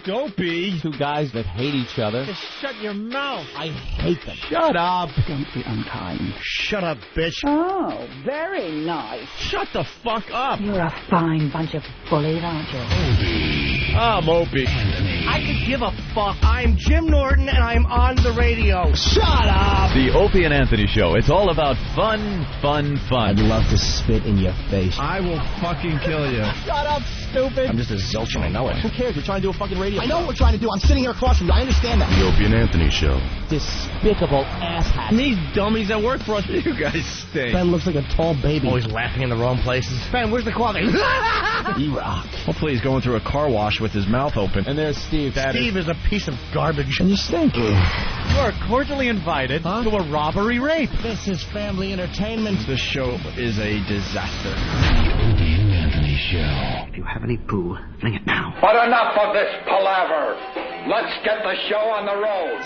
Dopey. Two guys that hate each other. Just shut your mouth. I hate them. Shut up. Don't be unkind. Shut up, bitch. Oh, very nice. Shut the fuck up. You're a fine bunch of bullies, aren't you? I'm Opie. I could give a fuck. I'm Jim Norton, and I'm on the radio. Shut up. The Opie and Anthony Show. It's all about fun, fun, fun. I'd love to spit in your face. I will fucking kill you. Shut up, stupid. I'm just a zilch, and I know it. Who cares? We're trying to do a fucking radio. I know what we're trying to do. I'm sitting here across from you. I understand that. The Opie and Anthony Show. Despicable asshat. And these dummies that work for us, you guys stink. Ben looks like a tall baby. Always laughing in the wrong places. Ben, where's the coffee? He rocks. Hopefully he's going through a car wash with his mouth open. And there's Steve. Steve is a piece of garbage. And you stink. You are cordially invited to a robbery rape. This is family entertainment. This show is a disaster. The Opie and Anthony Show. If you have any poo, fling it now. But enough of this palaver. Let's get the show on the road.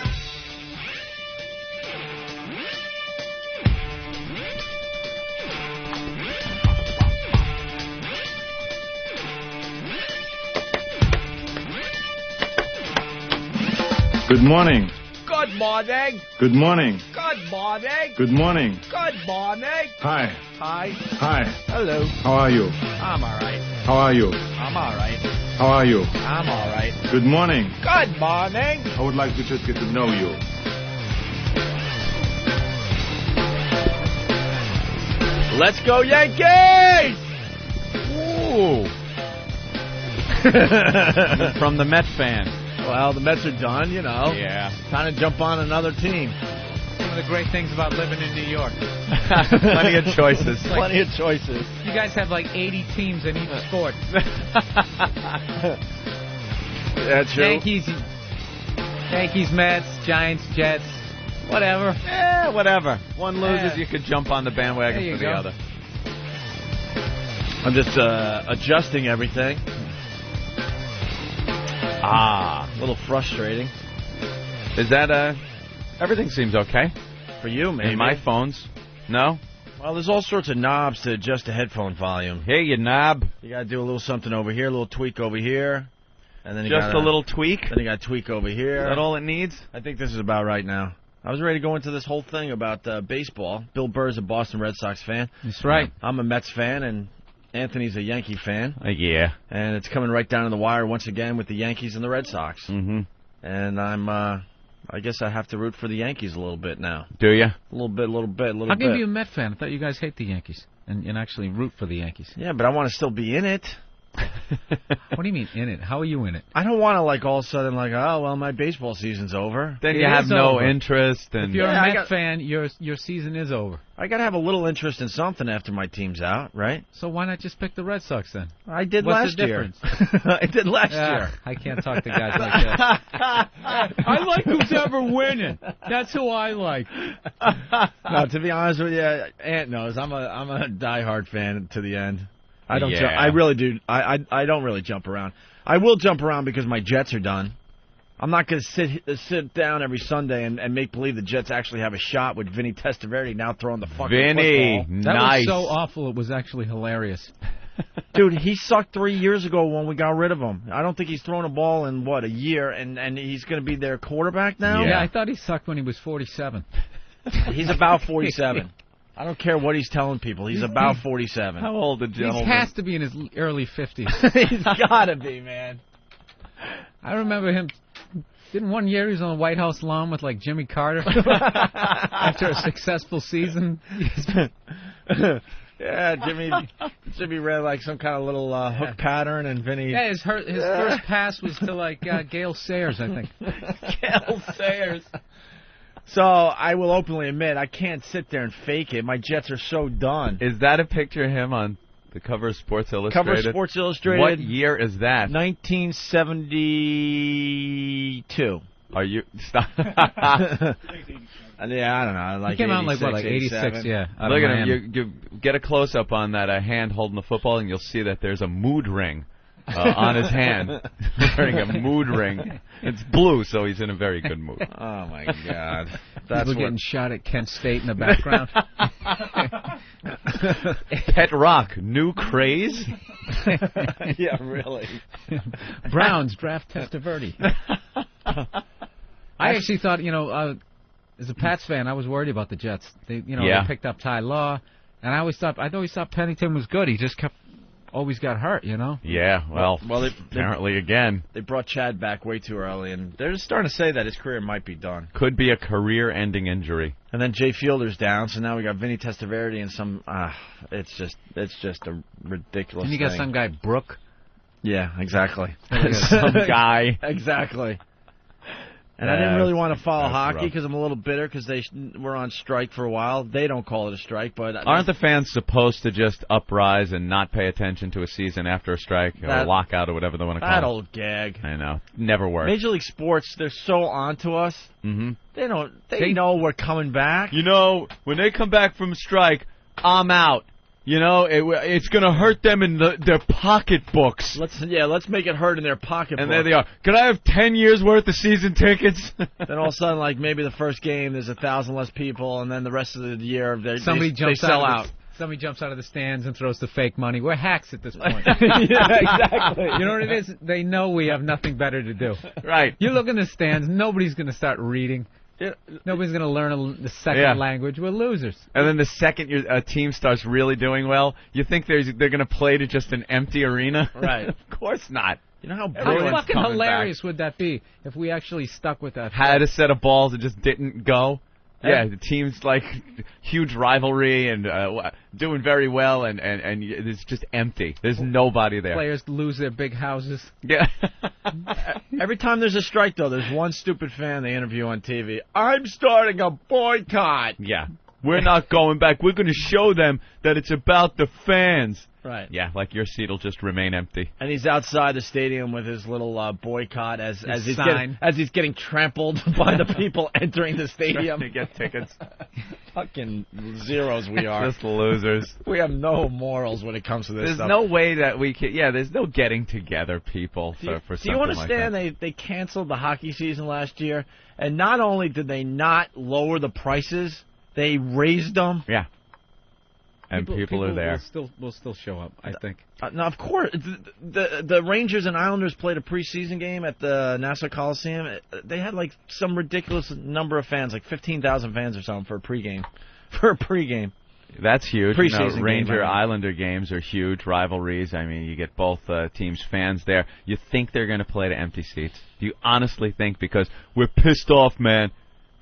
Good morning. Good morning. Good morning. Good morning. Good morning. Good morning. Hi. Hi. Hi. Hello. How are you? I'm all right. How are you? I'm all right. How are you? I'm all right. Good morning. Good morning. I would like to just get to know you. Let's go Yankees! Ooh. From the Met fan. Well, the Mets are done, you know. Yeah. Time to jump on another team. One of the great things about living in New York. Plenty of choices. Plenty of choices. You guys have like 80 teams in each sport. That's true. Yankees, Mets, Giants, Jets, whatever. Yeah, whatever. One loses, Yeah. you could jump on the bandwagon There you for the go. other. I'm just adjusting everything. A little frustrating. Is that everything seems okay? For you, maybe. In my phones? No? Well, there's all sorts of knobs to adjust the headphone volume. Hey, you knob. You got to do a little something over here, a little tweak over here. And then you Just gotta, a little tweak? Then you got to tweak over here. Is that all it needs? I think this is about right now. I was ready to go into this whole thing about baseball. Bill Burr's a Boston Red Sox fan. That's right. I'm a Mets fan, and Anthony's a Yankee fan. Yeah. And it's coming right down to the wire once again with the Yankees and the Red Sox. Mm-hmm. And I guess I have to root for the Yankees a little bit now. Do you? A little bit. How come you're a Met fan? I thought you guys hate the Yankees and actually root for the Yankees. Yeah, but I want to still be in it. What do you mean in it? How are you in it? I don't want to, like, all of a sudden, like, oh, well, my baseball season's over. Then It you have is no over. interest. And If you're Yeah, a Met fan, your season is over. I got to have a little interest in something after my team's out, right? So why not just pick the Red Sox then? I did What's last the year. difference? I did last year. I can't talk to guys like that. I like who's ever winning. That's who I like. No, to be honest with you, Ant knows I'm a diehard fan to the end. I don't. Yeah. I really do. I don't really jump around. I will jump around because my Jets are done. I'm not going to sit down every Sunday and make believe the Jets actually have a shot with Vinny Testaverde now throwing the fucking Vinny, football. That nice. was so awful. It was actually hilarious. Dude, he sucked 3 years ago when we got rid of him. I don't think he's thrown a ball in, a year, and he's going to be their quarterback now? Yeah, I thought he sucked when he was 47. He's about 47. I don't care what he's telling people. He's about 47. How old the He gentleman? has to be in his early 50s. He's got to be, man. I remember him. Didn't one year he was on the White House lawn with like Jimmy Carter after a successful season? Yeah, Jimmy ran like some kind of little hook pattern, and Vinny. Yeah, his first pass was to like Gale Sayers, I think. Gale Sayers. So I will openly admit I can't sit there and fake it. My Jets are so done. Is that a picture of him on the cover of Sports Illustrated? Cover of Sports Illustrated. What year is that? 1972. Are you stop? Yeah, I don't know. Like He came out in, like, what, like 86, 87. yeah. out Look of at him. Miami. You get a close up on that hand holding the football, and you'll see that there's a mood ring on his hand, wearing a mood ring. It's blue, so he's in a very good mood. Oh my God, that's People getting shot at Kent State in the background. Pet Rock, new craze. Yeah, really. Browns draft Testaverde. I actually thought, as a Pats fan, I was worried about the Jets. They picked up Ty Law, and I always thought Pennington was good. He just always got hurt, Yeah, well apparently again. They brought Chad back way too early, and they're just starting to say that his career might be done. Could be a career-ending injury. And then Jay Fielder's down, so now we got Vinny Testaverde and some. It's just a ridiculous. And you got some guy Brooke. Yeah, exactly. Some guy. Exactly. And I didn't really want to follow hockey rough. because I'm a little bitter because they were on strike for a while. They don't call it a strike, but aren't the fans supposed to just uprise and not pay attention to a season after a strike or a lockout or whatever they want to call it? That old gag. I know. Never works. Major League Sports, they're so on to us. Mm-hmm. They know we're coming back. When they come back from strike, I'm out. It's going to hurt them in their pocketbooks. Let's make it hurt in their pocketbook. And there they are. Can I have 10 years worth of season tickets? Then all of a sudden, like maybe the first game, there's 1,000 less people, and then the rest of the year, they sell out. Somebody jumps out of the stands and throws the fake money. We're hacks at this point. Yeah, exactly. You know what it is? They know we have nothing better to do. Right. You look in the stands, nobody's going to start reading. Nobody's going to learn the second language. We're losers. And then the second a team starts really doing well, you think they're going to play to just an empty arena? Right. Of course not. You know how fucking hilarious would that be if we actually stuck with that? Had a set of balls that just didn't go. Yeah, the team's like huge rivalry and doing very well, and it's just empty. There's nobody there. Players lose their big houses. Yeah. Every time there's a strike, though, there's one stupid fan they interview on TV. I'm starting a boycott. Yeah. We're not going back. We're going to show them that it's about the fans. Right. Yeah, like your seat will just remain empty. And he's outside the stadium with his little boycott as he's getting trampled by the people entering the stadium to get tickets. Fucking zeros we are. Just losers. We have no morals when it comes to this There's stuff. no way that we can. Yeah, there's no getting together, people, for something like that. Do you understand they canceled the hockey season last year, and not only did they not lower the prices, they raised them. Yeah. And people are there. Will still show up, I think. Now, of course, the Rangers and Islanders played a preseason game at the Nassau Coliseum. They had like some ridiculous number of fans, like 15,000 fans or something for a pregame. That's huge. Preseason Ranger-Islander games are huge rivalries. I mean, you get both teams' fans there. You think they're going to play to empty seats? Do you honestly think because we're pissed off, man?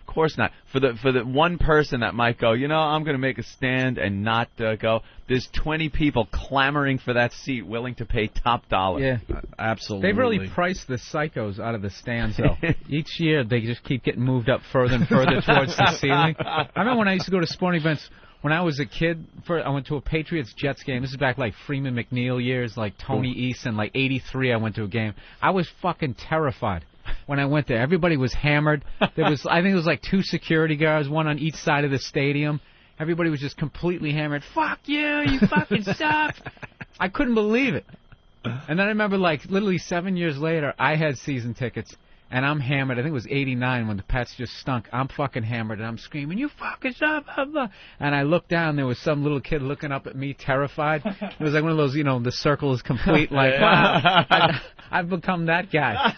Of course not. For the one person that might go, I'm going to make a stand and not go. There's 20 people clamoring for that seat, willing to pay top dollar. Yeah, absolutely. They've really priced the psychos out of the stands, though. Each year, they just keep getting moved up further and further towards the ceiling. I remember when I used to go to sporting events when I was a kid. I went to a Patriots-Jets game. This is back like Freeman McNeil years, like Tony Eason, like '83. I went to a game. I was fucking terrified. When I went there, everybody was hammered. I think it was like 2 security guards, one on each side of the stadium. Everybody was just completely hammered. Fuck you fucking suck. I couldn't believe it. And then I remember, like, literally 7 years later, I had season tickets, and I'm hammered. I think it was '89 when the Pats just stunk. I'm fucking hammered, and I'm screaming, you fucking suck, blah, blah. And I looked down, there was some little kid looking up at me, terrified. It was like one of those, the circle is complete, like, wow, I've become that guy.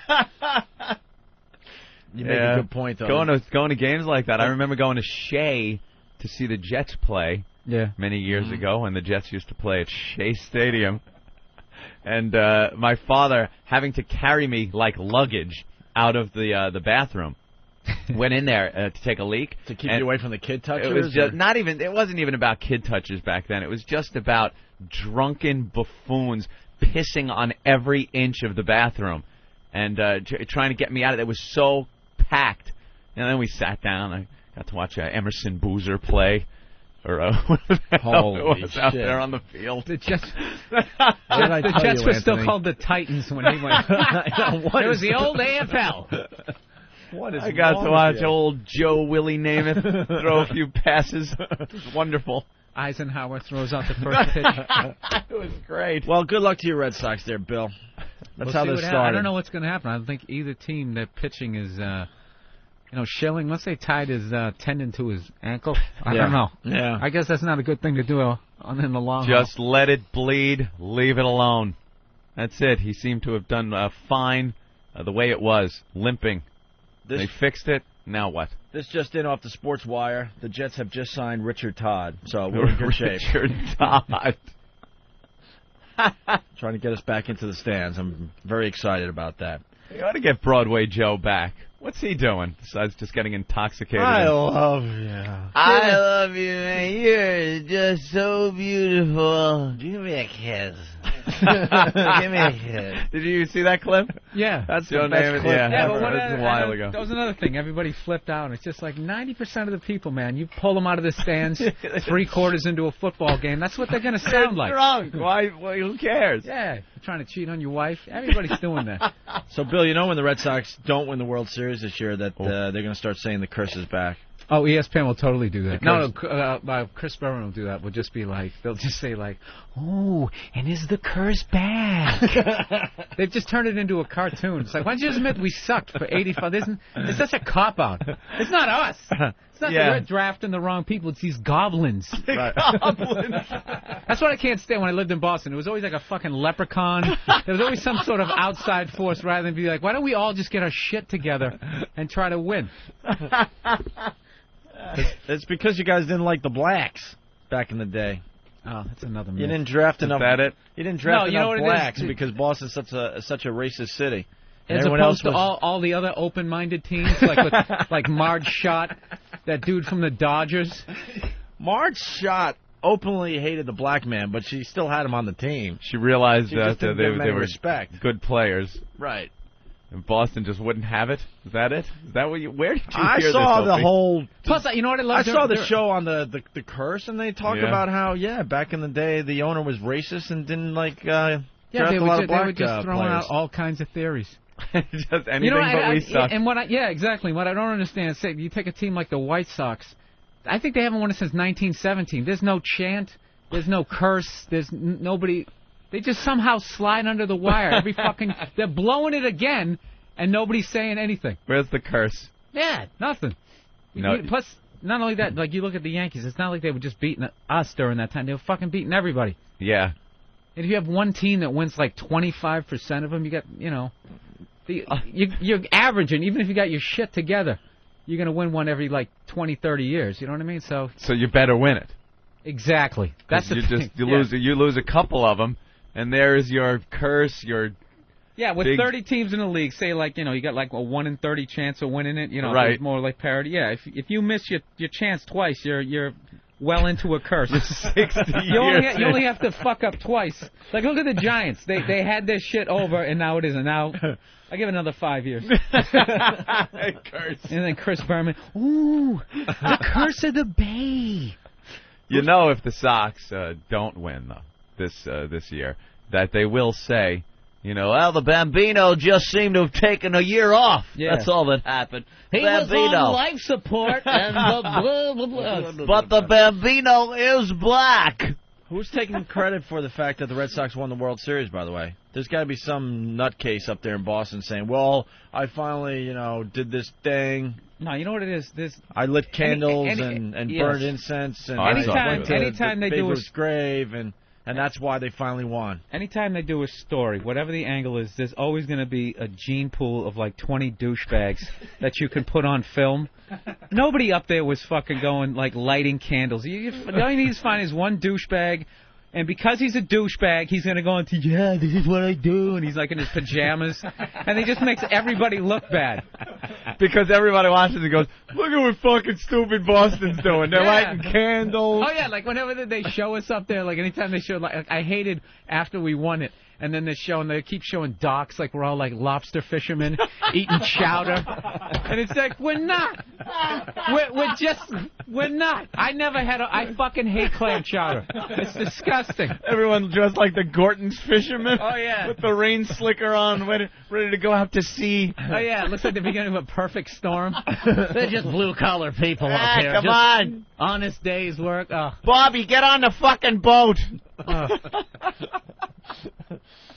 You make a good point, though. Going to games like that. I remember going to Shea to see the Jets play many years ago when the Jets used to play at Shea Stadium. And my father having to carry me like luggage out of the bathroom. Went in there to take a leak. To keep you away from the kid touchers? It was just it wasn't even about kid touchers back then. It was just about drunken buffoons pissing on every inch of the bathroom and trying to get me out of it. It was so packed. And then we sat down. I got to watch Emerson Boozer play. Or holy shit. Out there on the field. The Jets were still called the Titans when he went. It was the old AFL. I got to watch old Joe Willie Namath throw a few passes. It was wonderful. Eisenhower throws out the first pitch. It was great. Well, good luck to your Red Sox there, Bill. That's how this started. I don't know what's going to happen. I don't think either team, their pitching is... Schilling, let's say tied his tendon to his ankle. I don't know. Yeah. I guess that's not a good thing to do in the long haul. Just let it bleed. Leave it alone. That's it. He seemed to have done fine the way it was, limping. They fixed it. Now what? This just in off the Sports Wire. The Jets have just signed Richard Todd, so we're in good shape. Richard Todd. Trying to get us back into the stands. I'm very excited about that. You ought to get Broadway Joe back. What's he doing besides just getting intoxicated? I love you. I love you, man. You're just so beautiful. Give me a kiss. Give me a kiss. Did you see that clip? Yeah. That's the your best name. clip Yeah, but that's a while ago. That was another thing. Everybody flipped out. It's just like 90% of the people, man. You pull them out of the stands 3/4 into a football game. That's what they're going to sound like. Drunk. Why? Who cares? Yeah. You're trying to cheat on your wife. Everybody's doing that. So, Bill, you know when the Red Sox don't win the World Series this year that they're going to start saying the curse is back. Oh, ESPN will totally do that. No, Chris Berman will do that. We'll just be like, they'll just say like, oh, and is the curse back? They've just turned it into a cartoon. It's like, why don't you just admit we sucked for 85? It's such a cop-out. It's not us. It's not that we're drafting the wrong people. It's these goblins. Right. Goblins. That's what I can't stand when I lived in Boston. It was always like a fucking leprechaun. There was always some sort of outside force rather than be like, why don't we all just get our shit together and try to win? It's because you guys didn't like the blacks back in the day. Oh, that's another myth. You didn't draft enough. Is that it? You didn't draft you know enough what it blacks is? because Boston's such a racist city. And As everyone opposed else to was all the other open-minded teams, like with, like Marge Schott, that dude from the Dodgers. Marge Schott openly hated the black man, but she still had him on the team. She realized She that just didn't they give him any were respect. good players. Right. And Boston just wouldn't have it? Is that it? Is that what you? Where did you I hear saw this? the whole. Plus, you know what I love? I saw the show on the curse, and they talk Yeah. about how back in the day the owner was racist and didn't like draft they a lot of they were black just throwing players. out all kinds of theories. Just anything You know, but we suck. and what exactly. What I don't understand is, say, you take a team like the White Sox. I think they haven't won it since 1917. There's no chant. There's no curse. There's nobody. They just somehow slide under the wire every fucking. They're blowing it again, and nobody's saying anything. Where's the curse? Yeah, nothing. No. Plus, not only that, like you look at the Yankees. It's not like they were just beating us during that time. They were fucking beating everybody. Yeah. And if you have one team that wins like 25% of them, you got, you're averaging, even if you got your shit together, you're going to win one every like 20, 30 years. You know what I mean? So you better win it. Exactly. That's the thing. You lose a couple of them, and there is your curse, your... Yeah, with big... 30 teams in the league, say like, you got like a 1 in 30 chance of winning it, right. It's more like parity. Yeah, if you miss your chance twice, you're well into a curse. 60 you only have to fuck up twice. Like, look at the Giants. They had their shit over, and now it isn't. Now, I give it another 5 years. Curse. And then Chris Berman, ooh, the curse of the Bay. You know, if the Sox don't win this year, that they will say, well, the Bambino just seemed to have taken a year off. Yeah. That's all that happened. He Bambino. was on life support and blah, blah, blah. But the Bambino is black. Who's taking credit for the fact that the Red Sox won the World Series, by the way? There's got to be some nutcase up there in Boston saying, well, I finally, did this thing. No, you know what it is? I lit candles and yes. burned incense. And anytime they do his grave, and that's why they finally won. Anytime they do a story, whatever the angle is, there's always going to be a gene pool of like 20 douchebags that you can put on film. Nobody up there was fucking going like lighting candles. All you need to find is one douchebag, and because he's a douchebag, he's going to go into, this is what I do, and he's like in his pajamas, and it just makes everybody look bad. Because everybody watches and goes, look at what fucking stupid Boston's doing. They're lighting candles. Oh, yeah, like whenever they show us up there, like anytime they show, like I hated after we won it, and then they keep showing docks like we're all like lobster fishermen eating chowder. And it's like, we're not. We're not. I fucking hate clam chowder. It's disgusting. Everyone dressed like the Gorton's fishermen. Oh, yeah. With the rain slicker on, ready to go out to sea. Oh, yeah, it looks like the beginning of a perfect storm. They're just blue-collar people up here. Come on. Honest day's work. Oh. Bobby, get on the fucking boat.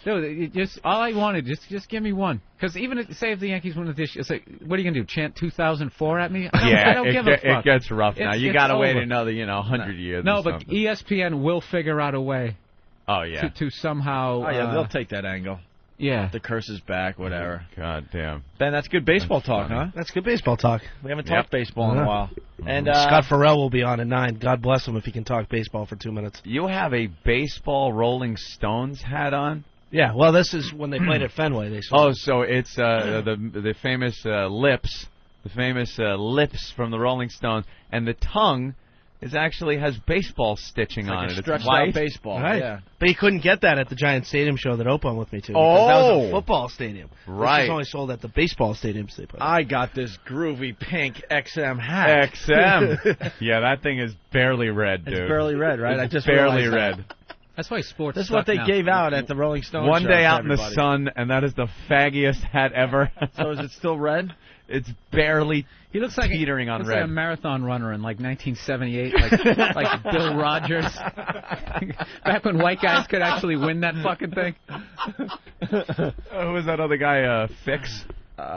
Dude, all I wanted, just give me one. Because even say if the Yankees win this, it's like, what are you gonna do? Chant 2004 at me? I don't give a fuck. It gets rough now. You gotta wait over. another, 100 years. No, or but something. ESPN will figure out a way. Oh yeah. To somehow. Oh yeah, they'll take that angle. Yeah. The curse is back, whatever. God damn. Ben, that's good baseball talk, huh? That's good baseball talk. We haven't talked baseball in a while. And Scott Farrell will be on at 9. God bless him if he can talk baseball for 2 minutes. You have a baseball Rolling Stones hat on? Yeah, well, this is when they played at Fenway. They Oh, so it's the famous lips, lips from the Rolling Stones, and the tongue has baseball stitching on it. Stretched It's white. out baseball. Right. Yeah. But you couldn't get that at the Giant Stadium show that Opa went with me to. Oh. Because that was a football stadium. Right. This is only sold at the baseball stadiums they put. I got this groovy pink XM hat. XM. Yeah, that thing is barely red, dude. It's barely red, right? It's I just barely realized red. That's why sports. This is what they now. gave out at the Rolling Stones. One show day for out in the everybody. sun, and that is the faggiest hat ever. So is it still red? It's barely He looks like teetering on looks red. like a marathon runner in like 1978, like Bill Rogers. Back when white guys could actually win that fucking thing. Who was that other guy? Fix.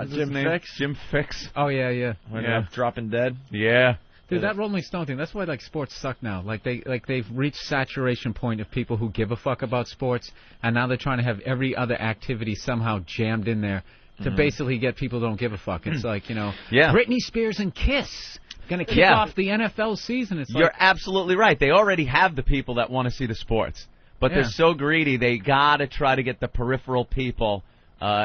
Jim Fix. Jim Fix. Oh yeah. When they're dropping dead. Yeah. Dude, that Rolling Stone thing, that's why like sports suck now. They've reached saturation point of people who give a fuck about sports, and now they're trying to have every other activity somehow jammed in there to basically get people who don't give a fuck. It's like, Britney Spears and Kiss going to kick off the NFL season. It's You're absolutely right. They already have the people that want to see the sports, but they're so greedy they got to try to get the peripheral people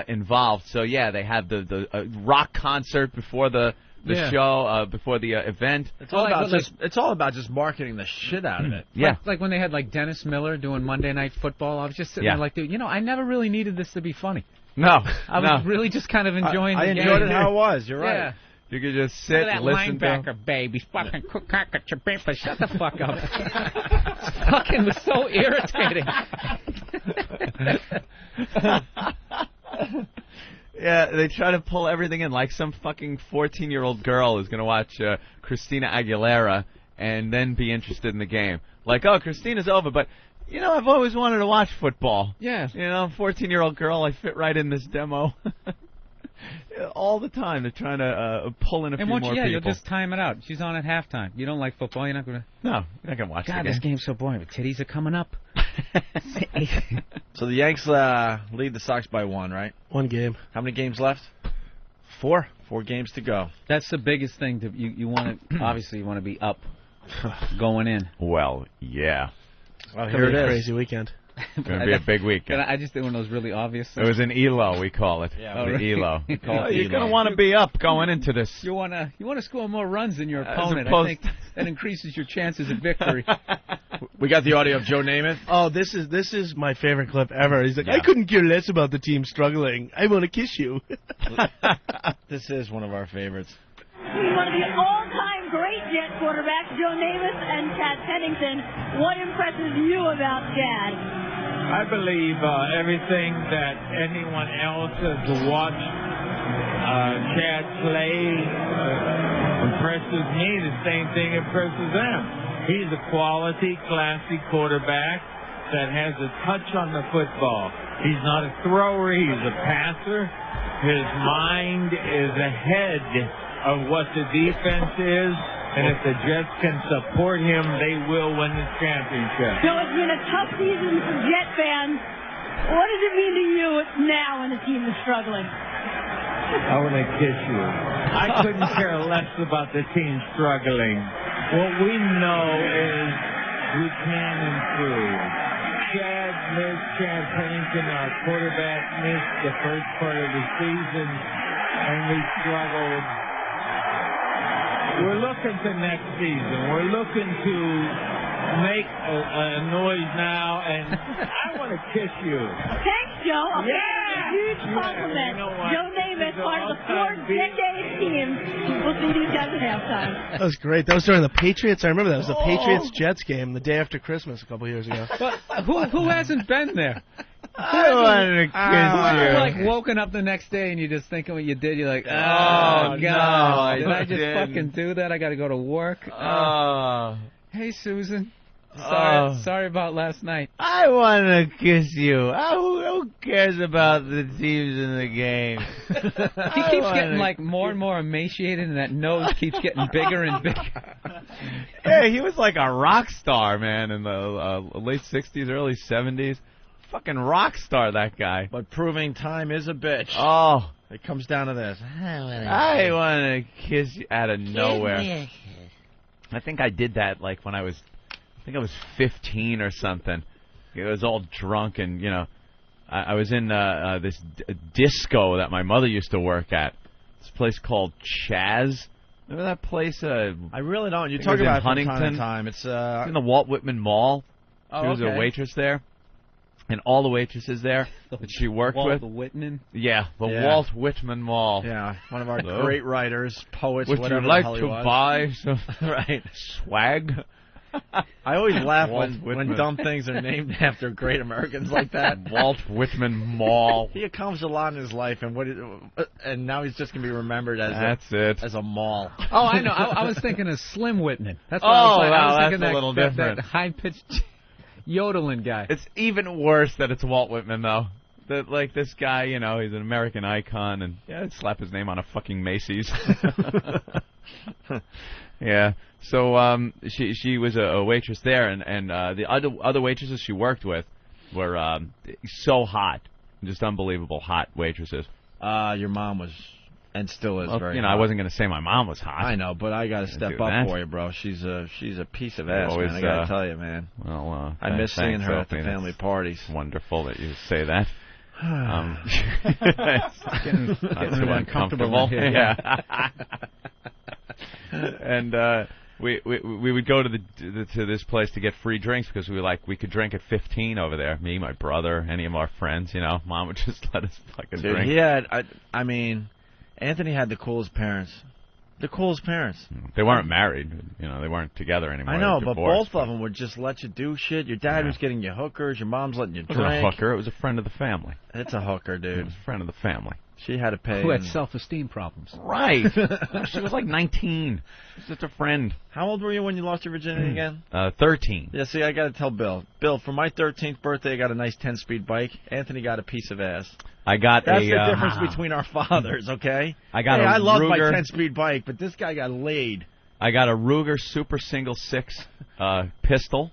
involved. So yeah, they have the rock concert before the show, before the event. It's all about just marketing the shit out of it. Yeah. Like when they had like Dennis Miller doing Monday Night Football, I was just sitting there like, dude, I never really needed this to be funny. No. I was really just kind of enjoying the game. I enjoyed it how it was. You're right. Yeah. You could just sit, that listen to linebacker, baby. Fucking shut the fuck up. It fucking was so irritating. Yeah, they try to pull everything in, like some fucking 14-year-old girl is going to watch Christina Aguilera and then be interested in the game. Like, oh, Christina's over, but, I've always wanted to watch football. Yeah. 14-year-old girl, I fit right in this demo. All the time, they're trying to pull in a few more people. You'll just time it out. She's on at halftime. You don't like football, you're not going to... No, you're not going to watch the game. God, this game's so boring, but titties are coming up. So the Yanks lead the Sox by 1, right? 1 game. How many games left? 4. 4 games to go. That's the biggest thing. You want to obviously you want to be up going in. Well, yeah. Well, here it is. Crazy weekend. It's going to be a big weekend. I just did one of those really obvious things. It was an ELO, we call it. Yeah, the ELO. You're going to ELO. want to be up going into this. You want to score more runs than your opponent. I think that increases your chances of victory. We got the audio of Joe Namath. Oh, this is my favorite clip ever. He's like, I couldn't care less about the team struggling. I want to kiss you. This is one of our favorites. One of the all-time great Jet quarterbacks, Joe Namath and Chad Pennington. What impresses you about Chad? I believe everything that anyone else has watched Chad play impresses me. The same thing impresses them. He's a quality, classy quarterback that has a touch on the football. He's not a thrower. He's a passer. His mind is ahead of what the defense is, and if the Jets can support him, they will win the championship. So it's been a tough season for Jet fans. What does it mean to you now when the team is struggling? I want to kiss you. I couldn't care less about the team struggling. What we know is we can improve. Chad Pennington, our quarterback, missed the first part of the season, and we struggled. We're looking to next season. We're looking to make a noise now, and I want to kiss you. Thanks, Joe. A huge compliment. Joe Namath, part of the 4-decade team. We'll see these guys at halftime. That was great. That was during the Patriots. I remember that. It was the Patriots-Jets game the day after Christmas a couple years ago. But who hasn't been there? I want to kiss you. Like woken up the next day and you're just thinking what you did. You're like, oh God, no, did I just didn't. fucking do that? I got to go to work. Hey, Susan. Sorry about last night. I want to kiss you. Who cares about the teams in the game? He keeps getting like more and more emaciated, and that nose keeps getting bigger and bigger. Yeah, he was like a rock star, man, in the late 60s, early 70s. Fucking rock star, that guy. But proving time is a bitch. Oh. It comes down to this. I want to kiss you out of nowhere. I think I did that like when I was 15 or something. I was all drunk and, you know, I was in this disco that my mother used to work at. This place called Chaz. Remember that place? I really don't. You talk about it from Huntington. time to time. It's in the Walt Whitman Mall. She was a waitress there. And all the waitresses there that she worked with. Walt Whitman? Yeah, Walt Whitman Mall. Yeah, one of our great writers, poets, Would whatever you like the hell he to was. buy some right. swag? I always laugh Walt when Whitman. dumb things are named after great Americans like that. Walt Whitman Mall. He accomplished a lot in his life, and now he's just going to be remembered as as a mall. Oh, I know. I was thinking of Slim Whitman. That's what Oh, I was like. I wow, was that's thinking a little that different. high-pitched yodeling guy. It's even worse that it's Walt Whitman, though. That, like, this guy, you know, he's an American icon, and, yeah, I'd slap his name on a fucking Macy's. Yeah. So, she was a waitress there, and the other waitresses she worked with were so hot. Just unbelievable hot waitresses. Your mom was, and still is, very hot. I wasn't going to say my mom was hot. I know, but I got to step up for you, bro. She's a piece of ass, always, man. I got to tell you, man. Well, I miss seeing her at the family parties. Wonderful that you say that. It's getting too uncomfortable. here. Yeah. And we would go to this place to get free drinks because we could drink at 15 over there. Me, my brother, any of our friends. You know, Mom would just let us fucking Dude, drink. he had. I mean, Anthony had the coolest parents. The coolest parents. They weren't married. You know, they weren't together anymore. I know, They were but divorced, both of them would just let you do shit. Your dad was getting you hookers. Your mom's letting you It wasn't drink. a hooker. It was a friend of the family. It's a hooker, dude. It was a friend of the family. She had to pay. Who had self-esteem problems. Right. She was like 19. She's just a friend. How old were you when you lost your virginity again? 13. Yeah, see, I got to tell Bill. Bill, for my 13th birthday, I got a nice 10-speed bike. Anthony got a piece of ass. I got That's a... the difference between our fathers, okay? I got a I love my Ruger. 10-speed bike, but this guy got laid. I got a Ruger Super Single 6 pistol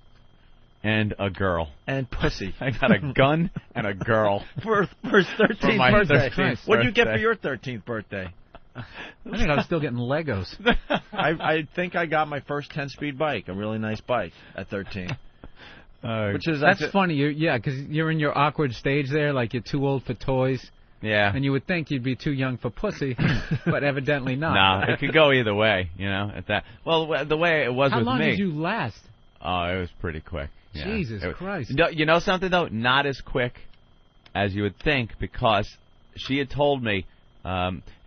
and a girl. And pussy. I got a gun and a girl. For his 13th For my birthday. 13th What'd you get for birthday. your 13th birthday? I think I was still getting Legos. I think I got my first 10-speed bike, a really nice bike, at 13. Which is That's funny. Because you're in your awkward stage there, like you're too old for toys. Yeah. And you would think you'd be too young for pussy, but evidently not. No, it could go either way, you know. At that. Well, the way it was How with long me. did you last? Oh, it was pretty quick. Yeah. Jesus Christ. You know something, though? Not as quick as you would think, because she had told me,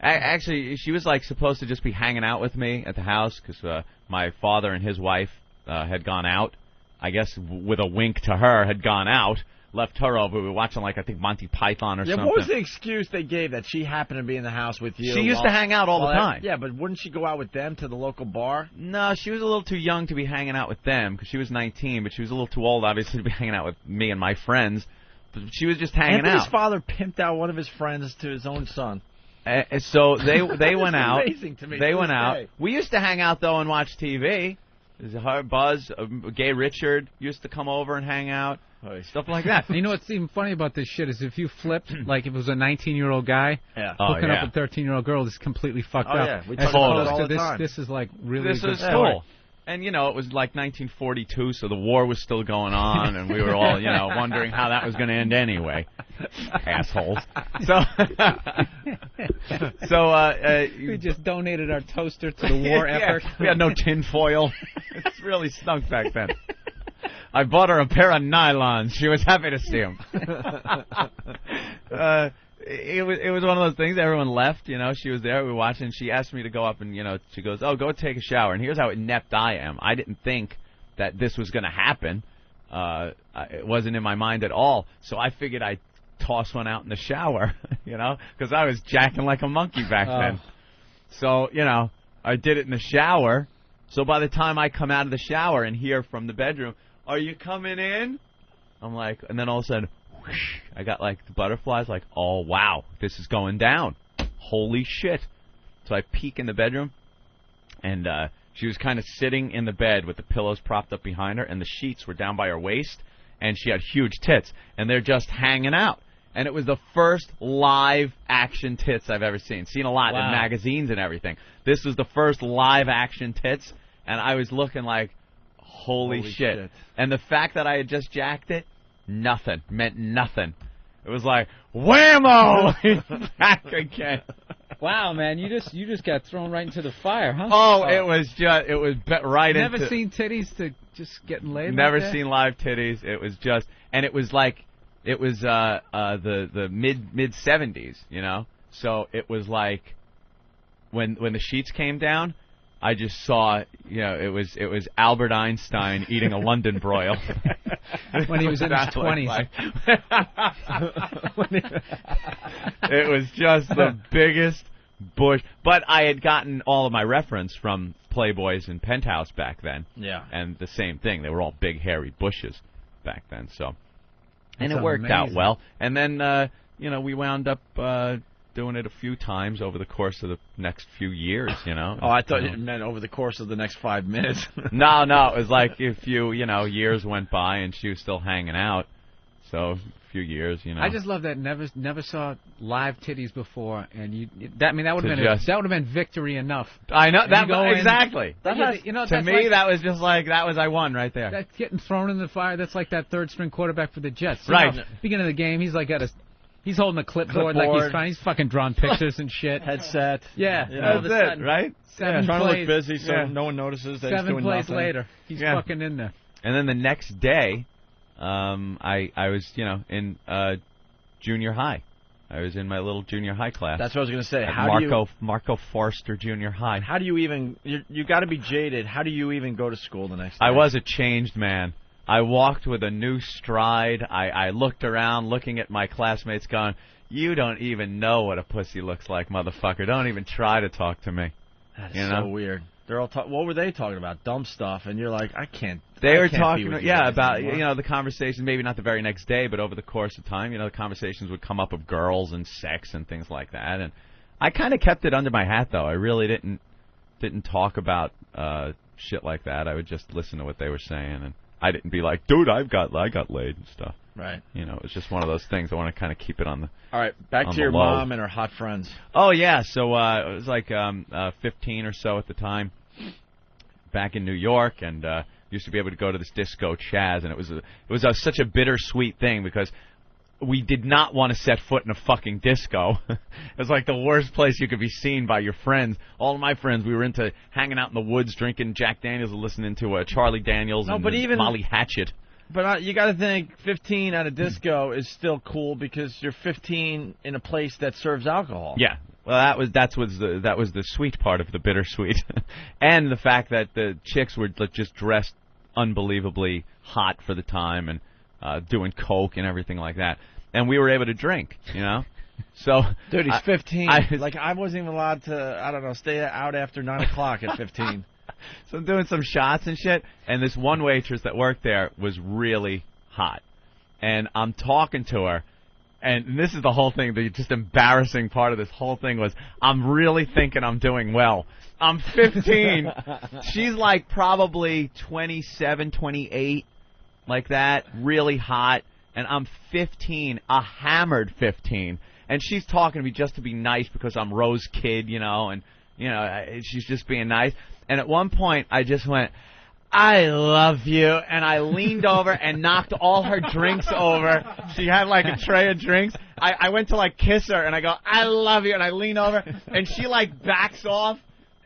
actually, she was like supposed to just be hanging out with me at the house, because my father and his wife had gone out. I guess with a wink to her, had gone out, left her over. We were watching, like, I think Monty Python or something. What was the excuse they gave that she happened to be in the house with you? She used to hang out all the time. Yeah, but wouldn't she go out with them to the local bar? No, she was a little too young to be hanging out with them, because she was 19, but she was a little too old, obviously, to be hanging out with me and my friends. But she was just hanging Anthony's out. father pimped out one of his friends to his own son. So they went out. Amazing to me. They to went this out. day. We used to hang out, though, and watch TV. Buzz, Gay Richard used to come over and hang out. Stuff like that. You know what's even funny about this shit is if you flipped, like if it was a 19-year-old guy hooking up a 13-year-old girl, is completely fucked up. Yeah. We As talk about it opposed all to the this, time. this is like really This good is story. cool. And, you know, it was like 1942, so the war was still going on, and we were all, you know, wondering how that was going to end anyway. Assholes. We just donated our toaster to the war effort. We had no tin foil. It's really stunk back then. I bought her a pair of nylons. She was happy to see them. It was one of those things. Everyone left. You know, she was there. We were watching. She asked me to go up and, you know, she goes, "Oh, go take a shower." And here's how inept I am. I didn't think that this was going to happen. It wasn't in my mind at all. So I figured I'd toss one out in the shower, you know, because I was jacking like a monkey back then. So, you know, I did it in the shower. So by the time I come out of the shower and hear from the bedroom, Are you coming in? I'm like, and then all of a sudden, whoosh, I got like the butterflies. Like, oh wow, this is going down. Holy shit! So I peek in the bedroom, and she was kind of sitting in the bed with the pillows propped up behind her, and the sheets were down by her waist, and she had huge tits, and they're just hanging out. And it was the first live action tits I've ever seen. Seen a lot in magazines and everything. This was the first live action tits, and I was looking like, holy shit. And the fact that I had just jacked it, nothing. Meant nothing. It was like, whammo! Back again. Wow, man, you just got thrown right into the fire, huh? Oh, it was right into... Never seen titties to just getting laid. Never like seen live titties. It was just, and it was like, it was the mid 70s, you know. So it was like when the sheets came down, I just saw, you know, it was Albert Einstein eating a London broil. When he was in his 20s. It was just the biggest bush. But I had gotten all of my reference from Playboys and Penthouse back then. Yeah. And the same thing. They were all big, hairy bushes back then. So, and That's it worked out amazing. well. And then, you know, we wound up doing it a few times over the course of the next few years, you know. Oh, I thought you meant over the course of the next 5 minutes. No, it was like if you know, years went by and she was still hanging out. So a few years, you know. I just love that never saw live titties before, and that would have been victory enough. I know And that you go in- exactly. You know, to that's me, like, that was just like I won right there. That's getting thrown in the fire. That's like that third string quarterback for the Jets. You Right. know, beginning of the game, he's like he's holding a clipboard like he's fucking drawing pictures and shit. Headset. Yeah, You all of know, a That's sudden, it, right? Seven trying to plays, look busy so Yeah. no one notices that he's 7 doing plays nothing. later, he's Yeah. fucking in there. And then the next day, I was, you know, in junior high. I was in my little junior high class. That's what I was going to say. At Marco Forster Junior High. How do you even... You got to be jaded. How do you even go to school the next day? I was a changed man. I walked with a new stride. I looked around, looking at my classmates going, you don't even know what a pussy looks like, motherfucker. Don't even try to talk to me. That is You know? so weird. They're all what were they talking about? Dumb stuff. And you're like, I can't... They I were can't talking, be with you yeah, guys about, anymore. you know, the conversations, maybe not the very next day, but over the course of time, you know, the conversations would come up of girls and sex and things like that. And I kind of kept it under my hat, though. I really didn't talk about shit like that. I would just listen to what they were saying, and I didn't be like, dude, I got laid and stuff. Right. You know, it was just one of those things. I want to kind of keep it on the... All right, back on to the your low. mom and her hot friends. Oh, yeah. So it was like 15 or so at the time, back in New York, and used to be able to go to this disco, Chaz, and it was such a bittersweet thing because we did not want to set foot in a fucking disco. It was like the worst place you could be seen by your friends. All of my friends, we were into hanging out in the woods, drinking Jack Daniels and listening to Charlie Daniels and but even- Molly Hatchet. But you got to think 15 at a disco is still cool because you're 15 in a place that serves alcohol. Yeah. Well, that was the sweet part of the bittersweet, and the fact that the chicks were just dressed unbelievably hot for the time and doing coke and everything like that, and we were able to drink, you know. So, Dude, he's 15. I wasn't even allowed to, I don't know, stay out after 9 o'clock at 15. So I'm doing some shots and shit, and this one waitress that worked there was really hot, and I'm talking to her. And this is the whole thing, the just embarrassing part of this whole thing was I'm really thinking I'm doing well. I'm 15. She's like probably 27, 28, like that, really hot. And I'm 15, a hammered 15. And she's talking to me just to be nice because I'm Rose Kid, you know, and, you know, she's just being nice. And at one point, I just went, I love you, and I leaned over and knocked all her drinks over. She had like a tray of drinks. I went to like kiss her, and I go, I love you, and I lean over, and she like backs off,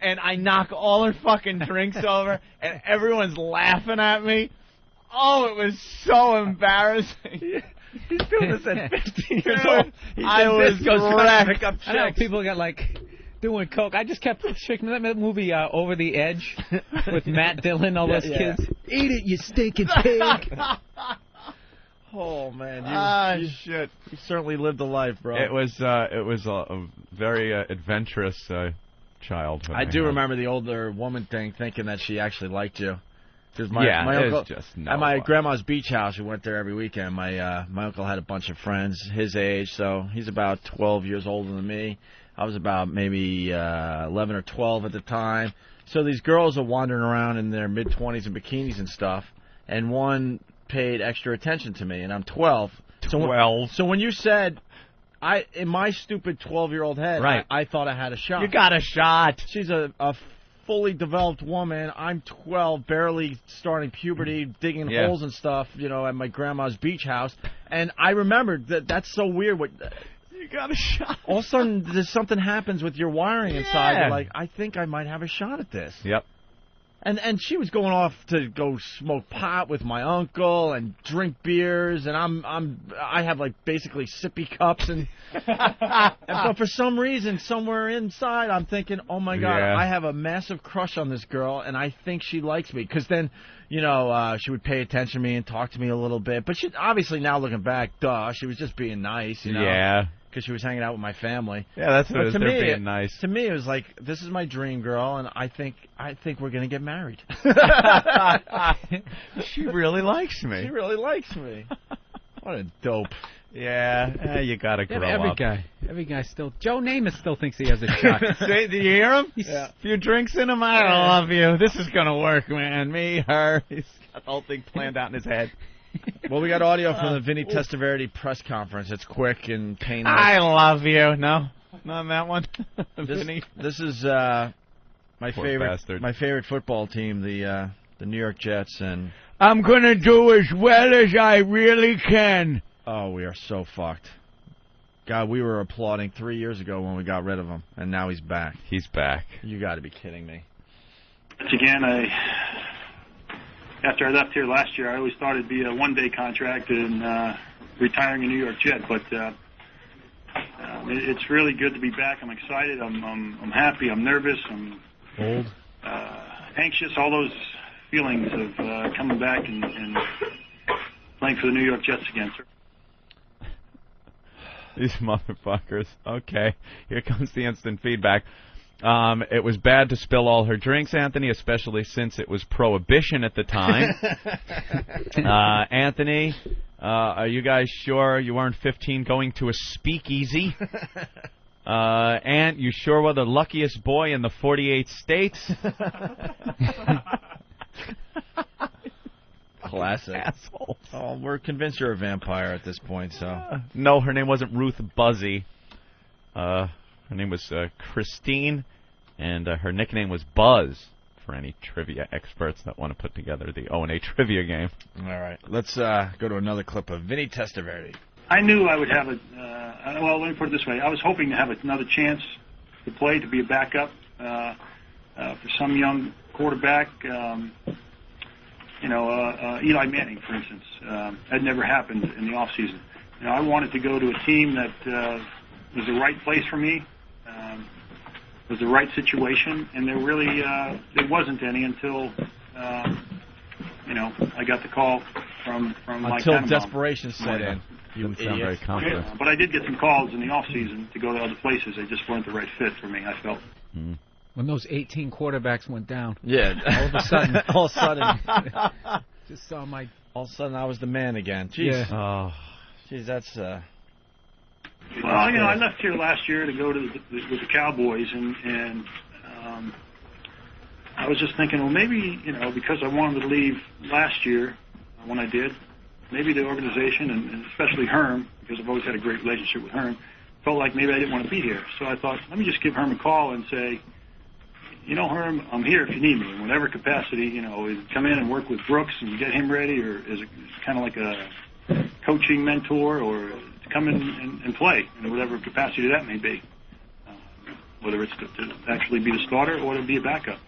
and I knock all her fucking drinks over, and everyone's laughing at me. Oh, it was so embarrassing. He's doing this at 15 years old. I was wrecked. I know people got like doing coke. I just kept shaking that movie Over the Edge with Matt Dillon, all those kids. Eat it, you stinking pig. Oh man, shit. You certainly lived a life, bro. It was a very adventurous childhood. I do remember the older woman thing, thinking that she actually liked you. Because my there's uncle, just no at my way. grandma's beach house, we went there every weekend. My uncle had a bunch of friends his age, so he's about 12 years older than me. I was about maybe 11 or 12 at the time. So these girls are wandering around in their mid-20s in bikinis and stuff, and one paid extra attention to me, and I'm 12. 12. So when you said, in my stupid 12-year-old head, Right. I thought I had a shot. You got a shot. She's a fully developed woman. I'm 12, barely starting puberty, digging holes and stuff, at my grandma's beach house. And I remembered that's so weird. You got a shot. All of a sudden, something happens with your wiring inside. Yeah. You're like, I think I might have a shot at this. Yep. And she was going off to go smoke pot with my uncle and drink beers, and I have like basically sippy cups and but for some reason somewhere inside I'm thinking, oh my God, Yeah. I have a massive crush on this girl and I think she likes me, because then she would pay attention to me and talk to me a little bit, but she obviously, now looking back, she was just being nice, Yeah. because she was hanging out with my family. Yeah, that's what But it is. to They're me, being nice. To me, it was like, this is my dream girl, and I think we're gonna get married. She really likes me. She really likes me. What a dope. Yeah, you gotta grow every up. Every guy still. Joe Namath still thinks he has a shot. See, do you hear him? Yeah. A few drinks in him. I love you. This is gonna work, man. Me, her. He's got the whole thing planned out in his head. Well, we got audio from the Vinny Testaverde press conference. It's quick and painless. I love you. No, not that one. Vinny. This is my Poor favorite. bastard. My favorite football team, the New York Jets, and I'm gonna do as well as I really can. oh, we are so fucked. God, we were applauding 3 years ago when we got rid of him, and now he's back. He's back. You got to be kidding me. Once again, after I left here last year, I always thought it'd be a one-day contract and retiring a New York Jet. But it's really good to be back. I'm excited. I'm happy. I'm nervous. I'm old, anxious. All those feelings of coming back and playing for the New York Jets again. These motherfuckers. Okay, here comes the instant feedback. It was bad to spill all her drinks, Anthony, especially since it was prohibition at the time. Anthony, are you guys sure you weren't 15 going to a speakeasy? Ant, you sure were the luckiest boy in the 48 states? Classic. Assholes. Oh, we're convinced you're a vampire at this point, so. No, her name wasn't Ruth Buzzy. Her name was Christine, and her nickname was Buzz, for any trivia experts that want to put together the O&A trivia game. All right. Let's go to another clip of Vinny Testaverde. I knew I would have well, let me put it this way. I was hoping to have another chance to play, to be a backup for some young quarterback. Eli Manning, for instance. That never happened in the offseason. I wanted to go to a team that was the right place for me, was the right situation, and there really there wasn't any until I got the call from Mike Until Tannenbaum. desperation set in. You didn't sound very confident. But I did get some calls in the off season to go to other places. They just weren't the right fit for me, I felt. When those 18 quarterbacks went down. Yeah. All of a sudden. All of a sudden. Just saw my... All of a sudden I was the man again. Jeez. Yeah. Oh. Jeez, that's... Well, I left here last year to go to with the Cowboys, and I was just thinking, well, maybe, because I wanted to leave last year when I did, maybe the organization, and especially Herm, because I've always had a great relationship with Herm, felt like maybe I didn't want to be here. So I thought, let me just give Herm a call and say, Herm, I'm here if you need me in whatever capacity, come in and work with Brooks and get him ready, or as kind of like a coaching mentor, or come in and play in whatever capacity that may be, whether it's to actually be the starter or to be a backup.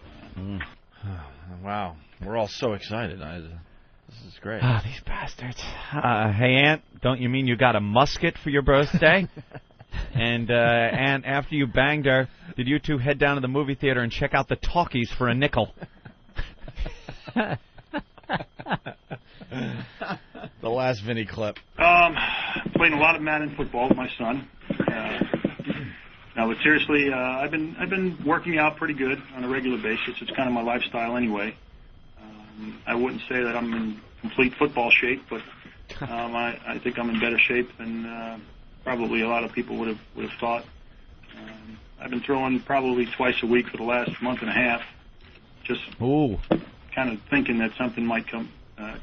Wow. We're all so excited. This is great. These bastards. Hey, Ant, don't you mean you got a musket for your birthday? And after you banged her, did you two head down to the movie theater and check out the talkies for a nickel? The last Vinny clip. Playing a lot of Madden football with my son. Now, but seriously, I've been working out pretty good on a regular basis. It's kind of my lifestyle anyway. I wouldn't say that I'm in complete football shape, but I think I'm in better shape than probably a lot of people would have thought. I've been throwing probably twice a week for the last month and a half, just kind of thinking that something might come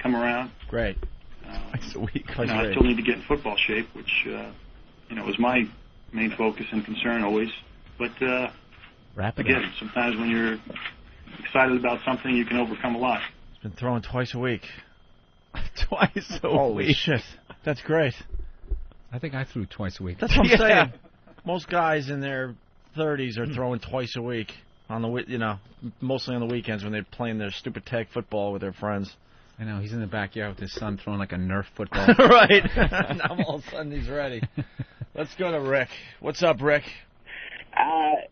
around. Great. Twice a week. I still need to get in football shape, which was my main focus and concern always. But again, sometimes when you're excited about something, you can overcome a lot. He's been throwing twice a week. Twice a Holy week. shit. That's great. I think I threw twice a week. That's what I'm saying. Most guys in their 30s are throwing twice a week on the mostly on the weekends when they're playing their stupid tag football with their friends. I know, he's in the backyard with his son throwing like a Nerf football. Right. Now all of a sudden he's ready. Let's go to Rick. What's up, Rick?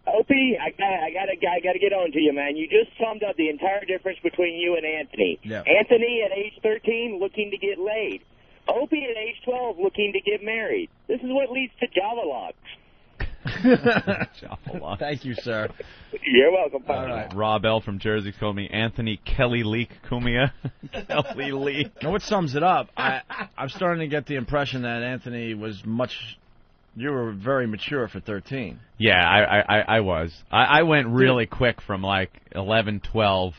Opie, I gotta get on to you, man. You just summed up the entire difference between you and Anthony. Yeah. Anthony at age 13 looking to get laid. Opie at age 12 looking to get married. This is what leads to Java locks. Thank you, sir. You're welcome. All right. Rob L. from Jersey told me Anthony Kelly Leak Cumia. Kelly Leak. You know what sums it up? I'm starting to get the impression that Anthony was you were very mature for 13. Yeah, I was. I went really quick from like 11, 12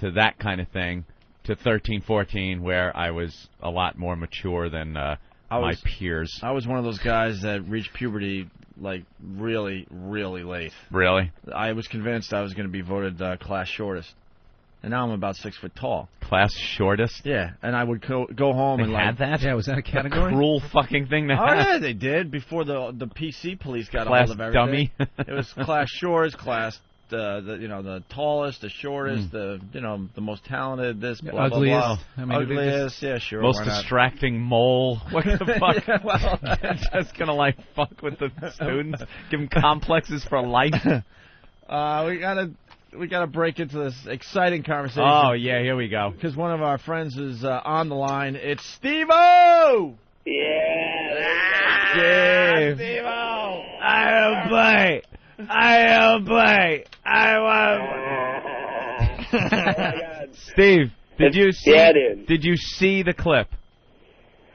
to that kind of thing to 13, 14, where I was a lot more mature than my peers. I was one of those guys that reached puberty like really, really late. Really? I was convinced I was going to be voted class shortest. And now I'm about 6 foot tall. Class shortest? Yeah, and I would go home and had that? Yeah, was that a category? Cruel fucking thing to have. Oh yeah, they did before the PC police got class a hold of everything. Dummy. It was class shortest, class the tallest, the shortest, the most talented, this blah ugliest. blah blah. I mean, ugliest, yeah, sure. Most distracting mole. What the fuck? Well, just gonna fuck with the students, give them complexes for life. We gotta break into this exciting conversation. Oh yeah, here we go. Because one of our friends is on the line. It's Steve-O! Yeah. Steve-O! I'll play. I want. Steve, did you see? Yeah, dude. Did you see the clip?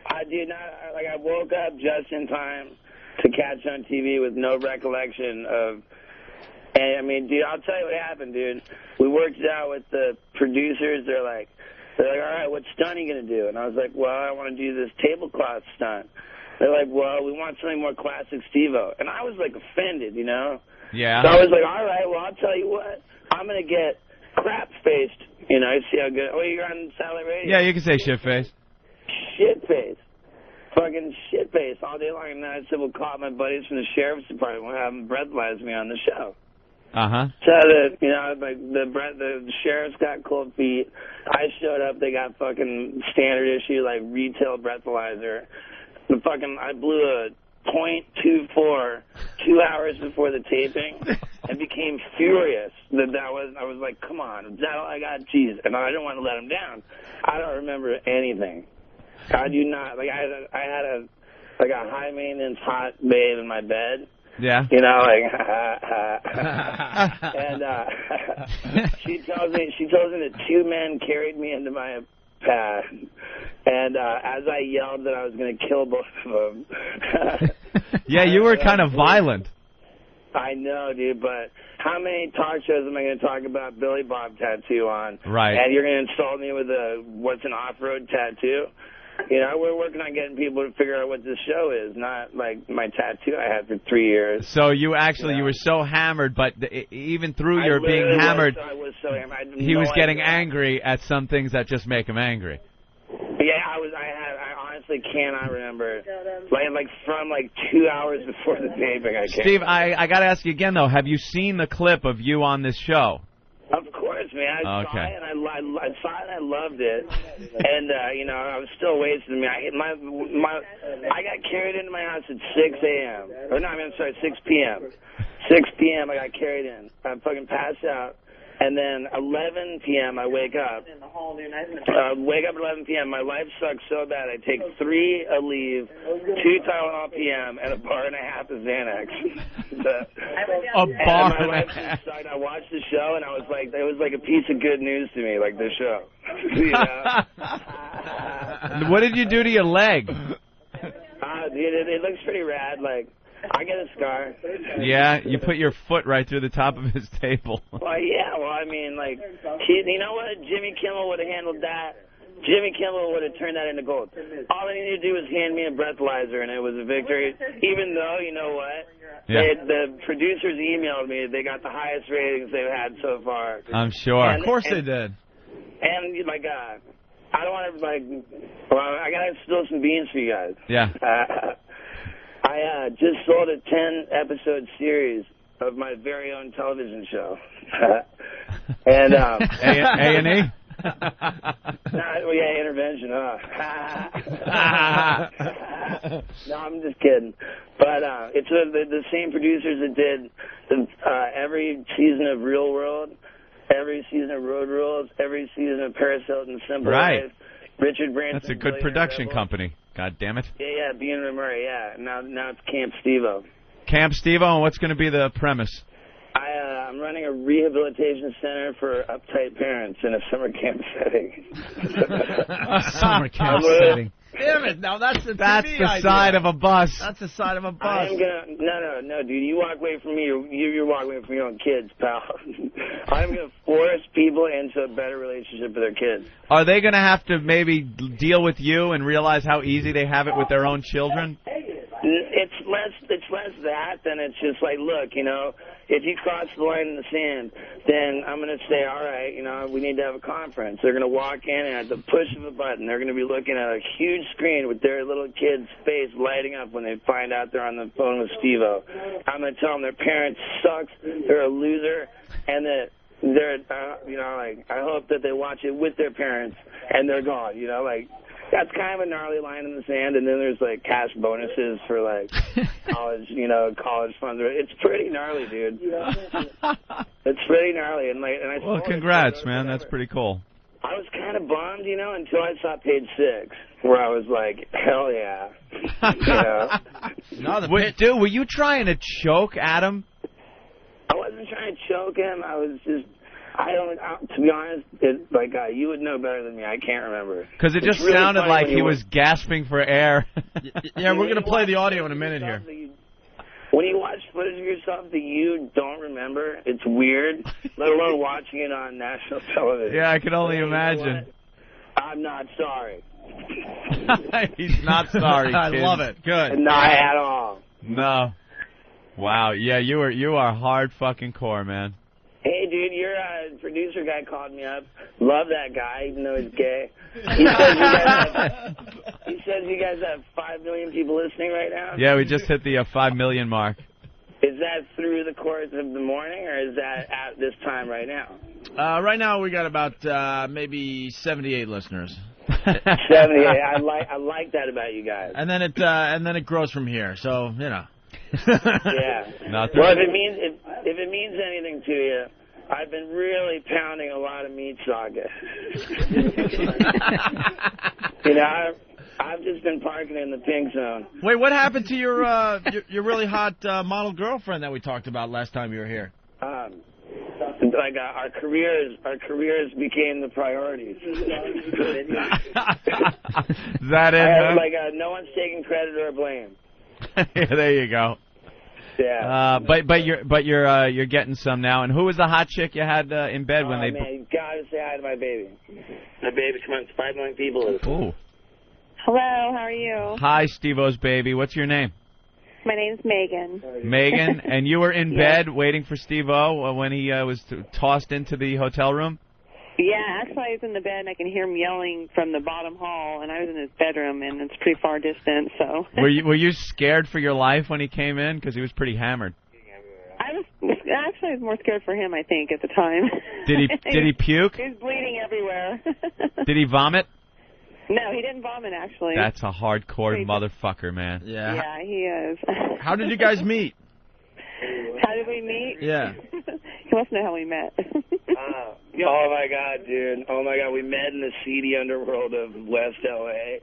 I did not. I woke up just in time to catch on TV with no recollection of. And I mean, dude, I'll tell you what happened, dude. We worked it out with the producers. They're like, all right, what stunt are you gonna do? And I was like, well, I want to do this tablecloth stunt. They're like, well, we want something more classic Steve-O. And I was like offended, you know. Yeah. So I was like, all right, well, I'll tell you what. I'm gonna get crap-faced. You know, see how good. Oh, you're on satellite radio. Yeah, you can say shit-face. Shit-face. Fucking shit-face all day long. And then I said, well, call my buddies from the sheriff's department. We'll have them breathalyze me on the show. Uh-huh. So the sheriff's got cold feet. I showed up. They got fucking standard issue, like retail breathalyzer. I blew a .24 2 hours before the taping and became furious I was like, come on, is that all I got? Jeez. And I didn't want to let him down. I don't remember anything. I do not. Like, I had a high maintenance hot babe in my bed. Yeah. You know, and she tells me that two men carried me into my pad, and as I yelled that I was going to kill both of them. Yeah, you were kind of violent. I know, dude, but how many talk shows am I going to talk about Billy Bob tattoo on? Right. And you're going to insult me with what's an off-road tattoo? You know, we're working on getting people to figure out what this show is, not like my tattoo I had for 3 years. So you were so hammered, but even through your being hammered, I was so hammered. he was getting angry at some things that just make him angry. Yeah, I honestly cannot remember. Like from 2 hours before the taping, I can't. Steve, I got to ask you again, though. Have you seen the clip of you on this show? Of course, man. I saw it and I saw it and I loved it. And you know, I was still wasting. I got carried into my house at 6 a.m. Or no, I'm sorry, 6 p.m. 6 p.m. I got carried in. I fucking passed out. And then 11 p.m. I wake up. Wake up at 11 p.m. My life sucks so bad. I take 3 Aleve, 2 Tylenol PM, and a bar and a half of Xanax. A bar and my life just sucked. I watched the show, and I was like, it was like a piece of good news to me, like the show. You know? What did you do to your leg? Dude, it looks pretty rad. Like, I get a scar. Yeah, you put your foot right through the top of his table. Well, yeah, well, I mean, like, you know what? Jimmy Kimmel would have handled that. Jimmy Kimmel would have turned that into gold. All they needed to do was hand me a breathalyzer, and it was a victory. Even though, you know what? Yeah. The producers emailed me. They got the highest ratings they've had so far. I'm sure. Of course they did. And, like, I don't want to, like, well, I got to spill some beans for you guys. Yeah. I just sold a 10-episode series of my very own television show. And A&E? Well, yeah, intervention, No, I'm just kidding. But it's the same producers that did every season of Real World, every season of Road Rules, every season of Paris Hilton, Simple Right. Life, Richard Branson. That's a good production company. God damn it. Yeah, Bean and Murray, yeah. Now it's Camp Steve-O. Camp Steve-O, and what's going to be the premise? I'm running a rehabilitation center for uptight parents in a summer camp setting. Summer camp setting. Damn it! Now that's the That's TV the idea. side of a bus. That's the side of a I bus. am gonna no, dude. You walk away from me. You're walking away from your own kids, pal. I'm gonna force people into a better relationship with their kids. Are they going to have to maybe deal with you and realize how easy they have it with their own children? It's less that than it's just like, look, you know, if you cross the line in the sand, then I'm going to say, all right, you know, we need to have a conference. They're going to walk in, and at the push of a button, they're going to be looking at a huge screen with their little kid's face lighting up when they find out they're on the phone with Steve-O. I'm going to tell them their parent sucks, they're a loser, and that they're, you know, like, I hope that they watch it with their parents, and they're gone, you know, like. That's kind of a gnarly line in the sand, and then there's, like, cash bonuses for, like, college funds. It's pretty gnarly, dude. It's pretty gnarly. And Well, congrats, man. That's pretty cool. I was kind of bummed, you know, until I saw page 6, where I was like, hell yeah. Dude, were you trying to choke Adam? I wasn't trying to choke him. I was just... to be honest, you would know better than me. I can't remember. Because it just really sounded like he was gasping for air. Yeah, we're going to play the audio in a minute here. When you watch footage of yourself that you don't remember, it's weird, let alone watching it on national television. Yeah, I can only imagine. I'm not sorry. He's not sorry, I kid. love it. Good. Not at all. No. Wow. Yeah, you are hard fucking core, man. Hey, dude, your producer guy called me up. Love that guy, even though he's gay. He says you guys have 5 million people listening right now? Yeah, we just hit the 5 million mark. Is that through the course of the morning, or is that at this time right now? Right now we got about maybe 78 listeners. 78. I like that about you guys. And then it grows from here. So, you know. Yeah. Well, if it means anything to you, I've been really pounding a lot of meat socket. You know, I've just been parking in the pink zone. Wait, what happened to your really hot model girlfriend that we talked about last time you were here? Our careers became the priorities. Is that it? No one's taking credit or blame. Yeah, there you go. Yeah. But you're getting some now. And who was the hot chick you had in bed when they? Man, you gotta say hi to my baby. My baby, come on, 5 million people. Ooh. Hello, how are you? Hi, Steve-O's baby. What's your name? My name's Megan. Megan, and you were in bed waiting for Steve-O when he was tossed into the hotel room? Yeah, actually I was in the bed and I can hear him yelling from the bottom hall, and I was in his bedroom, and it's pretty far distance, so. Were you scared for your life when he came in? Because he was pretty hammered. I was more scared for him, I think, at the time. Did he puke? He was bleeding everywhere. Did he vomit? No, he didn't vomit, actually. That's a hardcore motherfucker, man. Yeah. Yeah, he is. How did you guys meet? How did we meet? Yeah. He wants to know how we met. Oh my God, dude! Oh my God, we met in the seedy underworld of West LA,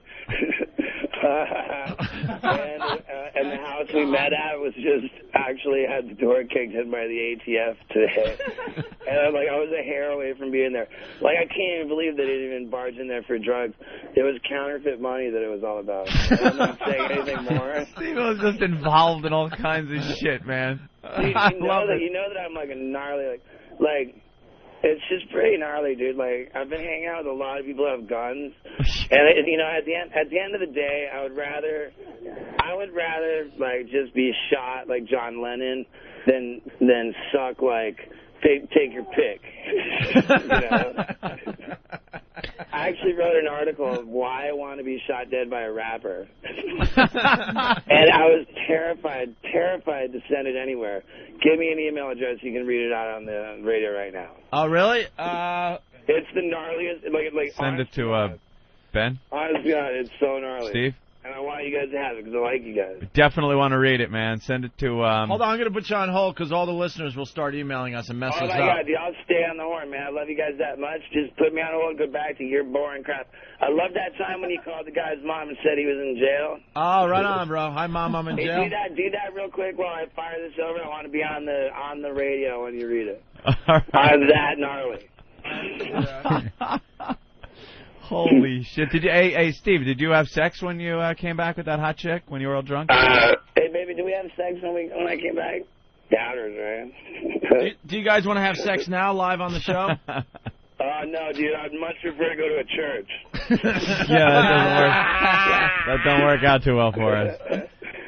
and the house we met at was just actually had the door kicked in by the ATF today. And I was a hair away from being there. Like, I can't even believe they didn't even barge in there for drugs. It was counterfeit money that it was all about. I'm not saying anything more. Steve was just involved in all kinds of shit, man. Dude, you know that I'm like a gnarly, like. It's just pretty gnarly, dude. Like, I've been hanging out with a lot of people who have guns, and at the end of the day, I would rather like just be shot like John Lennon than suck like take your pick. You know? I actually wrote an article of why I want to be shot dead by a rapper. And I was terrified to send it anywhere. Give me an email address. You can read it out on the radio right now. Oh, really? It's the gnarliest. Like Send it to Ben. Honest to God, it's so gnarly. Steve? And I want you guys to have it because I like you guys. Definitely want to read it, man. Send it to... Hold on, I'm going to put you on hold because all the listeners will start emailing us and mess us up. Oh, my God, dude, I'll stay on the horn, man. I love you guys that much. Just put me on hold and go back to your boring crap. I love that time when you called the guy's mom and said he was in jail. Oh, right on, bro. Hi, Mom, I'm in Hey, jail. do that real quick while I fire this over. I want to be on the radio when you read it. I'm that gnarly. Holy shit. Did you, hey, Steve, did you have sex when you came back with that hot chick when you were all drunk? Hey, baby, do we have sex when I came back? Doubters, man. Do you guys want to have sex now live on the show? No, dude, I'd much prefer to go to a church. Yeah, that doesn't work. That don't work out too well for us.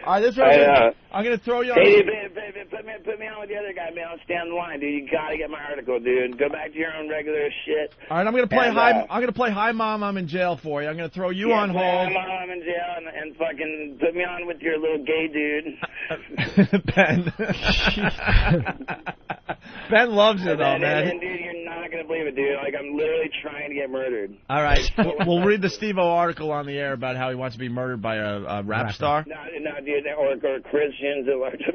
All right, this right. I'm going to throw you on. Hey, baby, put me on with the other guy, man. I'll stay on the line, dude. You got to get my article, dude. Go back to your own regular shit. All right, I'm going to play I'm going to play Hi, Mom, I'm in jail for you. I'm going to throw you on hold. Hi, Mom, I'm in jail, and fucking put me on with your little gay dude. Ben. Ben loves it, though, man. And, dude, you're not going to believe it, dude. Like, I'm literally trying to get murdered. All right. We'll read the Steve-O article on the air about how he wants to be murdered by a rap star. No, dude, or Christians that like to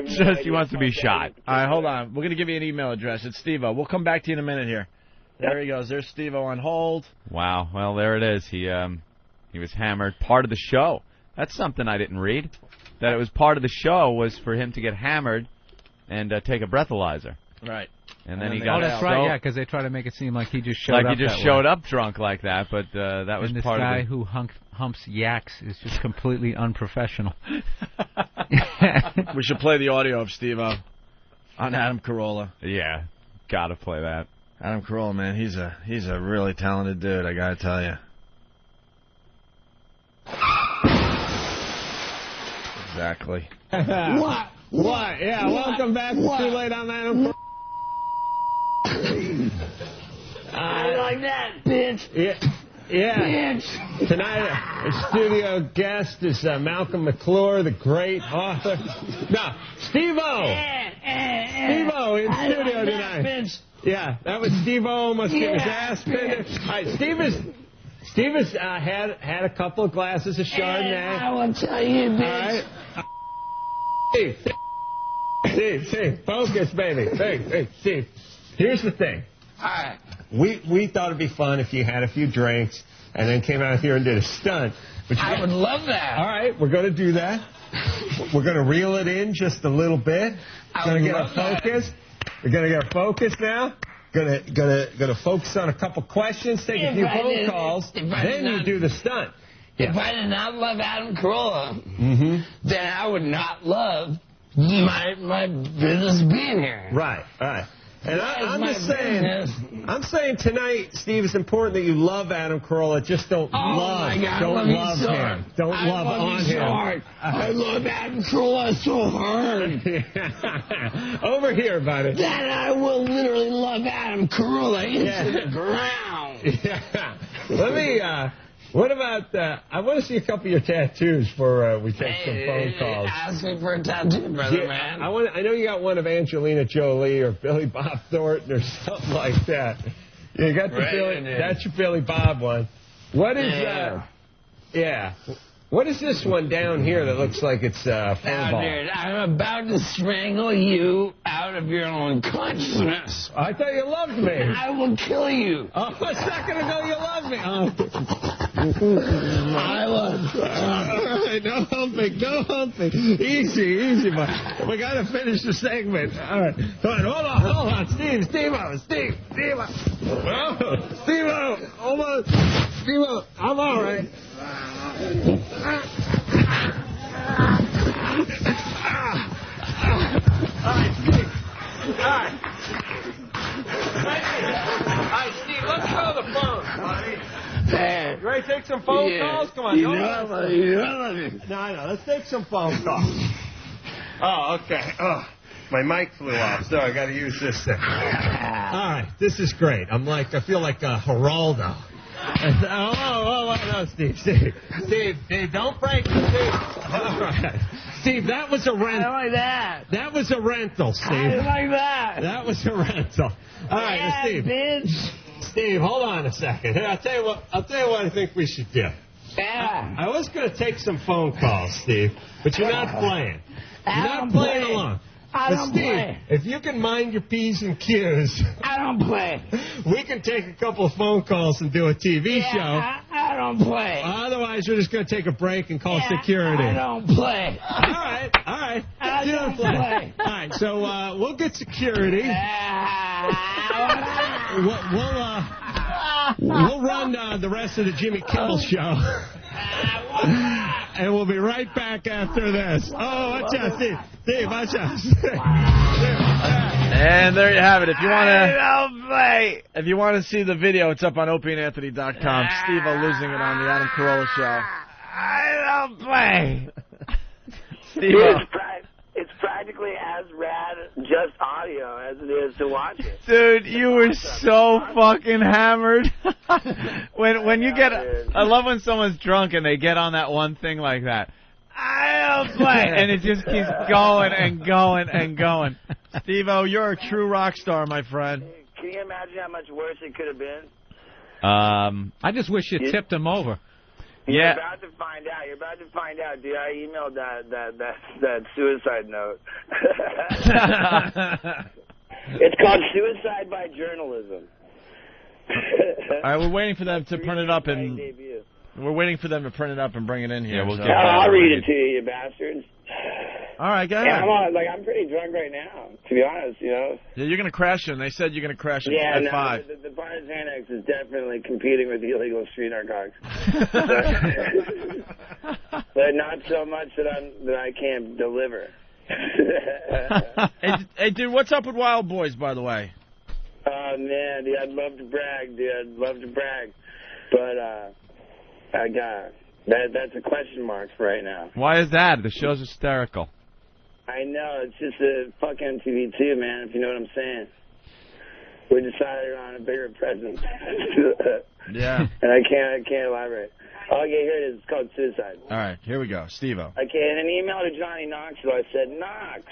Just he wants to be shot. All right, hold on. We're going to give you an email address. It's Steve-O. We'll come back to you in a minute here. There he goes. There's Steve-O on hold. Wow. Well, there it is. He was hammered. Part of the show. That's something I didn't read. That it was part of the show was for him to get hammered and take a breathalyzer. Right. And then he got. Oh, that's right. Yeah, because they try to make it seem like he just showed up. Like he just showed up drunk like that, but that was and part of it. this guy who humps yaks is just completely unprofessional. We should play the audio of Steve-O on Adam Carolla. Yeah, gotta play that. Adam Carolla, man, he's a really talented dude. I gotta tell you. Exactly. What? Yeah, welcome back. It's too late on Adam. I like that, bitch. Yeah. Bitch. Tonight, our studio guest is Malcolm McClure, the great author. No, Steve-O. Steve-O in studio tonight. Bitch. Yeah, that was Steve-O almost get his ass pinned. All right, Steve has had a couple of glasses of Chardonnay. I will tell you, bitch. All right. Steve, focus, baby. Hey, Steve, here's the thing. All right. We thought it'd be fun if you had a few drinks and then came out here and did a stunt. But I would love that. All right, we're going to do that. We're going to reel it in just a little bit. Going to get our focus. We're going to get our focus now. Going to focus on a couple questions, take a few phone calls, then you do the stunt. If I did not love Adam Carolla, then I would not love my business being here. Right. And I'm just saying, tonight, Steve, it's important that you love Adam Carolla. Just don't love him. Don't love on him. Hard. I love Adam Carolla so hard. Over here, buddy. That I will literally love Adam Carolla into the ground. Yeah. Let me. What about, I want to see a couple of your tattoos before we take some phone calls. Ask me for a tattoo, brother, man. I know you got one of Angelina Jolie or Billy Bob Thornton or something like that. You got the that's your Billy Bob one. What is, What is this one down here that looks like it's a phone ball? Dude, I'm about to strangle you out of your own consciousness. I thought you loved me. I will kill you. Oh, a second ago you loved me. Oh. I love you. All right, no humping. Easy, boy. We got to finish the segment. All right. Hold on. Steve-O. Hold on. Steve-O, I'm all right. All right, Steve, let's go to the phone, buddy. You ready to take some phone calls? Come on. You know me. No, let's take some phone calls. Oh, okay. Oh, my mic flew off, so I got to use this thing. All right, this is great. I feel like Geraldo. No, Steve, don't break it, Steve. All right. Steve, that was a rental. I don't like that. That was a rental, Steve. I don't like that. That was a rental. All right, yeah, Steve. Bitch. Steve, hold on a second. Here, I'll tell you what I think we should do. Yeah. I was going to take some phone calls, Steve, but you're not playing. You're not playing along. I don't play. If you can mind your P's and Q's, I don't play. We can take a couple of phone calls and do a TV show. I don't play. Otherwise, we're just going to take a break and call security. I don't play. All right. I don't play. All right, so we'll get security. We'll run the rest of the Jimmy Kimmel show. And we'll be right back after this. Oh, watch out, Steve. Steve, watch out. And there you have it. If you want to see the video, it's up on opieandanthony.com. Steve-O losing it on the Adam Carolla show. I don't play. Steve-O. It's practically as rad, just audio, as it is to watch it. Dude, you were so fucking hammered. when you get, I love when someone's drunk and they get on that one thing like that. I don't play, and it just keeps going and going and going. Steve-O, you're a true rock star, my friend. Can you imagine how much worse it could have been? I just wish you tipped him over. You're about to find out. Dude, I emailed that suicide note. It's called Suicide by Journalism. All right, we're waiting for them to print it up and bring it in here. Yeah, I'll read it to you, you bastards. All right, go ahead. I'm pretty drunk right now, to be honest, you know. Yeah, you're going to crash in. They said you're going to crash in at 5. The Barnes Annex is definitely competing with the illegal street narcotics. But not so much that I can't deliver. Hey, dude, what's up with Wild Boys, by the way? Oh, man, dude, I'd love to brag, But I got... That's a question mark for right now. Why is that? The show's hysterical. I know. It's just a fuck MTV too, man, if you know what I'm saying. We decided on a bigger presence. Yeah. And I can't elaborate. Okay, here it is. It's called Suicide. All right, here we go. Steve-O. Okay, in an email to Johnny Knoxville, I said, Knox,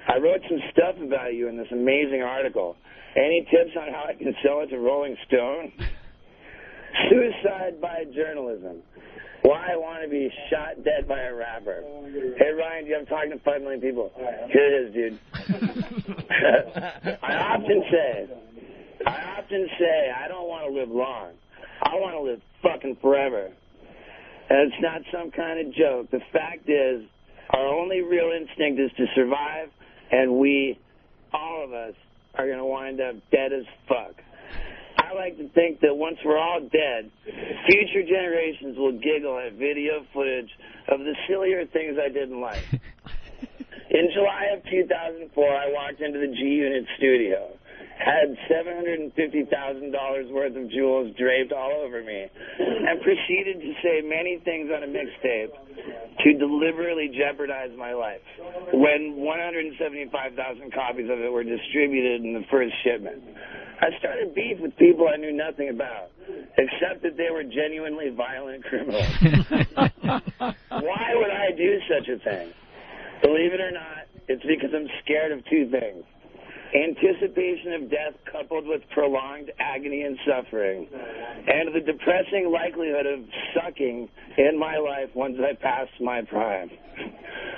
I wrote some stuff about you in this amazing article. Any tips on how I can sell it to Rolling Stone? Suicide by Journalism. Why I want to be shot dead by a rapper. Hey, Ryan, I'm talking to 5 million people. Here it is, dude. I often say, I don't want to live long. I want to live fucking forever. And it's not some kind of joke. The fact is, our only real instinct is to survive, and we, all of us, are going to wind up dead as fuck. I like to think that once we're all dead, future generations will giggle at video footage of the sillier things I didn't like. In July of 2004, I walked into the G-Unit studio, had $750,000 worth of jewels draped all over me, and proceeded to say many things on a mixtape to deliberately jeopardize my life when 175,000 copies of it were distributed in the first shipment. I started beef with people I knew nothing about, except that they were genuinely violent criminals. Why would I do such a thing? Believe it or not, it's because I'm scared of 2 things. anticipation of death coupled with prolonged agony and suffering, and the depressing likelihood of sucking in my life once I pass my prime.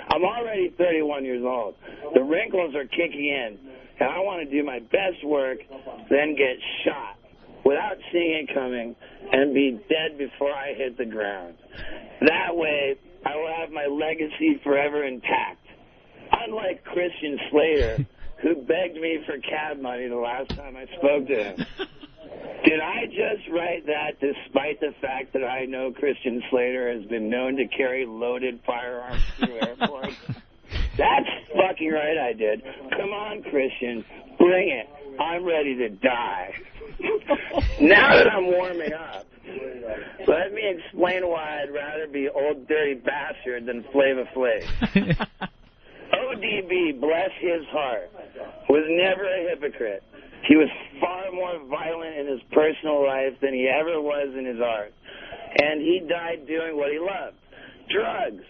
I'm already 31 years old. The wrinkles are kicking in, and I want to do my best work, then get shot without seeing it coming and be dead before I hit the ground. That way, I will have my legacy forever intact. Unlike Christian Slater, who begged me for cab money the last time I spoke to him. Did I just write that despite the fact that I know Christian Slater has been known to carry loaded firearms through airports? That's fucking right I did. Come on, Christian. Bring it. I'm ready to die. Now that I'm warming up, let me explain why I'd rather be Old Dirty Bastard than Flava Flav. ODB, bless his heart, was never a hypocrite. He was far more violent in his personal life than he ever was in his art. And he died doing what he loved, drugs.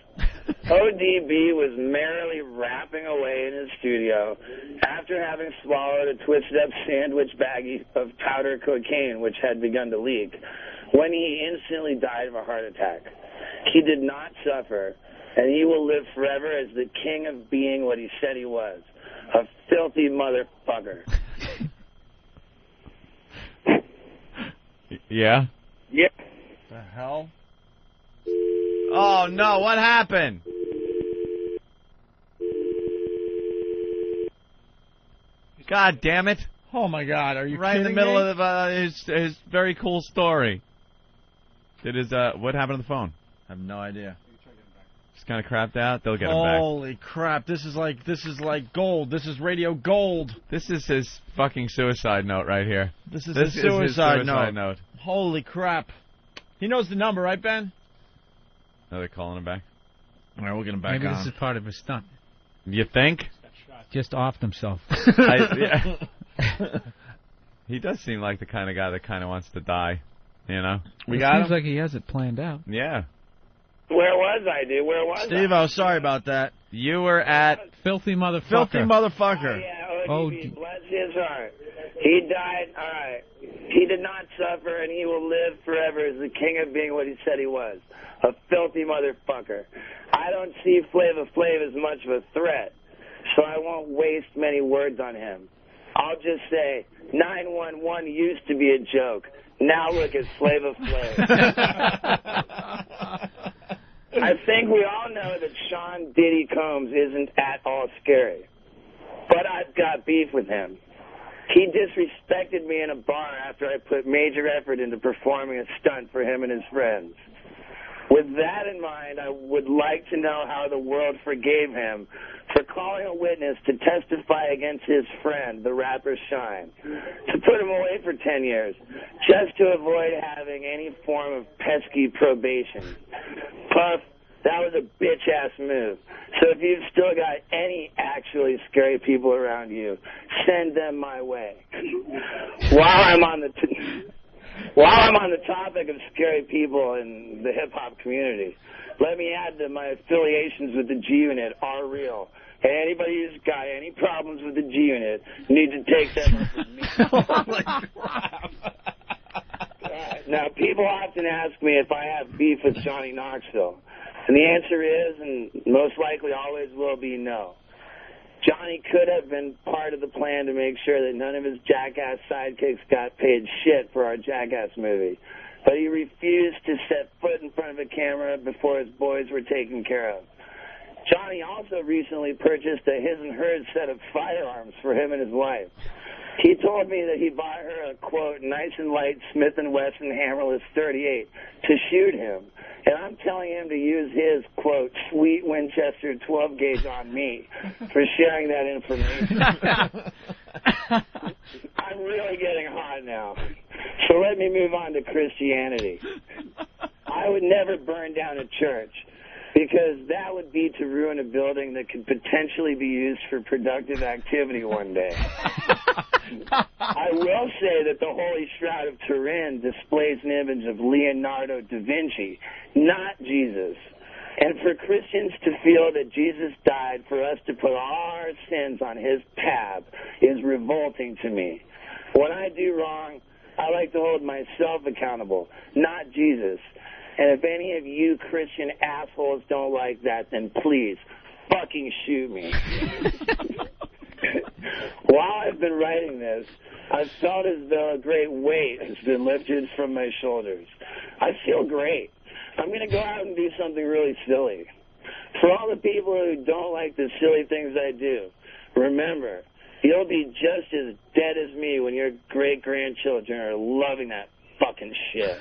ODB was merrily rapping away in his studio after having swallowed a twisted-up sandwich baggie of powder cocaine, which had begun to leak, when he instantly died of a heart attack. He did not suffer, and he will live forever as the king of being what he said he was, a filthy motherfucker. Yeah? Yeah. The hell? Oh, no, what happened? God damn it. Oh, my God, are you right in the kidding middle me? of his very cool story. What happened on the phone? I have no idea. Just kind of crapped out. They'll get him back. Holy crap! This is like gold. This is radio gold. This is his fucking suicide note right here. This is his suicide note. Holy crap! He knows the number, right, Ben? Oh, they're calling him back. All right, we'll get him back Maybe on. this is part of his stunt. You think? Just offed himself. He does seem like the kind of guy that kind of wants to die. You know? It seems like he has it planned out. Yeah. Where was I, dude? Where was Steve, I? oh, sorry about that. You were at Filthy Motherfucker. Filthy Motherfucker. Oh, yeah, bless his heart. He died, all right. He did not suffer, and he will live forever as the king of being what he said he was, a filthy motherfucker. I don't see Flava Flav as much of a threat, so I won't waste many words on him. I'll just say 911 used to be a joke. Now look at Flava Flav. I think we all know that Sean Diddy Combs isn't at all scary. But I've got beef with him. He disrespected me in a bar after I put major effort into performing a stunt for him and his friends. With that in mind, I would like to know how the world forgave him for calling a witness to testify against his friend, the rapper Shine, to put him away for 10 years, just to avoid having any form of pesky probation. Puff, that was a bitch-ass move. So if you've still got any actually scary people around you, send them my way. While I'm on the topic of scary people in the hip-hop community, let me add that my affiliations with the G-Unit are real. And anybody who's got any problems with the G-Unit need to take them up with me. Holy crap. Now, people often ask me if I have beef with Johnny Knoxville. And the answer is, and most likely always will be, no. Johnny could have been part of the plan to make sure that none of his jackass sidekicks got paid shit for our Jackass movie. But he refused to set foot in front of a camera before his boys were taken care of. Johnny also recently purchased a his and hers set of firearms for him and his wife. He told me that he bought her a, quote, nice and light Smith & Wesson hammerless .38 to shoot him. And I'm telling him to use his, quote, sweet Winchester 12 gauge on me for sharing that information. I'm really getting hot now. So let me move on to Christianity. I would never burn down a church, because that would be to ruin a building that could potentially be used for productive activity one day. I will say that the Holy Shroud of Turin displays an image of Leonardo da Vinci, not Jesus. And for Christians to feel that Jesus died for us to put all our sins on his tab is revolting to me. When I do wrong, I like to hold myself accountable, not Jesus. And if any of you Christian assholes don't like that, then please fucking shoot me. While I've been writing this, I've felt as though a great weight has been lifted from my shoulders. I feel great. I'm going to go out and do something really silly. For all the people who don't like the silly things I do, remember, you'll be just as dead as me when your great-grandchildren are loving that fucking shit.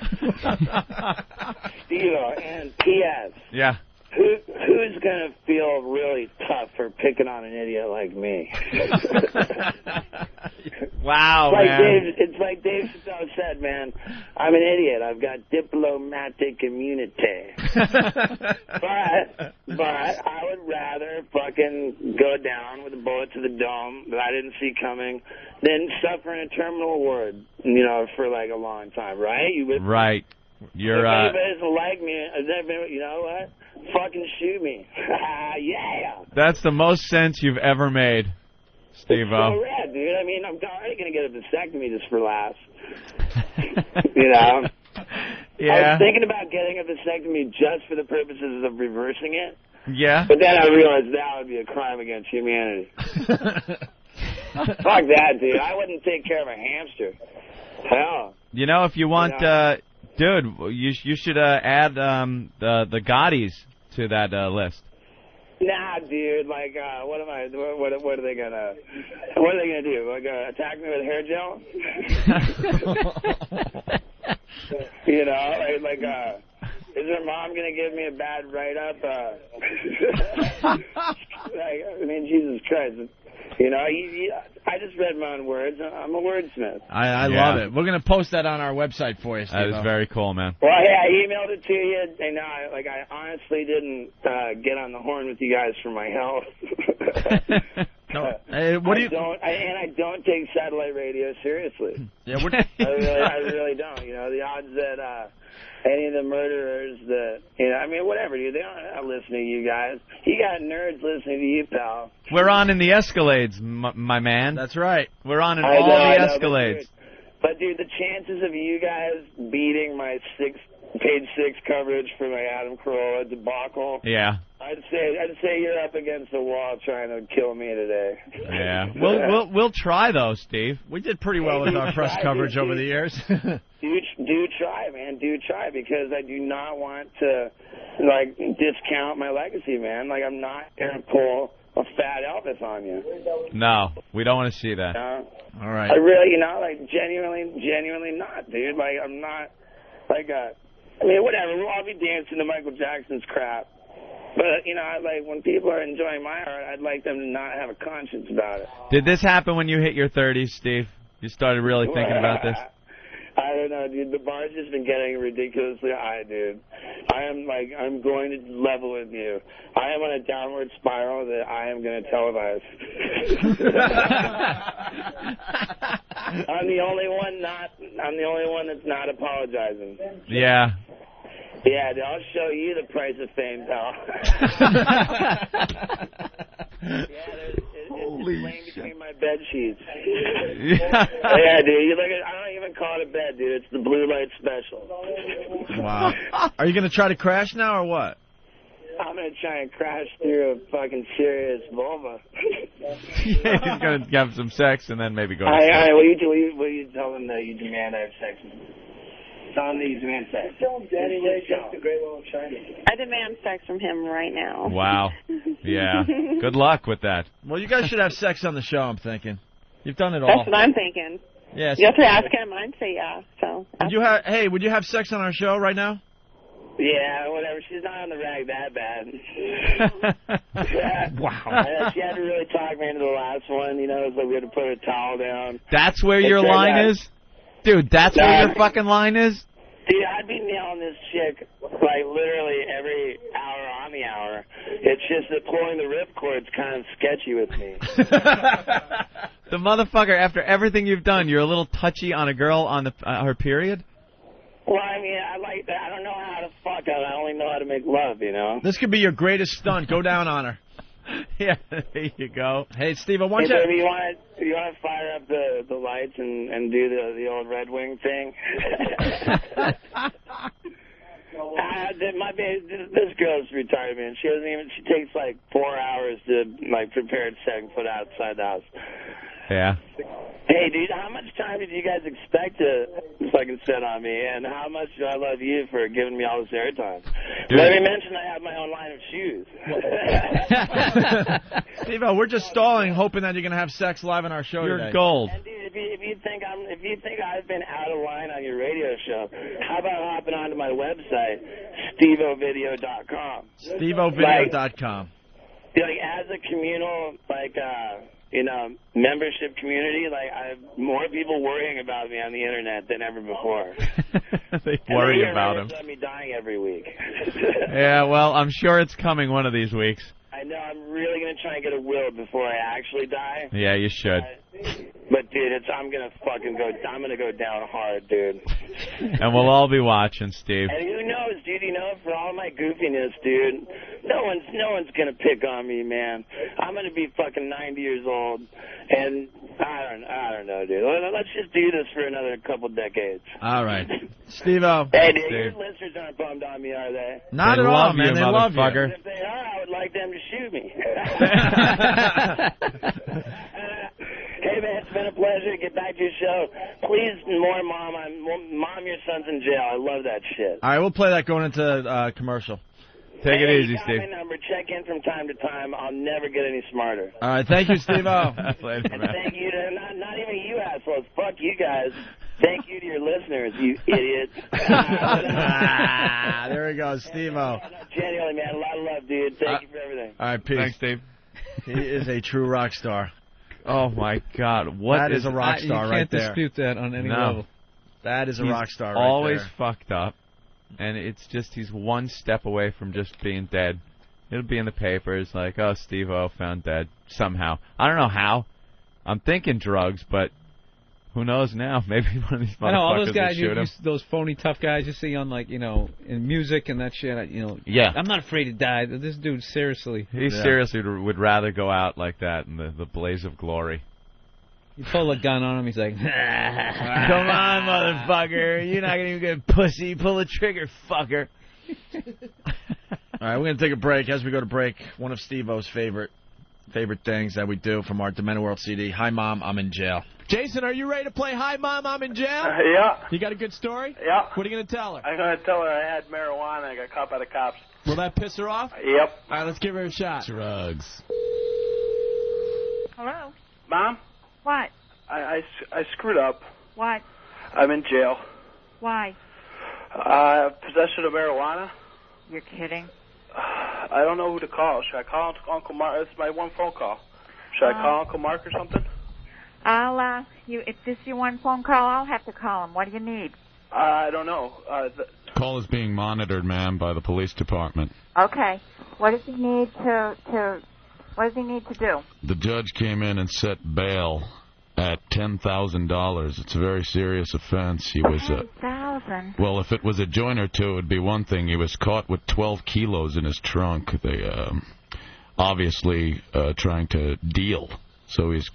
Steve-O, and P.S. Yeah. Who's going to feel really tough for picking on an idiot like me? Wow, man. It's like Dave Chappelle said, man. I'm an idiot. I've got diplomatic immunity. but I would rather fucking go down with a bullet to the dome that I didn't see coming than suffer in a terminal ward, for like a long time, right? Right. You're, if anybody doesn't like me, you know what? Fucking shoot me. Yeah. That's the most sense you've ever made, Steve-O. It's so rad, dude. I mean, I'm already going to get a vasectomy just for laughs. Yeah. I was thinking about getting a vasectomy just for the purposes of reversing it. Yeah. But then I realized that would be a crime against humanity. Fuck that, dude. I wouldn't take care of a hamster. Hell. If you want... dude, you should add the Gaudis to that list. Nah, dude. Like, what are they gonna do? Like, attack me with hair gel? Is her mom gonna give me a bad write-up? Jesus Christ. I just read my own words. I'm a wordsmith. I love it. We're going to post that on our website for you, Steve. That is very cool, man. Well, yeah, I emailed it to you, and I honestly didn't get on the horn with you guys for my health. I don't take satellite radio seriously. Yeah, I really don't. The odds that any of the murderers whatever, dude, they don't listen to you guys. You got nerds listening to you, pal. We're on in the Escalades, my man. That's right. We're on in all the Escalades. But, dude, the chances of you guys beating my page 6 coverage for my Adam Carolla debacle. Yeah. I'd say you're up against the wall trying to kill me today. Yeah. We'll try though, Steve. We did pretty well with our press coverage over the years. Do try, man. Do try, because I do not want to discount my legacy, man. I'm not gonna pull a fat Elvis on you. No, we don't want to see that. All right. I really, genuinely not, dude. I'm not, whatever. We'll all be dancing to Michael Jackson's crap. But, when people are enjoying my art, I'd like them to not have a conscience about it. Did this happen when you hit your 30s, Steve? You started really thinking about this? I don't know, dude. The bar's just been getting ridiculously high, dude. I'm going to level with you. I am on a downward spiral that I am going to televise. I'm the only one that's not apologizing. Yeah. Yeah, I'll show you the price of fame, pal. It's laying between my bed sheets. Yeah, dude. I don't even call it a bed, dude. It's the blue light special. Wow. Are you going to try to crash now or what? I'm going to try and crash through a fucking serious vulva. He's going to have some sex and then maybe go to sleep. All right, will you tell them that you demand I have sex with them? On these man sex. I demand sex from him right now. Wow. Yeah. Good luck with that. Well, you guys should have sex on the show, I'm thinking. You've done it all. That's what I'm thinking. Yes. You have to ask him. I'd say yeah. So. Would you have sex on our show right now? Yeah, whatever. She's not on the rag that bad. Yeah. Wow. She had to really talk me into the last one. It was like we had to put her towel down. That's where your line is? Dude, that's where your fucking line is? Dude, I'd be nailing this chick, literally every hour on the hour. It's just that pulling the ripcord's kind of sketchy with me. The motherfucker, after everything you've done, you're a little touchy on a girl on her period? Well, I like that. I don't know how to fuck. I only know how to make love, you know? This could be your greatest stunt. Go down on her. Yeah, there you go. Hey, Steve, I want Hey, you... baby, you want to fire up the lights and do the old Red Wing thing? This girl's retarded, man. She takes like 4 hours to like prepare to set foot outside the house. Yeah. Hey, dude, how much time did you guys expect to fucking sit on me? And how much do I love you for giving me all this airtime? Let me mention I have my own line of shoes. Steve-O, we're just stalling, hoping that you're going to have sex live on our show You're today. gold. And dude, if you think I've been out of line on your radio show, how about hopping onto my website, stevovideo.com? stevovideo.com. Like, as a communal, membership community, more people worrying about me on the internet than ever before. They worry about him. Of me dying every week. Yeah, well, I'm sure it's coming one of these weeks. I know. I'm really gonna try and get a will before I actually die. Yeah, you should. But dude, I'm gonna go down hard, dude. And we'll all be watching, Steve. And who knows, dude? For all my goofiness, dude, no one's gonna pick on me, man. I'm gonna be fucking 90 years old, and I don't know, dude. Let's just do this for another couple decades. All right, Steve-O. Hey, dude, your listeners aren't bummed on me, are they? Not at all, man. They love you. If they are, I would like them to shoot me. Hey, man, it's been a pleasure. Get back to your show. Please, more Mom. Mom, your son's in jail. I love that shit. All right, we'll play that going into commercial. Take it easy, you got Steve. my number. Check in from time to time. I'll never get any smarter. All right, thank you, Steve-O. Later, And man. thank you to, not even you assholes. Fuck you guys. Thank you to your listeners, you idiots. There he goes, Steve-O. Genuinely, man, a lot of love, dude. Thank you for everything. All right, peace. Thanks, Steve. He is a true rock star. Oh, my God. What That is a rock star right there. You can't dispute that on any No. level. That is a He's rock star right always there. fucked up, and it's just he's one step away from just being dead. It'll be in the papers like, oh, Steve-O found dead somehow. I don't know how. I'm thinking drugs, but who knows now? Maybe one of these motherfuckers I know all those will guys, shoot him. those phony tough guys you see on in music and that shit. Yeah. I'm not afraid to die. This dude, seriously. He seriously would rather go out like that in the blaze of glory. You pull a gun on him, he's like, Come on, motherfucker. You're not going to even get pussy. Pull the trigger, fucker. All right, we're going to take a break. As we go to break, one of Steve-O's favorite things that we do from our Demented World CD, Hi, Mom, I'm in jail. Jason, are you ready to play Hi, Mom, I'm in jail? Yeah. You got a good story? Yeah. What are you going to tell her? I'm going to tell her I had marijuana. I got caught by the cops. Will that piss her off? Yep. All right, let's give her a shot. Drugs. Hello? Mom? What? I screwed up. What? I'm in jail. Why? Possession of marijuana. You're kidding. I don't know who to call. Should I call Uncle Mark? It's my one phone call. Should I call Uncle Mark or something? If this is your one phone call, I'll have to call him. What do you need? I don't know. Call is being monitored, ma'am, by the police department. Okay. What does he need what does he need to do? The judge came in and set bail at $10,000. It's a very serious offense. He was $10,000? well, if it was a joint or two, it'd be one thing. He was caught with 12 kilos in his trunk. They obviously trying to deal. So he's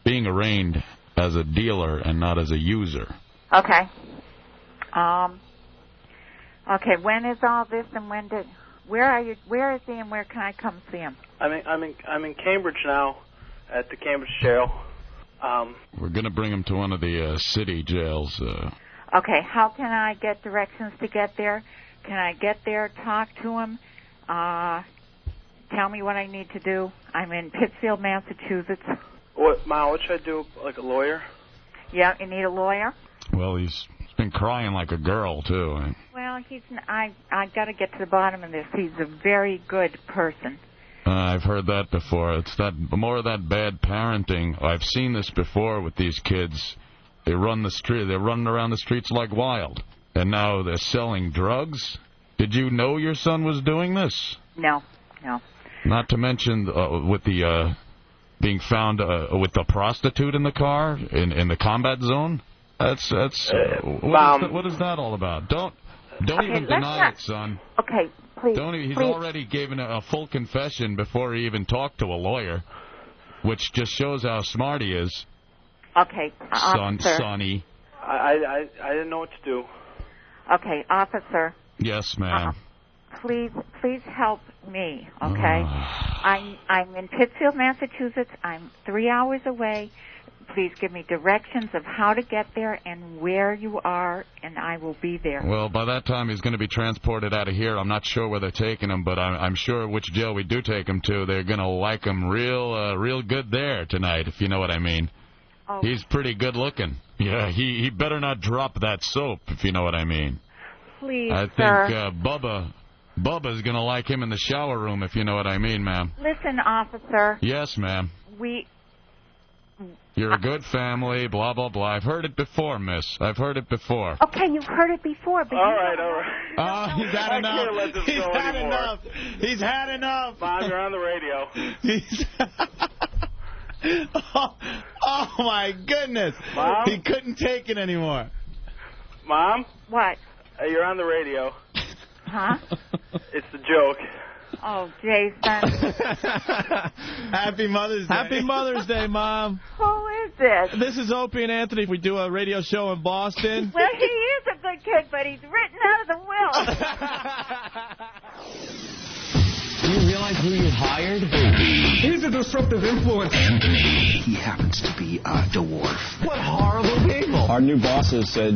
being arraigned as a dealer and not as a user. Okay. Okay, when is all this and where is he and where can I come see him? I'm in Cambridge now, at the Cambridge jail. We're going to bring him to one of the city jails. Okay, how can I get directions to get there? Can I get there, talk to him, tell me what I need to do? I'm in Pittsfield, Massachusetts. Mom, what should I do, like a lawyer? Yeah, you need a lawyer? Well, he's been crying like a girl, too. Well, I got to get to the bottom of this. He's a very good person. I've heard that before. It's that more of that bad parenting. I've seen this before with these kids. They run the street. They're running around the streets like wild, and now they're selling drugs. Did you know your son was doing this? No. Not to mention with the being found with the prostitute in the car in the combat zone. That's Mom, what is that all about? Don't Don't Okay, even let's deny not- it, son. Okay, please. Don't even, he's please. already given a full confession before he even talked to a lawyer, which just shows how smart he is. Okay, officer. Sonny. I didn't know what to do. Okay, officer. Yes, ma'am. Please help me, okay? I'm in Pittsfield, Massachusetts. I'm 3 hours away. Please give me directions of how to get there and where you are, and I will be there. Well, by that time he's going to be transported out of here. I'm not sure where they're taking him, but I'm sure which jail we do take him to, they're going to like him real good there tonight, if you know what I mean. Oh. He's pretty good looking. Yeah, he better not drop that soap, if you know what I mean. Please, I think sir. Bubba's going to like him in the shower room, if you know what I mean, ma'am. Listen, officer. Yes, ma'am. You're a good family, blah, blah, blah. I've heard it before, miss. I've heard it before. Okay, you've heard it before, but all right. Oh, he's had I enough. can't let this He's go had anymore. enough. He's had enough. Mom, you're on the radio. Oh, my goodness. Mom? He couldn't take it anymore. Mom? What? You're on the radio. Huh? It's a joke. Oh, Jason. Happy Mother's Day. Happy Mother's Day, Mom. Who is this? This is Opie and Anthony. We do a radio show in Boston. Well, he is a good kid, but he's written out of the will. Do you realize who you hired? He's a disruptive influence. Anthony. He happens to be a dwarf. What horrible people. Our new bosses said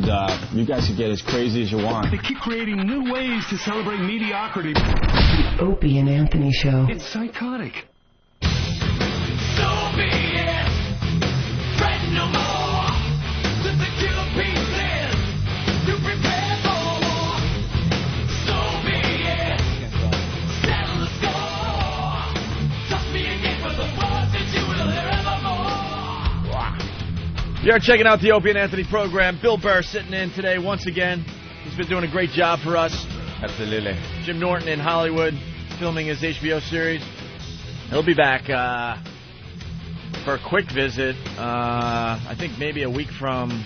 you guys can get as crazy as you want. They keep creating new ways to celebrate mediocrity. The Opie and Anthony Show. It's psychotic. You're checking out the Opie and Anthony program. Bill Burr sitting in today once again. He's been doing a great job for us. Absolutely. Jim Norton in Hollywood filming his HBO series. He'll be back for a quick visit. I think maybe a week from...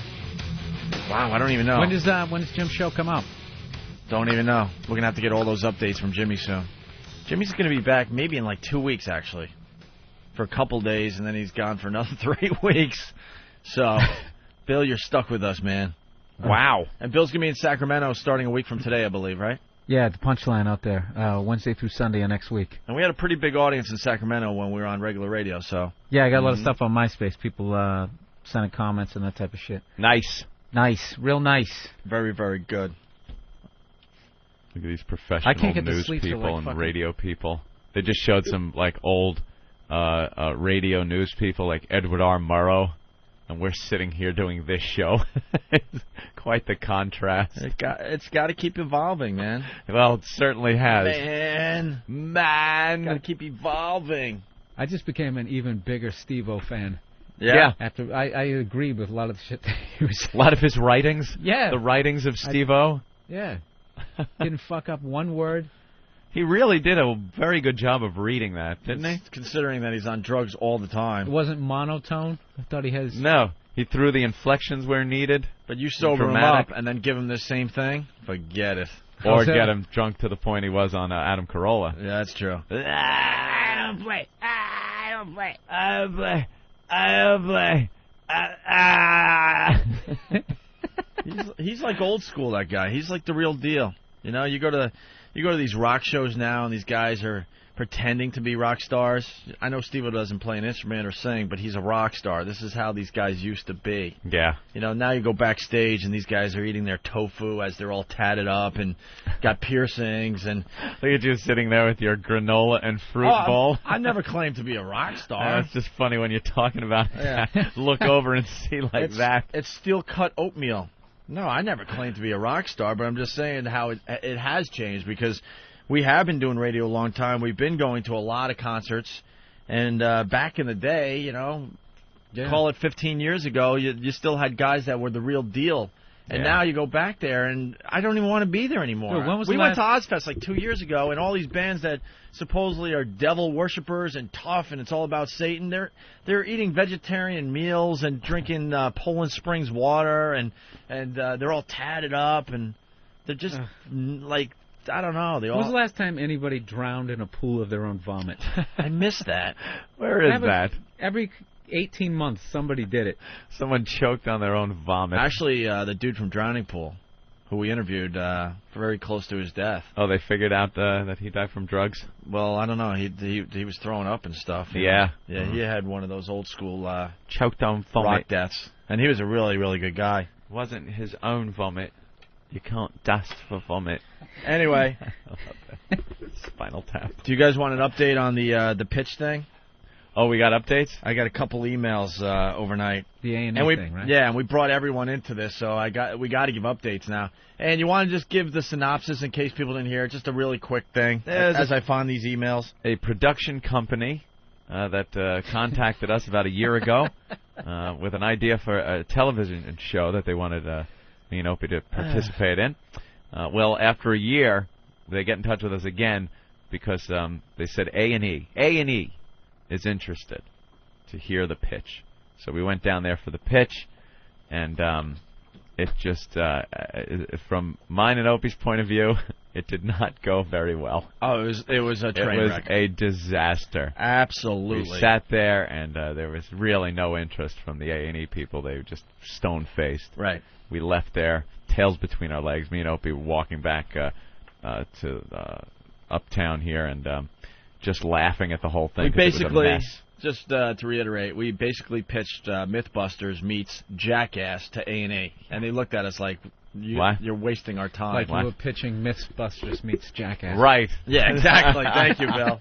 Wow, I don't even know. When does Jim's show come out? Don't even know. We're going to have to get all those updates from Jimmy soon. Jimmy's going to be back maybe in like 2 weeks, actually. For a couple days, and then he's gone for another 3 weeks. So, Bill, you're stuck with us, man. Wow. And Bill's going to be in Sacramento starting a week from today, I believe, right? Yeah, the Punchline out there, Wednesday through Sunday of next week. And we had a pretty big audience in Sacramento when we were on regular radio, so... Yeah, I got a lot of stuff on MySpace. People sending comments and that type of shit. Nice. Nice. Real nice. Very, very good. Look at these professional news people and radio people. They just showed some, like, old radio news people like Edward R. Murrow. And we're sitting here doing this show. It's quite the contrast. It's got to keep evolving, man. Well, it certainly has. Man. Got to keep evolving. I just became an even bigger Steve-O fan. Yeah. After I agree with a lot of the shit that he was saying. A lot of his writings? Yeah. The writings of Steve-O? Yeah. Didn't fuck up one word. He really did a very good job of reading that, didn't he? Considering that he's on drugs all the time. It wasn't monotone. I thought he has... No. He threw the inflections where needed. But you sober him up and then give him the same thing? Forget it. Or get him drunk to the point he was on Adam Carolla. Yeah, that's true. I don't play. I don't play. I don't play. I don't play. He's like old school, that guy. He's like the real deal. You know, you go to these rock shows now, and these guys are pretending to be rock stars. I know Steve-O doesn't play an instrument or sing, but he's a rock star. This is how these guys used to be. Yeah. You know, now you go backstage, and these guys are eating their tofu as they're all tatted up and got piercings. And look at you sitting there with your granola and fruit bowl. I never claimed to be a rock star. It's just funny when you're talking about it. Look over and see that. It's steel-cut oatmeal. No, I never claimed to be a rock star, but I'm just saying how it has changed, because we have been doing radio a long time. We've been going to a lot of concerts, and back in the day, you know, call it 15 years ago, you still had guys that were the real deal. And now you go back there, and I don't even want to be there anymore. Dude, we went to Ozfest like 2 years ago, and all these bands that supposedly are devil worshippers and tough, and it's all about Satan, they're eating vegetarian meals and drinking Poland Springs water, and they're all tatted up, and They're just like, I don't know. They When was all. the last time anybody drowned in a pool of their own vomit? I miss that. Where is that? Every 18 months, somebody did it. Someone choked on their own vomit. Actually, the dude from Drowning Pool, who we interviewed, very close to his death. Oh, they figured out that he died from drugs? Well, I don't know. He was throwing up and stuff. Yeah. Yeah, he had one of those old school choked on vomit. rock deaths. And he was a really, really good guy. It wasn't his own vomit. You can't dust for vomit. Anyway. Spinal Tap. Do you guys want an update on the pitch thing? Oh, we got updates? I got a couple emails overnight. The A&E thing, right? Yeah, and we brought everyone into this, so we got to give updates now. And you want to just give the synopsis in case people didn't hear it? Just a really quick thing as I find these emails. A production company that contacted us about a year ago with an idea for a television show that they wanted me and Opie to participate in. Well, after a year, they get in touch with us again because they said A&E is interested to hear the pitch. So we went down there for the pitch, and it just, from mine and Opie's point of view, it did not go very well. Oh, it was a train wreck. It was a disaster. Absolutely. We sat there, and there was really no interest from the A&E people. They were just stone-faced. Right. We left there, tails between our legs. Me and Opie were walking back to uptown here, and just laughing at the whole thing. We basically, it was a mess. just to reiterate, we basically pitched Mythbusters meets Jackass to A&E, and they looked at us like, you're wasting our time. Like you were pitching Mythbusters meets Jackass. Right. Yeah, exactly. Thank you, Bill.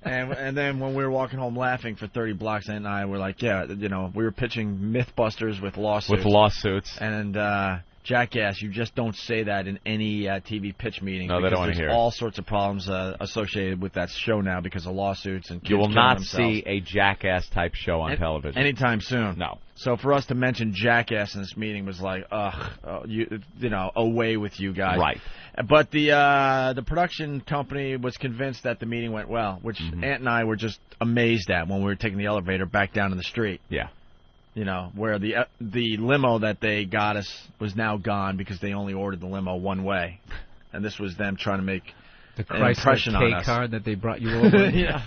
And then when we were walking home laughing for 30 blocks, and I were like, yeah, we were pitching Mythbusters with lawsuits. With lawsuits. And Jackass, you just don't say that in any TV pitch meeting. No, they don't want to hear it. There's all sorts of problems associated with that show now because of lawsuits and kids you will killing not themselves. see a Jackass type show on television anytime soon. No. So for us to mention Jackass in this meeting was like, away with you guys. Right. But the production company was convinced that the meeting went well, which Ant and I were just amazed at when we were taking the elevator back down to the street. Yeah. Where the limo that they got us was now gone because they only ordered the limo one way, and this was them trying to make the an impression Chrysler on K us. card that they brought you over. Yeah.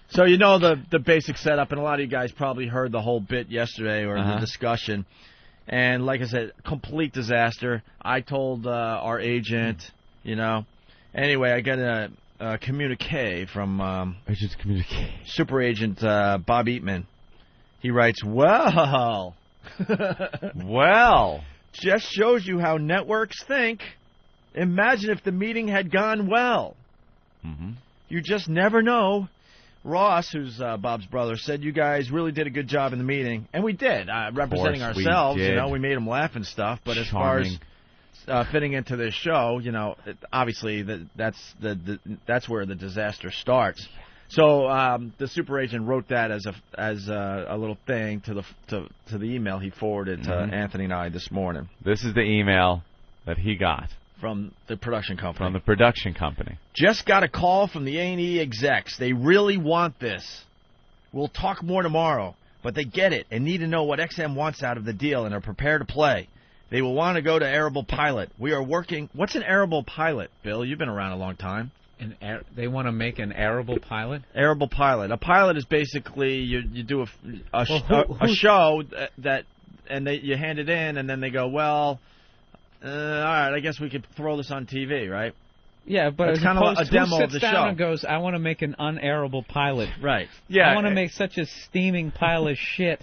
So the basic setup, and a lot of you guys probably heard the whole bit yesterday or the discussion. And like I said, complete disaster. I told our agent, Anyway, I got a communique from Agent's communique. Super Agent Bob Eatman. He writes, well, just shows you how networks think. Imagine if the meeting had gone well. Mm-hmm. You just never know. Ross, who's Bob's brother, said you guys really did a good job in the meeting, and we did, representing ourselves. We did. We made them laugh and stuff. But as far as fitting into this show, obviously that's where the disaster starts. So the super agent wrote that as a little thing to the email he forwarded to Anthony and I this morning. This is the email that he got from the production company. Just got a call from the A&E execs. They really want this. We'll talk more tomorrow, but they get it and need to know what XM wants out of the deal and are prepared to play. They will want to go to arable pilot. We are working. What's an arable pilot, Bill? You've been around a long time. They want to make an arable pilot? Arable pilot. A pilot is basically you do a show and you hand it in, and then they go, well, all right, I guess we could throw this on TV, right? Yeah, but it's kind of a demo of the show. And goes, I want to make an unairable pilot. Right. Yeah. I want to make such a steaming pile of shit.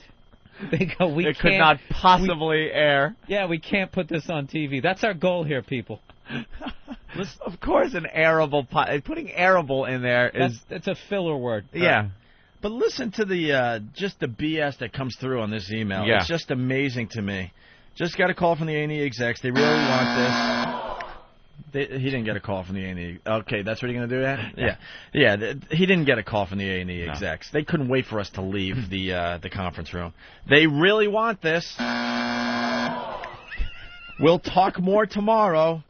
They go, it could not possibly air. Yeah, we can't put this on TV. That's our goal here, people. Of course, an arable putting arable in there it's a filler word. Yeah. But listen to the just the BS that comes through on this email. Yeah. It's just amazing to me. Just got a call from the A&E execs. They really want this. He didn't get a call from the A&E. Okay, that's what you're going to do, Ed? Yeah. He didn't get a call from the A&E execs. They couldn't wait for us to leave the conference room. They really want this. We'll talk more tomorrow.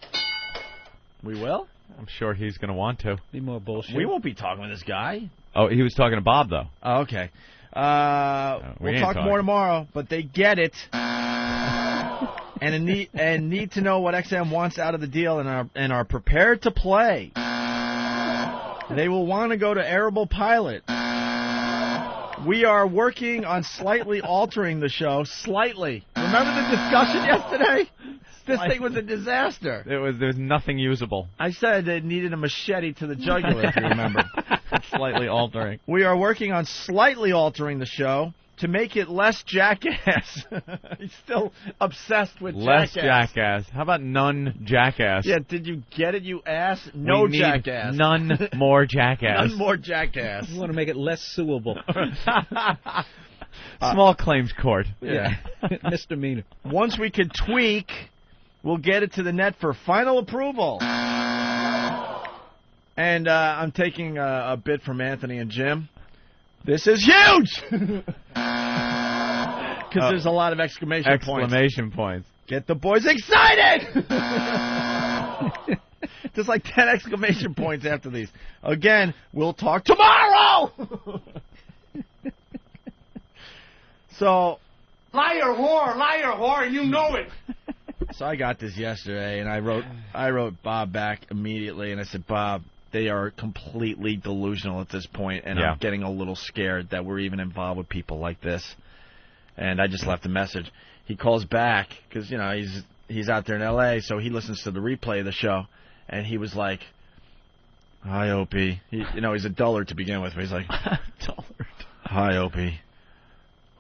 We will? I'm sure he's going to want to. Be more bullshit. We won't be talking with this guy. Oh, he was talking to Bob, though. Oh, okay. We'll talk more tomorrow, but they get it. and need to know what XM wants out of the deal and are prepared to play. They will want to go to Arable Pilot. We are working on slightly altering the show. Slightly. Remember the discussion yesterday? This thing was a disaster. There was nothing usable. I said it needed a machete to the jugular, if you remember. Slightly altering. We are working on slightly altering the show to make it less jackass. He's still obsessed with Less jackass. jackass. How about none jackass? Yeah, did you get it, you ass? No We need jackass. None more jackass. None more jackass. You want to make it less suable. Small claims court. Yeah. Misdemeanor. Once we can tweak, we'll get it to the net for final approval. And I'm taking a bid from Anthony and Jim. This is huge! Because there's a lot of exclamation points. Get the boys excited! Just like 10 exclamation points after these. Again, we'll talk tomorrow! So... Liar, whore, you know it. So I got this yesterday, and I wrote Bob back immediately, and I said, Bob, they are completely delusional at this point, and I'm getting a little scared that we're even involved with people like this. And I just left a message. He calls back because he's out there in L.A., so he listens to the replay of the show, and he was like, "Hi, Opie." He's a dullard to begin with, but he's like, "Dullard." "Hi, Opie.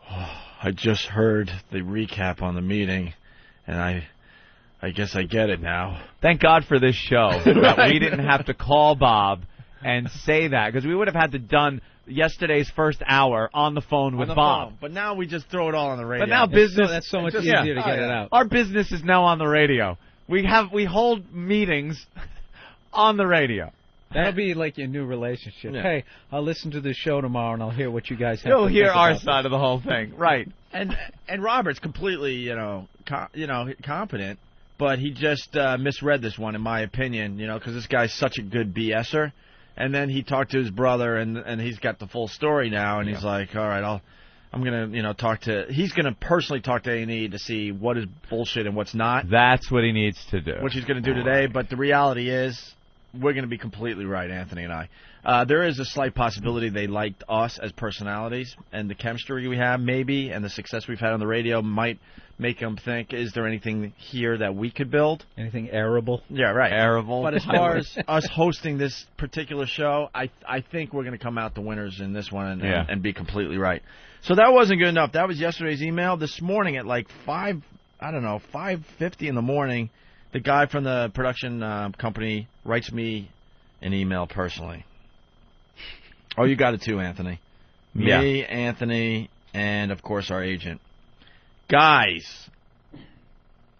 I just heard the recap on the meeting, and I guess I get it now." Thank God for this show that we didn't have to call Bob and say that, because we would have had to done yesterday's first hour on the phone with Bob. But now we just throw it all on the radio. But now business that's so much easier to get it out. Our business is now on the radio. We hold meetings on the radio. That'll be like your new relationship. Yeah. Hey, I'll listen to the show tomorrow and I'll hear what you guys have You'll to hear think our about side of the whole thing, right? And Robert's completely competent, but he just misread this one, in my opinion. Because this guy's such a good BSer. And then he talked to his brother, and he's got the full story now, and he's like, all right, I'm gonna he's gonna personally talk to A&E to see what is bullshit and what's not. That's what he needs to do. Which he's gonna do today. But the reality is, we're gonna be completely right, Anthony and I. There is a slight possibility they liked us as personalities, and the chemistry we have, maybe, and the success we've had on the radio might make them think, is there anything here that we could build? Anything arable? Yeah, right. Arable. But as far as us hosting this particular show, I think we're going to come out the winners in this one and be completely right. So that wasn't good enough. That was yesterday's email. This morning at like 5:50 in the morning, the guy from the production company writes me an email personally. Oh, you got it too, Anthony. Me, Anthony, and, of course, our agent. Guys,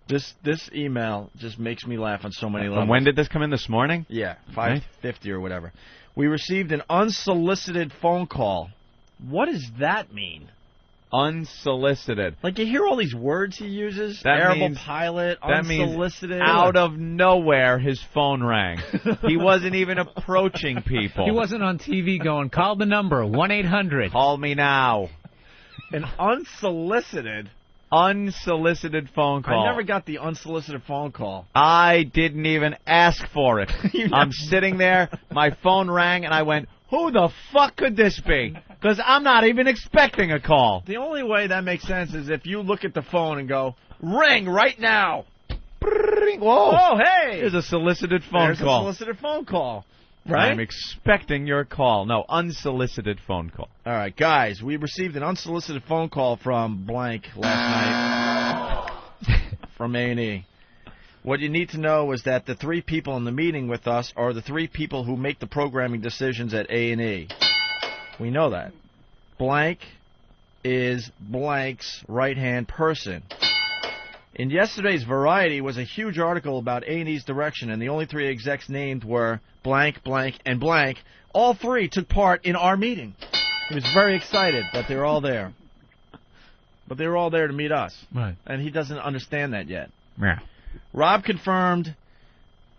this email just makes me laugh on so many levels. And when did this come in this morning? Yeah, 5:50 or whatever. We received an unsolicited phone call. What does that mean? Unsolicited. Like, you hear all these words he uses? That Arable means, Pilot, that unsolicited. Means out of nowhere, his phone rang. He wasn't even approaching people. He wasn't on TV going, call the number, 1-800. Call me now. An unsolicited phone call. I never got the unsolicited phone call. I didn't even ask for it. I'm sitting there, my phone rang, and I went, who the fuck could this be? Because I'm not even expecting a call. The only way that makes sense is if you look at the phone and go, ring right now. Whoa. Oh, hey. There's a solicited phone There's call. a solicited phone call. Right? I'm expecting your call. No, unsolicited phone call. All right, guys, we received an unsolicited phone call from blank last night from A&E. What you need to know is that the three people in the meeting with us are the three people who make the programming decisions at A&E. We know that. Blank is blank's right-hand person. In yesterday's Variety was a huge article about A&E's direction, and the only three execs named were blank, blank, and blank. All three took part in our meeting. He was very excited that they were all there. But they were all there to meet us. Right. And he doesn't understand that yet. Yeah. Rob confirmed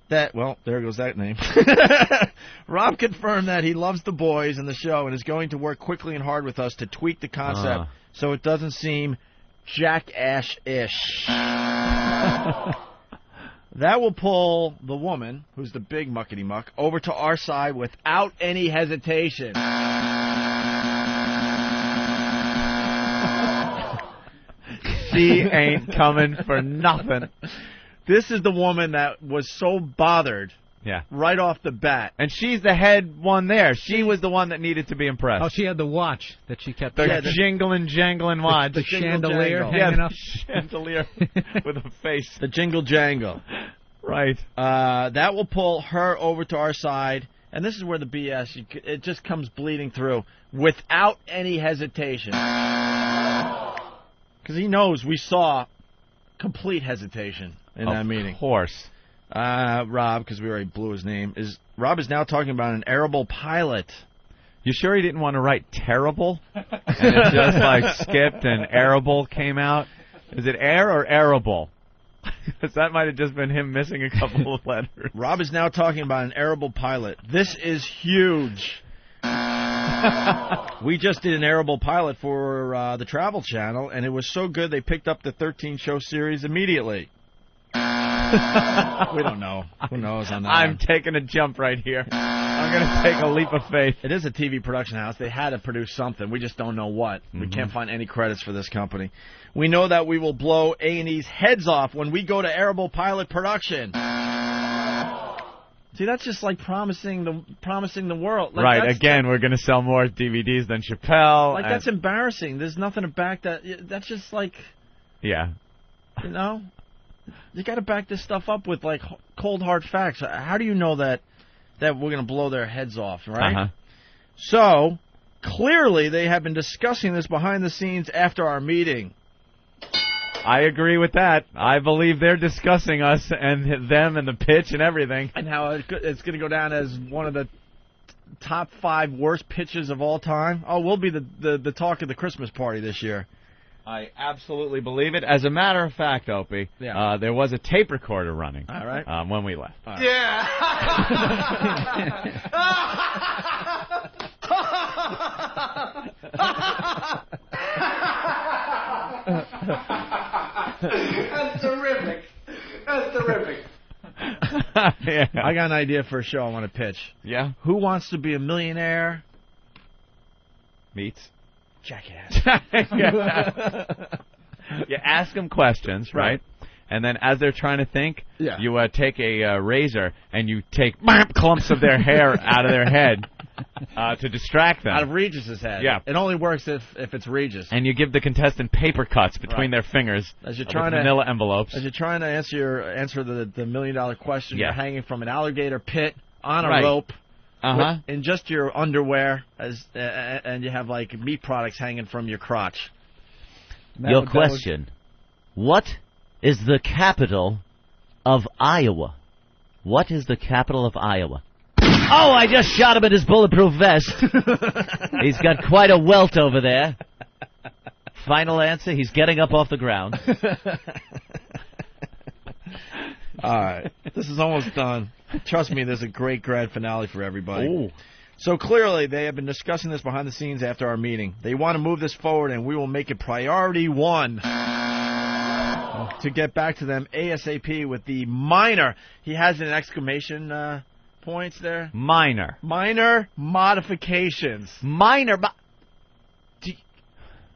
that, well, there goes that name. Rob confirmed that he loves the boys and the show and is going to work quickly and hard with us to tweak the concept so it doesn't seem jackass-ish. That will pull the woman, who's the big muckety-muck, over to our side without any hesitation. She ain't coming for nothing. This is the woman that was so bothered right off the bat. And she's the head one there. She was the one that needed to be impressed. Oh, she had the watch that she kept. The jangling watch. The chandelier Yeah, hanging up. the chandelier with a face. The jingle jangle. Right. That will pull her over to our side. And this is where the BS, it just comes bleeding through without any hesitation. Because he knows we saw complete hesitation in that meeting. Of course. Rob, because we already blew his name, Rob is now talking about an arable pilot. You sure he didn't want to write terrible? And it just like skipped and arable came out? Is it air or arable? Because that might have just been him missing a couple of letters. Rob is now talking about an arable pilot. This is huge. We just did an arable pilot for the Travel Channel, and it was so good they picked up the 13-show series immediately. We don't know. Who knows on that I'm one. taking a jump right here. I'm going to take a leap of faith. It is a TV production house. They had to produce something. We just don't know what. We can't find any credits for this company. We know that we will blow A&E's heads off when we go to arable pilot production. See, that's just like promising the world. Like, Right, again, we're going to sell more DVDs than Chappelle. Like, that's embarrassing. There's nothing to back that. That's just like, Yeah. you know, you got to back this stuff up with, like, cold, hard facts. How do you know that we're going to blow their heads off, right? Uh-huh. So, clearly they have been discussing this behind the scenes after our meeting. I agree with that. I believe they're discussing us and them and the pitch and everything. And how it's going to go down as one of the top 5 worst pitches of all time. Oh, we'll be the talk of the Christmas party this year. I absolutely believe it. As a matter of fact, Opie, there was a tape recorder running. All right. When we left. All right. Yeah. That's terrific. That's terrific. Yeah. I got an idea for a show I want to pitch. Yeah? Who Wants to Be a Millionaire? Meets. Jackass. You ask them questions, right? And then as they're trying to think, you take a razor and you take clumps of their hair out of their head to distract them. Out of Regis's head. Yeah. It only works if it's Regis. And you give the contestant paper cuts between their fingers as you're with trying manila envelopes. As you're trying to answer the $1 million question, you're hanging from an alligator pit on a rope. In just your underwear, and you have like meat products hanging from your crotch. Your question: what is the capital of Iowa? What is the capital of Iowa? Oh, I just shot him in his bulletproof vest. He's got quite a welt over there. Final answer: he's getting up off the ground. All right, this is almost done. Trust me, there's a great grand finale for everybody. Ooh. So clearly, they have been discussing this behind the scenes after our meeting. They want to move this forward, and we will make it priority 1 to get back to them ASAP with the minor. He has an exclamation points there. Minor modifications.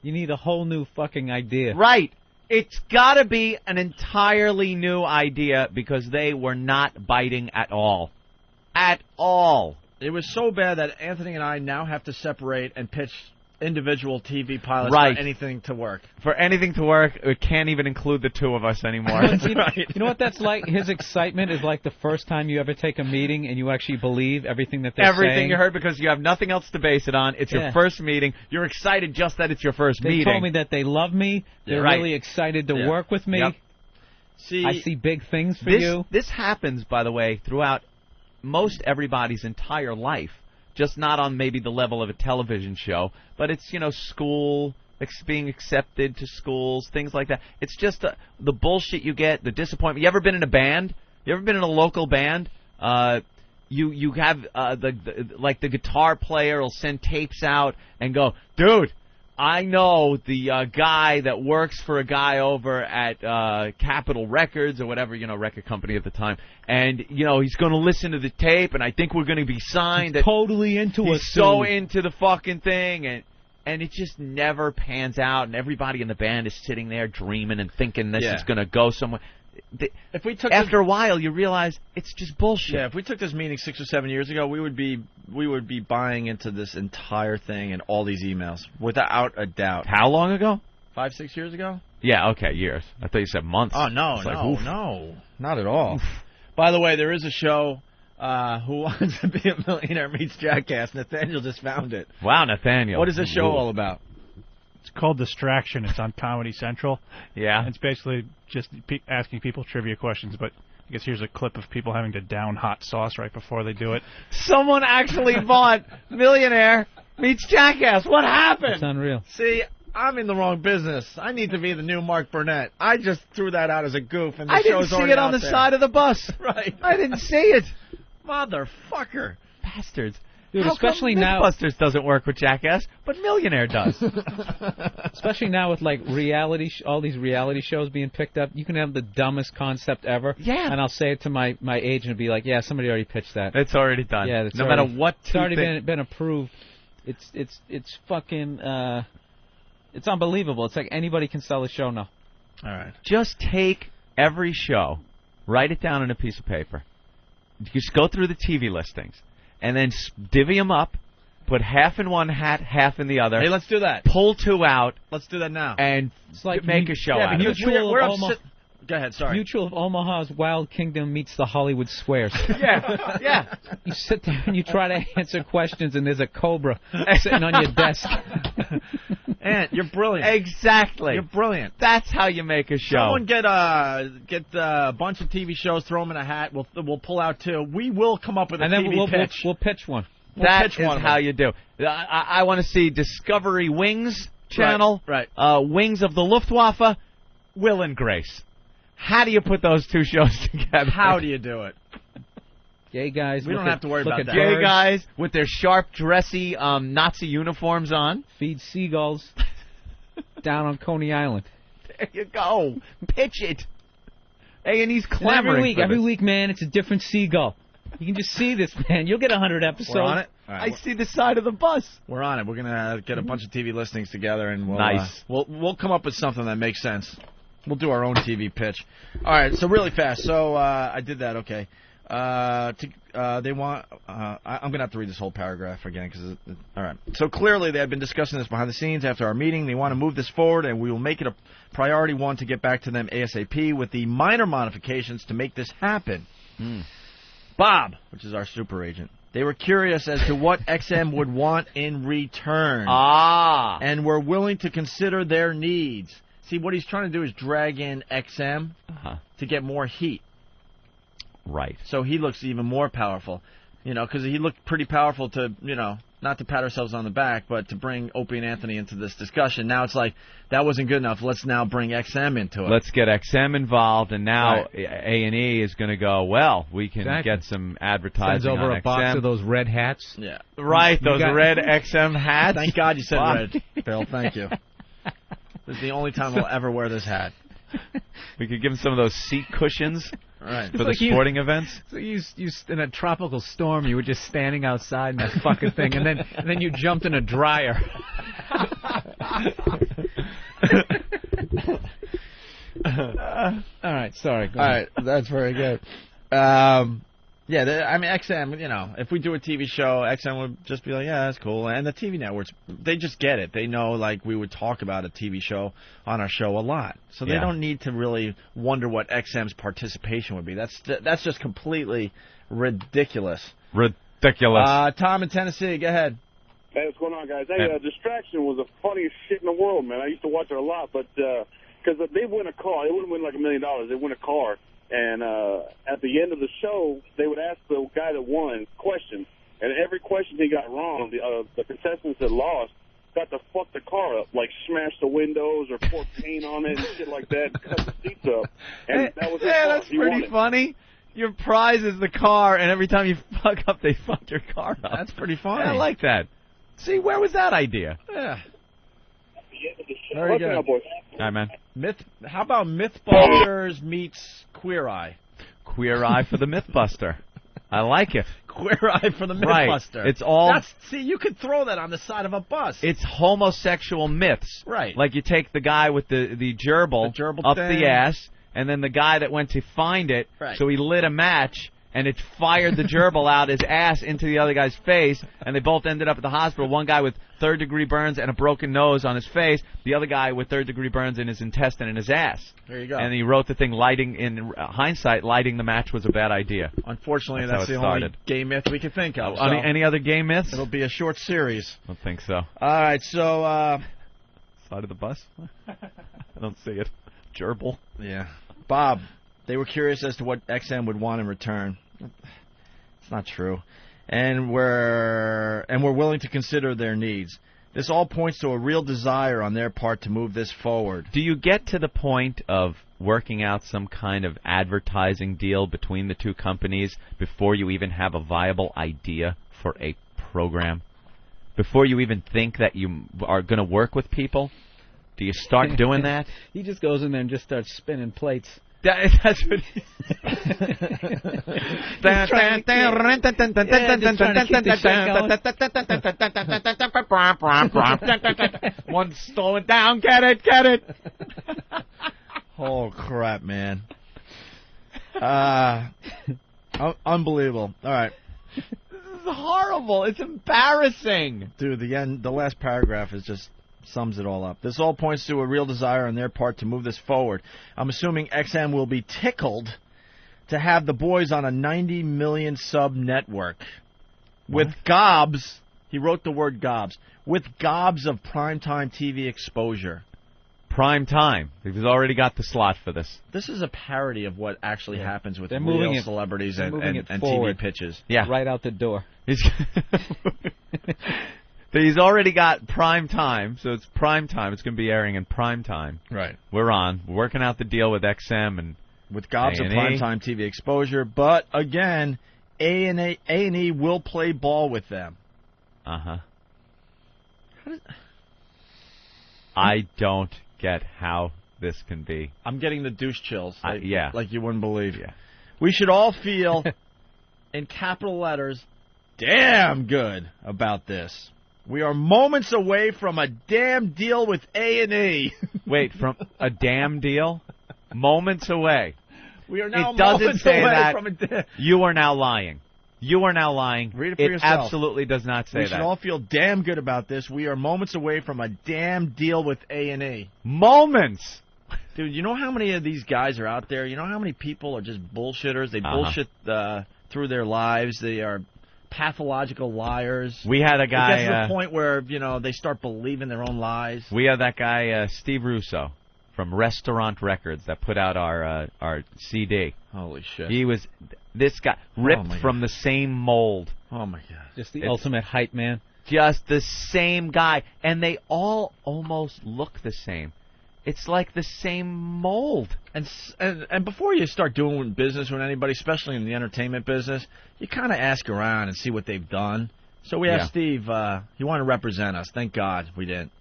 You need a whole new fucking idea. Right. It's got to be an entirely new idea because they were not biting at all. At all. It was so bad that Anthony and I now have to separate and pitch individual TV pilots Right. for anything to work. For anything to work, it can't even include the two of us anymore. You know what that's like? His excitement is like the first time you ever take a meeting and you actually believe everything that they're saying. Everything you heard because you have nothing else to base it on. It's your first meeting. You're excited just that it's your first They meeting. told me that they love me. They're really excited to work with me. Yep. I see big things for this, you. This happens, by the way, throughout most everybody's entire life. Just not on maybe the level of a television show, but it's, school, being accepted to schools, things like that. It's just the bullshit you get, the disappointment. You ever been in a band? You ever been in a local band? You have the guitar player will send tapes out and go, dude, I know the guy that works for a guy over at Capitol Records or whatever, record company at the time, and he's going to listen to the tape, and I think we're going to be signed. He's totally into it. He's so into the fucking thing, and it just never pans out, and everybody in the band is sitting there dreaming and thinking this is going to go somewhere. If we took After a while, you realize it's just bullshit. Yeah, if we took this meeting 6 or 7 years ago, we would be buying into this entire thing and all these emails without a doubt. How long ago? 5, 6 years ago? Yeah, okay, years. I thought you said months. Oh, no, no, not at all. Oof. By the way, there is a show, Who Wants to Be a Millionaire Meets Jackass. Nathaniel just found it. Wow, Nathaniel. What is this show all about? It's called Distraction. It's on Comedy Central. Yeah. It's basically just asking people trivia questions, but I guess here's a clip of people having to down hot sauce right before they do it. Someone actually bought Millionaire Meets Jackass. What happened? It's unreal. See, I'm in the wrong business. I need to be the new Mark Burnett. I just threw that out as a goof, and the show's already out there. I didn't see it on the side of the bus. Right. I didn't see it. Motherfucker. Bastards. Dude, How especially come now, Mythbusters doesn't work with Jackass, but Millionaire does. Especially now with like all these reality shows being picked up, you can have the dumbest concept ever. Yeah. And I'll say it to my agent and be like, "Yeah, somebody already pitched that. It's already done. Yeah, no matter what. It's already been approved. It's fucking it's unbelievable. It's like anybody can sell a show now. All right. Just take every show, write it down on a piece of paper. Just go through the TV listings. And then divvy them up, put half in one hat, half in the other. Hey, let's do that. Pull 2 out. Let's do that now. And it's like make a show out of it. Go ahead, sorry. Mutual of Omaha's Wild Kingdom meets the Hollywood Squares. Yeah. You sit there and you try to answer questions, and there's a cobra sitting on your desk. Ant, you're brilliant. Exactly. You're brilliant. That's how you make a show. Someone get a bunch of TV shows, throw them in a hat. We'll pull out 2. We will come up with a TV pitch. We'll pitch one. That is how you do. I want to see Discovery Wings channel. Right. Wings of the Luftwaffe. Will and Grace. How do you put those 2 shows together? How do you do it? Gay guys. We don't have to worry about that. Gay guys with their sharp, dressy Nazi uniforms on. Feed seagulls down on Coney Island. There you go. Pitch it. A&E's clamoring every week, man, it's a different seagull. You can just see this, man. You'll get 100 episodes. We're on it. Right, I see the side of the bus. We're on it. We're gonna get a bunch of TV listings together, and we'll come up with something that makes sense. We'll do our own TV pitch. All right, so really fast. So I did that. Okay. They want. I'm gonna have to read this whole paragraph again because. All right. So clearly they had been discussing this behind the scenes after our meeting. They want to move this forward, and we will make it a priority one to get back to them ASAP with the minor modifications to make this happen. Bob, which is our super agent. They were curious as to what XM would want in return. And were willing to consider their needs. See, what he's trying to do is drag in XM to get more heat. Right. So he looks even more powerful. Because he looked pretty powerful to, not to pat ourselves on the back, but to bring Opie and Anthony into this discussion. Now it's like, that wasn't good enough. Let's now bring XM into it. Let's get XM involved, and now A&E is going to go, well, we can get some advertising Sends over on a box XM. of those red hats. Yeah. Right, those red XM hats. Thank God you said red, Bill. Thank you. This is the only time I'll ever wear this hat. We could give him some of those seat cushions right. for the sporting events. So you in a tropical storm, you were just standing outside in that fucking thing, and then you jumped in a dryer. All right, sorry. Go ahead. All right, that's very good. Yeah, XM, if we do a TV show, XM would just be like, yeah, that's cool. And the TV networks, they just get it. They know, like, we would talk about a TV show on our show a lot. So they don't need to really wonder what XM's participation would be. That's just completely ridiculous. Ridiculous. Tom in Tennessee, go ahead. Hey, what's going on, guys? Hey, Distraction was the funniest shit in the world, man. I used to watch it a lot, but because they win a car. They wouldn't win like $1 million. They win a car. And at the end of the show, they would ask the guy that won questions. And every question he got wrong, the contestants that lost got to fuck the car up, like smash the windows or pour paint on it and shit like that, cut the seats up. And that was that's pretty funny. Your prize is the car, and every time you fuck up, they fuck your car up. That's pretty funny. I like that. See, where was that idea? Yeah. Very Listen good. up, boys. All right, man. How about MythBusters meets Queer Eye? Queer Eye for the Mythbuster. I like it. Queer Eye for the Right. Mythbuster. It's all. See, you could throw that on the side of a bus. It's homosexual myths. Right. Like you take the guy with the gerbil, up thing. the ass, and then the guy that went to find it, Right. so he lit a match, and it fired the gerbil out his ass into the other guy's face, and they both ended up at the hospital. One guy with third-degree burns and a broken nose on his face, the other guy with third-degree burns in his intestine and his ass. There you go. And he wrote the thing, in hindsight, lighting the match was a bad idea. Unfortunately, That's that's how the it only started. gay myth we can think of. Any other gay myths? It'll be a short series. I don't think so. All right, so... Side of the bus? I don't see it. Gerbil. Yeah. Bob, they were curious as to what XM would want in return. It's not true. And we're willing to consider their needs. This all points to a real desire on their part to move this forward. Do you get to the point of working out some kind of advertising deal between the two companies before you even have a viable idea for a program? Before you even think that you are going to work with people? Do you start doing that? He just goes in there and just starts spinning plates. That's what he... One's slowing down. Get it. Oh, crap, man. Unbelievable. All right. This is horrible. It's embarrassing. Dude, the last paragraph just sums it all up. This all points to a real desire on their part to move this forward. I'm assuming XM will be tickled to have the boys on a 90 million sub network with gobs. He wrote the word gobs. With gobs of primetime TV exposure. Prime time. He's already got the slot for this. This is a parody of what actually happens with They're real moving it- celebrities they're and moving it TV forward. pitches. Yeah. Right out the door. He's already got prime time, so it's prime time. It's going to be airing in prime time. Right. We're working out the deal with XM and with gobs of A&E. primetime TV exposure. But again, A&E will play ball with them. Uh-huh. I don't get how this can be. I'm getting the douche chills. Like, yeah. Like you wouldn't believe. Yeah. We should all feel, in capital letters, damn good about this. We are moments away from a damn deal with A&E. Wait, from a damn deal? Moments away. We are now It doesn't moments say away that. from a You are now lying. You are now lying. Read it for yourself. Absolutely does not say We that. should all feel damn good about this. We are moments away from a damn deal with A&E. Moments! Dude, you know how many of these guys are out there? You know how many people are just bullshitters? They bullshit through their lives. They are pathological liars. We had a guy... It gets to the point where, they start believing their own lies. We had that guy, Steve Russo, from Restaurant Records that put out our CD. Holy shit. He was... This guy, ripped my from the same mold. Oh, my God. Just the ultimate hype man. Just the same guy. And they all almost look the same. It's like the same mold. And before you start doing business with anybody, especially in the entertainment business, you kind of ask around and see what they've done. So we asked Steve, he wanted to represent us. Thank God we didn't.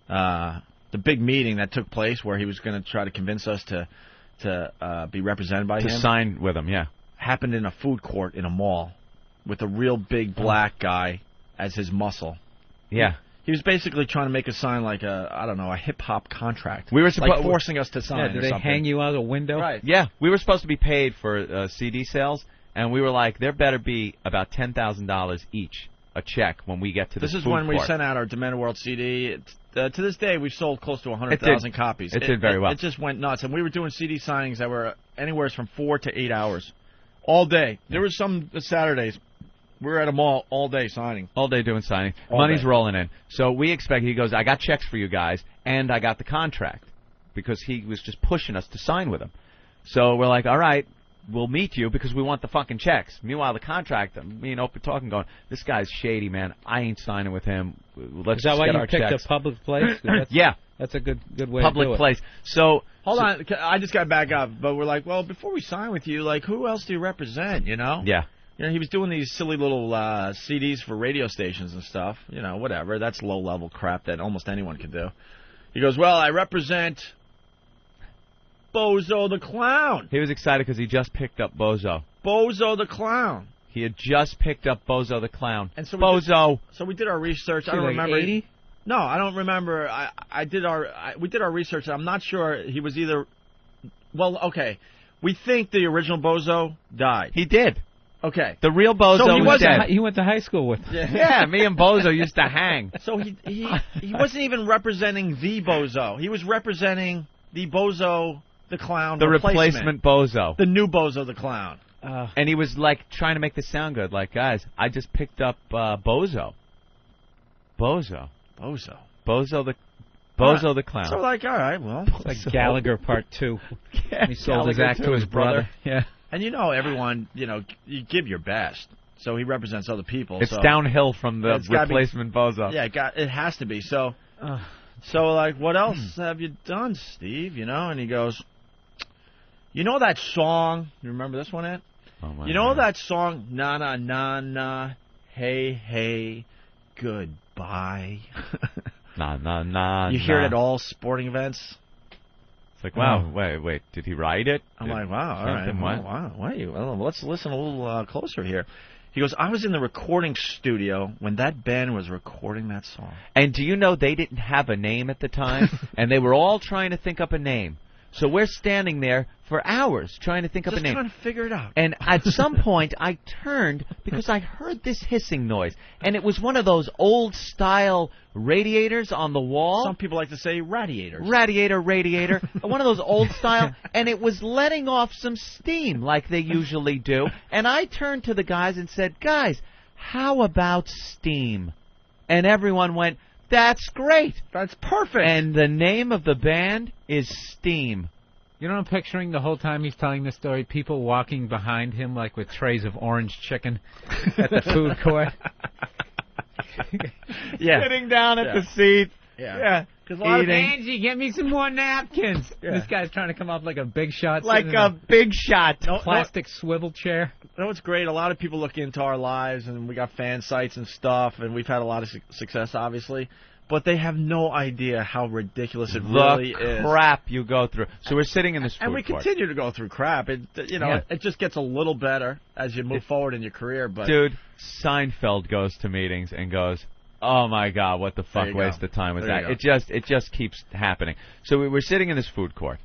The big meeting that took place where he was going to try to convince us to be represented by him. To sign with him, yeah. Happened in a food court in a mall with a real big black guy as his muscle. Yeah. He was basically trying to make us sign like a hip-hop contract. We were like forcing us to sign did or they something. hang you out a window? Right. Yeah, we were supposed to be paid for CD sales, and we were like, there better be about $10,000 each, a check, when we get to this This is food when we court. sent out our Demand World CD. To this day, we've sold close to 100,000 copies. It did very well. It just went nuts. And we were doing CD signings that were anywhere from 4 to 8 hours. All day. There was some Saturdays. We were at a mall all day signing. All day doing signing. All Money's day. rolling in. So we expect, he goes, I got checks for you guys, and I got the contract. Because he was just pushing us to sign with him. So we're like, all right, we'll meet you because we want the fucking checks. Meanwhile, the contract, me and Oprah talking, going, this guy's shady, man. I ain't signing with him. Let's Is that just why get you our picked checks. a public place? Yeah. That's a good way Public to do it. place. So Hold on. I just got back up. But we're like, well, before we sign with you, like, who else do you represent, Yeah. You know, he was doing these silly little CDs for radio stations and stuff. Whatever. That's low-level crap that almost anyone can do. He goes, well, I represent Bozo the Clown. He was excited because he just picked up Bozo. Bozo the Clown. He had just picked up Bozo the Clown. And so Bozo. We did our research. I don't like remember. 80? No, I don't remember. We did our research. I'm not sure he was either. Well, okay. We think the original Bozo died. He did. Okay. The real Bozo So he was dead. He went to high school with. Yeah, me and Bozo used to hang. So he wasn't even representing the Bozo. He was representing the Bozo the Clown. The replacement Bozo. The new Bozo the Clown. And he was like trying to make this sound good. Like, guys, I just picked up Bozo. Bozo the Clown. So like, all right, well, It's like Gallagher Part 2. Yeah, He sold his Gallagher act to to his his brother. Yeah. And everyone, you give your best. So he represents other people. It's so downhill from the it's gotta replacement Bozo. Yeah, it has to be. So like, what else have you done, Steve? And he goes, that song? You remember this one, Ed? Oh, my God. That song, na na na na, hey hey, goodbye. Nah, nah, nah. You hear it at all sporting events. It's like, wow, wait, did he write it? I'm like, wow, all right. Wow, well, let's listen a little closer here. He goes, I was in the recording studio when that band was recording that song. And do you know they didn't have a name at the time? And they were all trying to think up a name. So we're standing there for hours trying to think up a name. Just trying to figure it out. And at some point, I turned because I heard this hissing noise. And it was one of those old-style radiators on the wall. Some people like to say radiators. Radiator. One of those old-style. And it was letting off some steam like they usually do. And I turned to the guys and said, guys, how about steam? And everyone went, that's great. That's perfect. And the name of the band is Steam. You know what I'm picturing the whole time he's telling this story? People walking behind him like with trays of orange chicken at the food court. Yeah. Sitting down at the seat. Yeah. Angie, get me some more napkins. Yeah. This guy's trying to come up like a big shot. Like a big shot. Plastic swivel chair. You know what's great? A lot of people look into our lives, and we got fan sites and stuff, and we've had a lot of success, obviously. But they have no idea how ridiculous it really is. The crap you go through. So we're sitting in this food and we court. continue to go through crap. It just gets a little better as you move forward in your career. But dude, Seinfeld goes to meetings and goes, "Oh my God, what the fuck waste of time was that?" It just keeps happening. So we're sitting in this food court.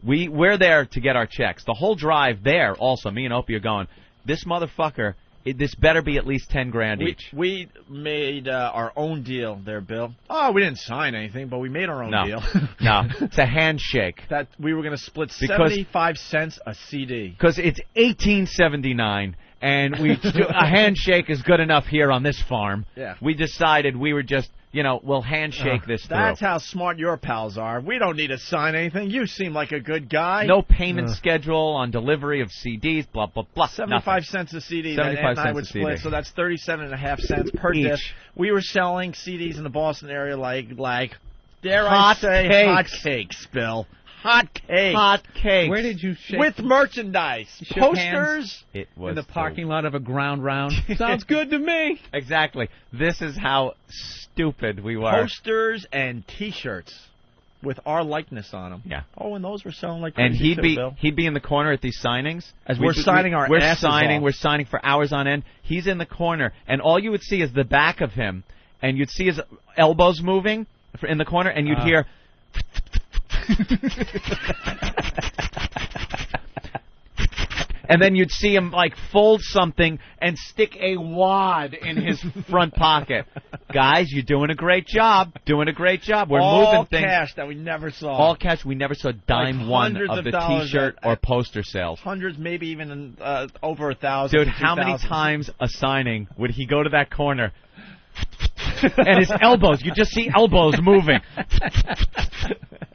We're there to get our checks. The whole drive there, also, me and Opie are going, this motherfucker. This better be at least $10,000 each. We made our own deal there, Bill. Oh, we didn't sign anything, but we made our own deal. No, it's a handshake. That we were going to split 75 cents a CD. Because it's $18.79, and a handshake is good enough here on this farm. Yeah. We decided we were just, we'll handshake this through. That's how smart your pals are. We don't need to sign anything. You seem like a good guy. No payment schedule on delivery of CDs, blah, blah, blah. 75 cents a CD 75 that Ed and I cents would a split, CD. so that's 37.5 cents per Each. disc. We were selling CDs in the Boston area like dare hot I say, cakes. hotcakes, Bill. Hot cakes. Hot cakes. Where did you shake? With merchandise. Shook Posters. It was in the parking lot of a ground round. Sounds good to me. Exactly. This is how stupid we were. Posters and T-shirts with our likeness on them. Yeah. Oh, and those were selling like and crazy Bill. he'd be in the corner at these signings as we're signing our asses off. We're signing for hours on end. He's in the corner, and all you would see is the back of him, and you'd see his elbows moving in the corner, and you'd hear. And then you'd see him fold something and stick a wad in his front pocket. Guys, you're doing a great job. We're moving things. All cash that we never saw. All cash. We never saw dime one of the T-shirt or poster sales. Hundreds, maybe even over 1,000. Dude, how many times a signing would he go to that corner? And his elbows, you just see elbows moving.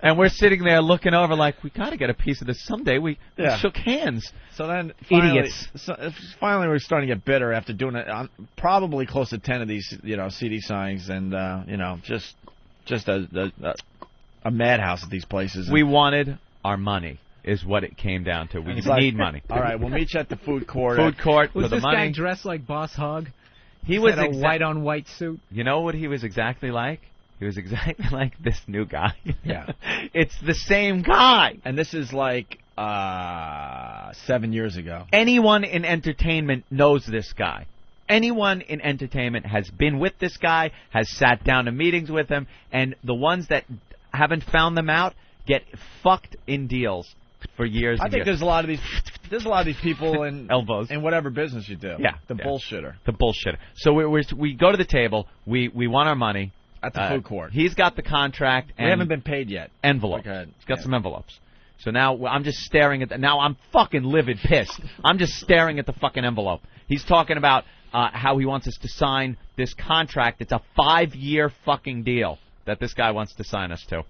And we're sitting there looking over like, we got to get a piece of this someday. We shook hands. So then, finally, idiots. Finally, we're starting to get bitter after doing it. Probably close to 10 of these, CD signings, and just a madhouse at these places. We wanted our money, is what it came down to. We need money. All right, we'll meet you at the food court. Was for the this money. guy dressed like Boss Hogg? He was a white-on-white suit. You know what he was exactly like? He was exactly like this new guy. Yeah. It's the same guy. And this is like 7 years ago. Anyone in entertainment knows this guy. Anyone in entertainment has been with this guy, has sat down in meetings with him, and the ones that haven't found them out get fucked in deals for years. I think there's a lot of these people in elbows in whatever business you do. Yeah, bullshitter. The bullshitter. So we go to the table. We want our money at the food court. He's got the contract. We haven't been paid yet. Envelopes. Okay. He's got some envelopes. So now I'm just staring at now I'm fucking livid pissed. I'm just staring at the fucking envelope. He's talking about how he wants us to sign this contract. It's a 5-year fucking deal that this guy wants to sign us to.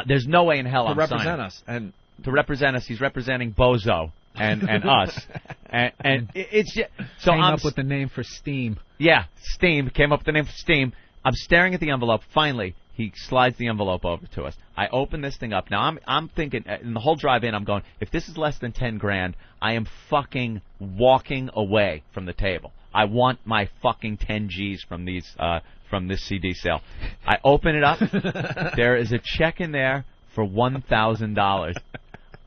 There's no way in hell I'm signing. To represent us, he's representing Bozo and us. And it's just, so Came I'm up with the name for Steam. Yeah, Steam. Came up with the name for Steam. I'm staring at the envelope. Finally, he slides the envelope over to us. I open this thing up. Now, I'm thinking, in the whole drive in, I'm going, if this is less than 10 grand, I am fucking walking away from the table. I want my fucking 10 G's from this CD sale. I open it up. There is a check in there for $1,000.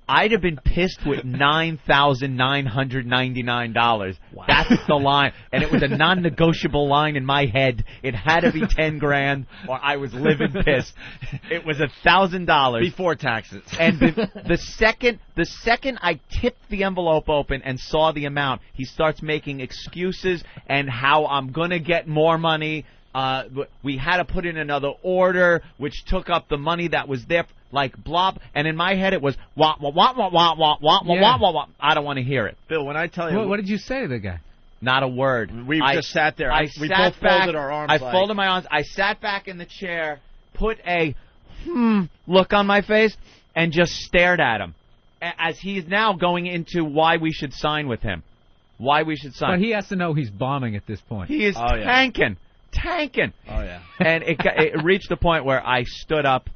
I'd have been pissed with $9,999. Wow. That's the line. And it was a non-negotiable line in my head. It had to be 10 grand or I was living pissed. It was $1,000. Before taxes. And the second I tipped the envelope open and saw the amount, he starts making excuses and how I'm going to get more money. We had to put in another order, which took up the money that was there, like blob. And in my head, it was wah wah wah wah wah wah wah wah wah wah. I don't want to hear it. Bill, when I tell you, what did you say to the guy? Not a word. We just sat there. We both folded our arms. I folded my arms. I sat back in the chair, put a look on my face, and just stared at him as he's now going into why we should sign with him. Why we should sign. But he has to know he's bombing at this point. He is tanking. Oh, yeah. And it reached the point where I stood up,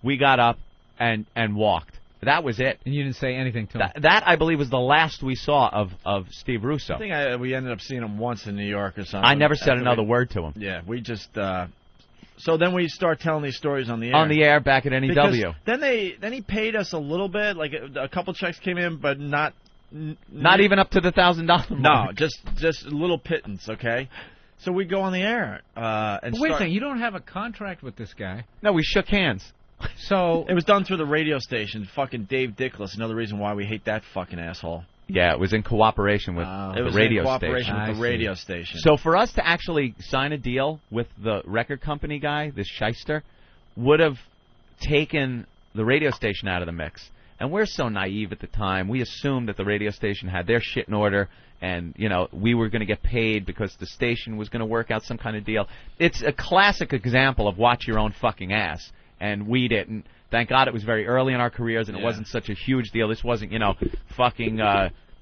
we got up, and walked. That was it. And you didn't say anything to him? That, I believe, was the last we saw of Steve Russo. I think we ended up seeing him once in New York or something. I never said another word to him. Yeah, we just... so then we start telling these stories on the air. On the air, back at NEW. Because then he paid us a little bit, like a couple checks came in, but not even up to the $1,000 mark. No, just a little pittance, okay? So we go on the air and wait a second, you don't have a contract with this guy. No, we shook hands. So it was done through the radio station. Fucking Dave Dickless, another reason why we hate that fucking asshole. Yeah, it was in cooperation with the radio station. So for us to actually sign a deal with the record company guy, this shyster, would have taken the radio station out of the mix. And we're so naive at the time. We assumed that the radio station had their shit in order and, we were going to get paid because the station was going to work out some kind of deal. It's a classic example of watch your own fucking ass. And we didn't. Thank God it was very early in our careers and it wasn't such a huge deal. This wasn't, fucking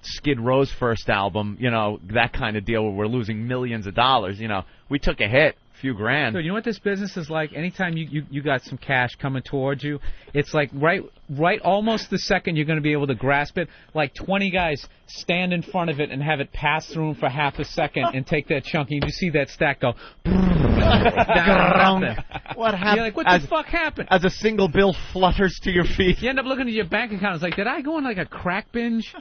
Skid Row's first album, that kind of deal where we're losing millions of dollars. We took a hit. Few grand. So you know what this business is like? Anytime you got some cash coming towards you, it's like right almost the second you're going to be able to grasp it, like 20 guys stand in front of it and have it pass through them for half a second and take that chunk, and you see that stack go down. What happened? You're like, what the fuck happened? As a single bill flutters to your feet. You end up looking at your bank account. It's like, did I go on like a crack binge?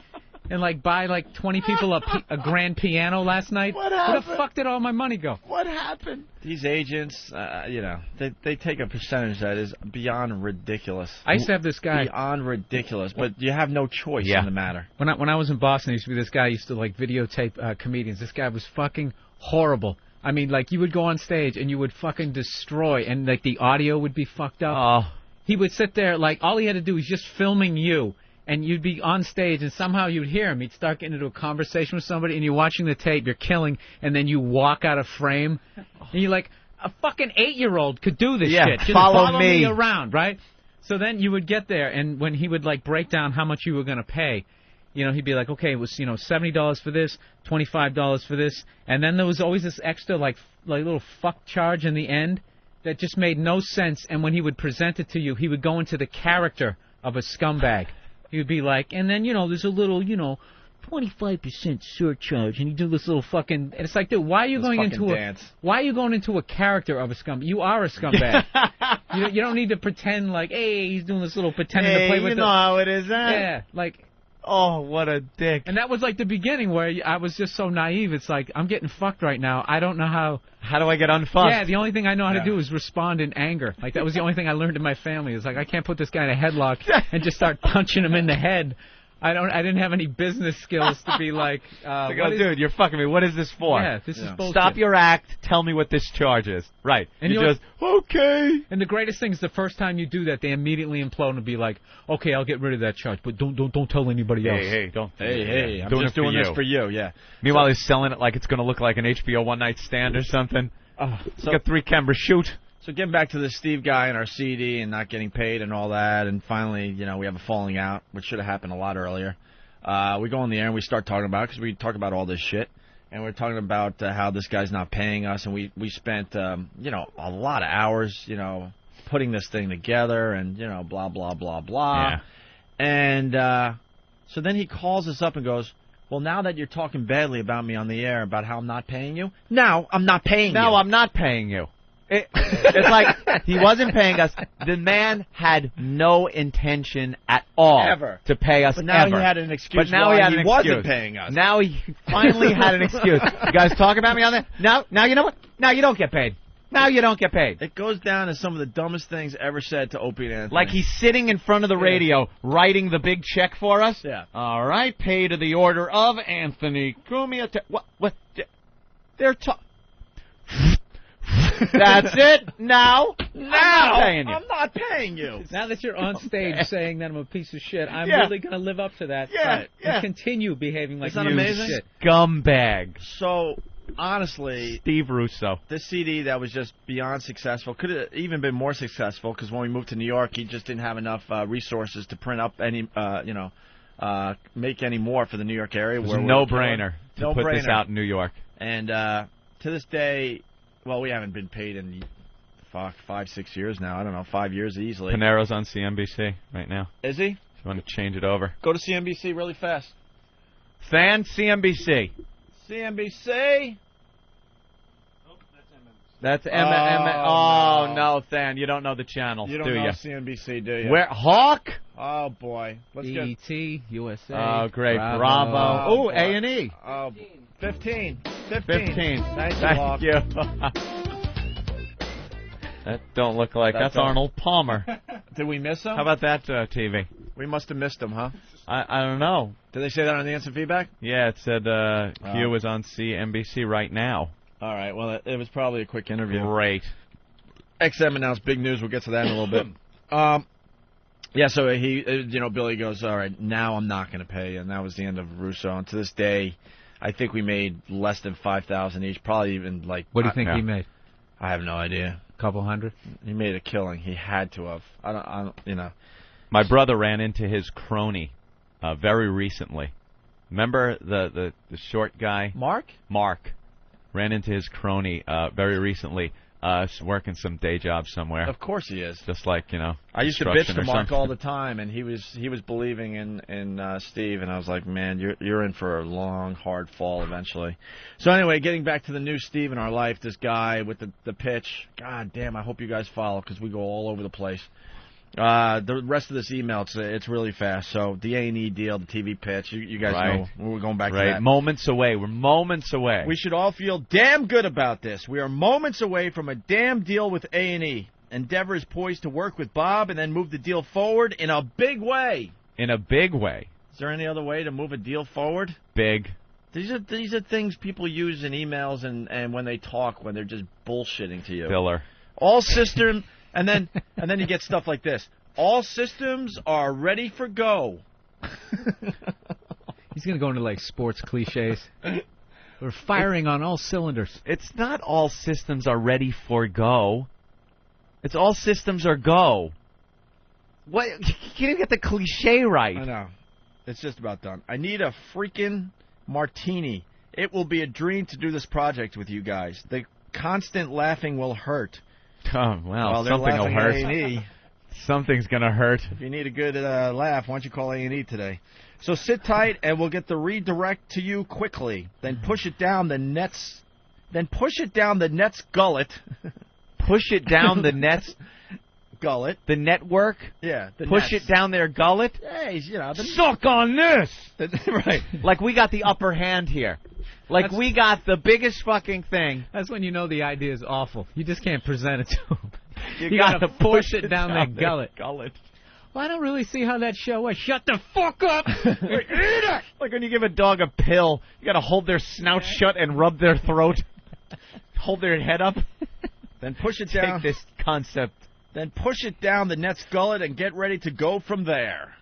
And buy 20 people a grand piano last night? What happened? Where the fuck did all my money go? What happened? These agents, they take a percentage that is beyond ridiculous. I used to have this guy. Beyond ridiculous, but you have no choice in the matter. When I was in Boston, there used to be this guy who used to videotape comedians. This guy was fucking horrible. I mean, you would go on stage and you would fucking destroy, and the audio would be fucked up. Oh. He would sit there, all he had to do was just filming you. And you'd be on stage, and somehow you'd hear him. He'd start getting into a conversation with somebody, and you're watching the tape, you're killing, and then you walk out of frame. And you're like, a fucking 8-year-old could do this shit. Just follow me around, right? So then you would get there, and when he would, break down how much you were going to pay, he'd be like, okay, it was, $70 for this, $25 for this. And then there was always this extra, little fuck charge in the end that just made no sense. And when he would present it to you, he would go into the character of a scumbag. He would be like, and then, there's a little, 25% surcharge, and you do this little fucking. And it's like, dude, why are you going into a character of a scum? You are a scumbag. you don't need to pretend like, hey, he's doing this little pretending to play with. You know how it is, huh? Yeah, like. Oh, what a dick. And that was like the beginning where I was just so naive. It's like, I'm getting fucked right now. I don't know how. How do I get unfucked? Yeah, the only thing I know how to do is respond in anger. Like, that was the only thing I learned in my family. It's like, I can't put this guy in a headlock and just start punching him in the head. I didn't have any business skills to be like, dude, you're fucking me. What is this for? Yeah, this is bullshit. Stop your act. Tell me what this charge is. Right. And you just, okay. And the greatest thing is the first time you do that, they immediately implode and be like, okay, I'll get rid of that charge, but don't tell anybody else. Hey, I'm just doing this for you, yeah. Meanwhile, he's selling it like it's going to look like an HBO One Night Stand or something. So got 3 camera shoot. So getting back to the Steve guy and our CD and not getting paid and all that, and finally, we have a falling out, which should have happened a lot earlier. We go on the air and we start talking about it because we talk about all this shit, and we're talking about how this guy's not paying us, and we spent a lot of hours putting this thing together, and blah blah blah blah. Yeah. And so then he calls us up and goes, well, now that you're talking badly about me on the air about how I'm not paying you, now I'm not paying you. Now I'm not paying you. It's like he wasn't paying us. The man had no intention at all ever to pay us. But now ever. He had an excuse. But now why he had an excuse. wasn't paying us. Now he finally had an excuse. You guys talk about me on there? Now you know what? Now you don't get paid. Now you don't get paid. It goes down as some of the dumbest things ever said to Opie and Anthony. Like he's sitting in front of the radio writing the big check for us. Yeah. All right, pay to the order of Anthony Cumia. What? They're talking. That's it. Now I'm not paying you. I'm not paying you. Now that you're on stage saying that I'm a piece of shit, I'm really going to live up to that. And continue behaving like Isn't that amazing? Shit. Scumbag. So, honestly, Steve Russo. This CD that was just beyond successful could have even been more successful because when we moved to New York, he just didn't have enough resources to print up any, make any more for the New York area. It was a no-brainer to put this out in New York. And to this day, well, we haven't been paid in 5-6 years now. I don't know, 5 years easily. Panero's on CNBC right now. Is he? If you want to change it over. Go to CNBC really fast. Fan CNBC. CNBC. That's Oh, no, Than. You don't know the channel, You don't know CNBC, do you? Where Hawk? Oh, boy. Let's get E.T., USA. Oh, great. Bravo. Oh, A&E. Oh, 15. Thank you. That don't look like that's Arnold Palmer. Did we miss him? How about that TV? We must have missed him, huh? I don't know. Did they say that on the instant feedback? Yeah, it said Hugh is on CNBC right now. All right. Well, it was probably a quick interview. Great. XM announced big news. We'll get to that in a little bit. Yeah, so Billy goes, all right, now I'm not going to pay, and that was the end of Russo. And to this day, I think we made less than $5,000 each, probably even like. What do you think he made? I have no idea. A couple hundred. He made a killing. He had to have. I don't. My brother ran into his crony very recently. Remember the short guy? Mark ran into his crony very recently. Working some day job somewhere. Of course he is. Just like, I used to bitch to Mark all the time, and he was believing in Steve, and I was like, man, you're in for a long, hard fall eventually. So anyway, getting back to the new Steve in our life, this guy with the pitch. God damn, I hope you guys follow because we go all over the place. The rest of this email, it's really fast. So the A&E deal, the TV pitch, you guys know we're going back to that. Moments away. We're moments away. We should all feel damn good about this. We are moments away from a damn deal with A&E. Endeavor is poised to work with Bob and then move the deal forward in a big way. In a big way. Is there any other way to move a deal forward? Big. These are things people use in emails and when they talk, when they're just bullshitting to you. Filler. All system... And then you get stuff like this. All systems are ready for go. He's going to go into like sports cliches. We're firing on all cylinders. It's not all systems are ready for go. It's all systems are go. What? You can't even get the cliche right. I know. It's just about done. I need a freaking martini. It will be a dream to do this project with you guys. The constant laughing will hurt. Oh, well something will hurt. Something's gonna hurt. If you need a good laugh, why don't you call A&E today? So sit tight, and we'll get the redirect to you quickly. Then push it down the Nets. Then push it down the Nets gullet. Push it down the Nets gullet. The network. Yeah. Push it down their gullet. Hey, you know. Suck on this. Right. Like we got the upper hand here. Like we got the biggest fucking thing. That's when you know the idea is awful. You just can't present it to them. You gotta push it down their gullet. Well, I don't really see how that show was. Shut the fuck up! Eat it! Like when you give a dog a pill, you gotta hold their snout shut and rub their throat. Hold their head up. Then push it down. Take this concept. Then push it down the Nets gullet and get ready to go from there.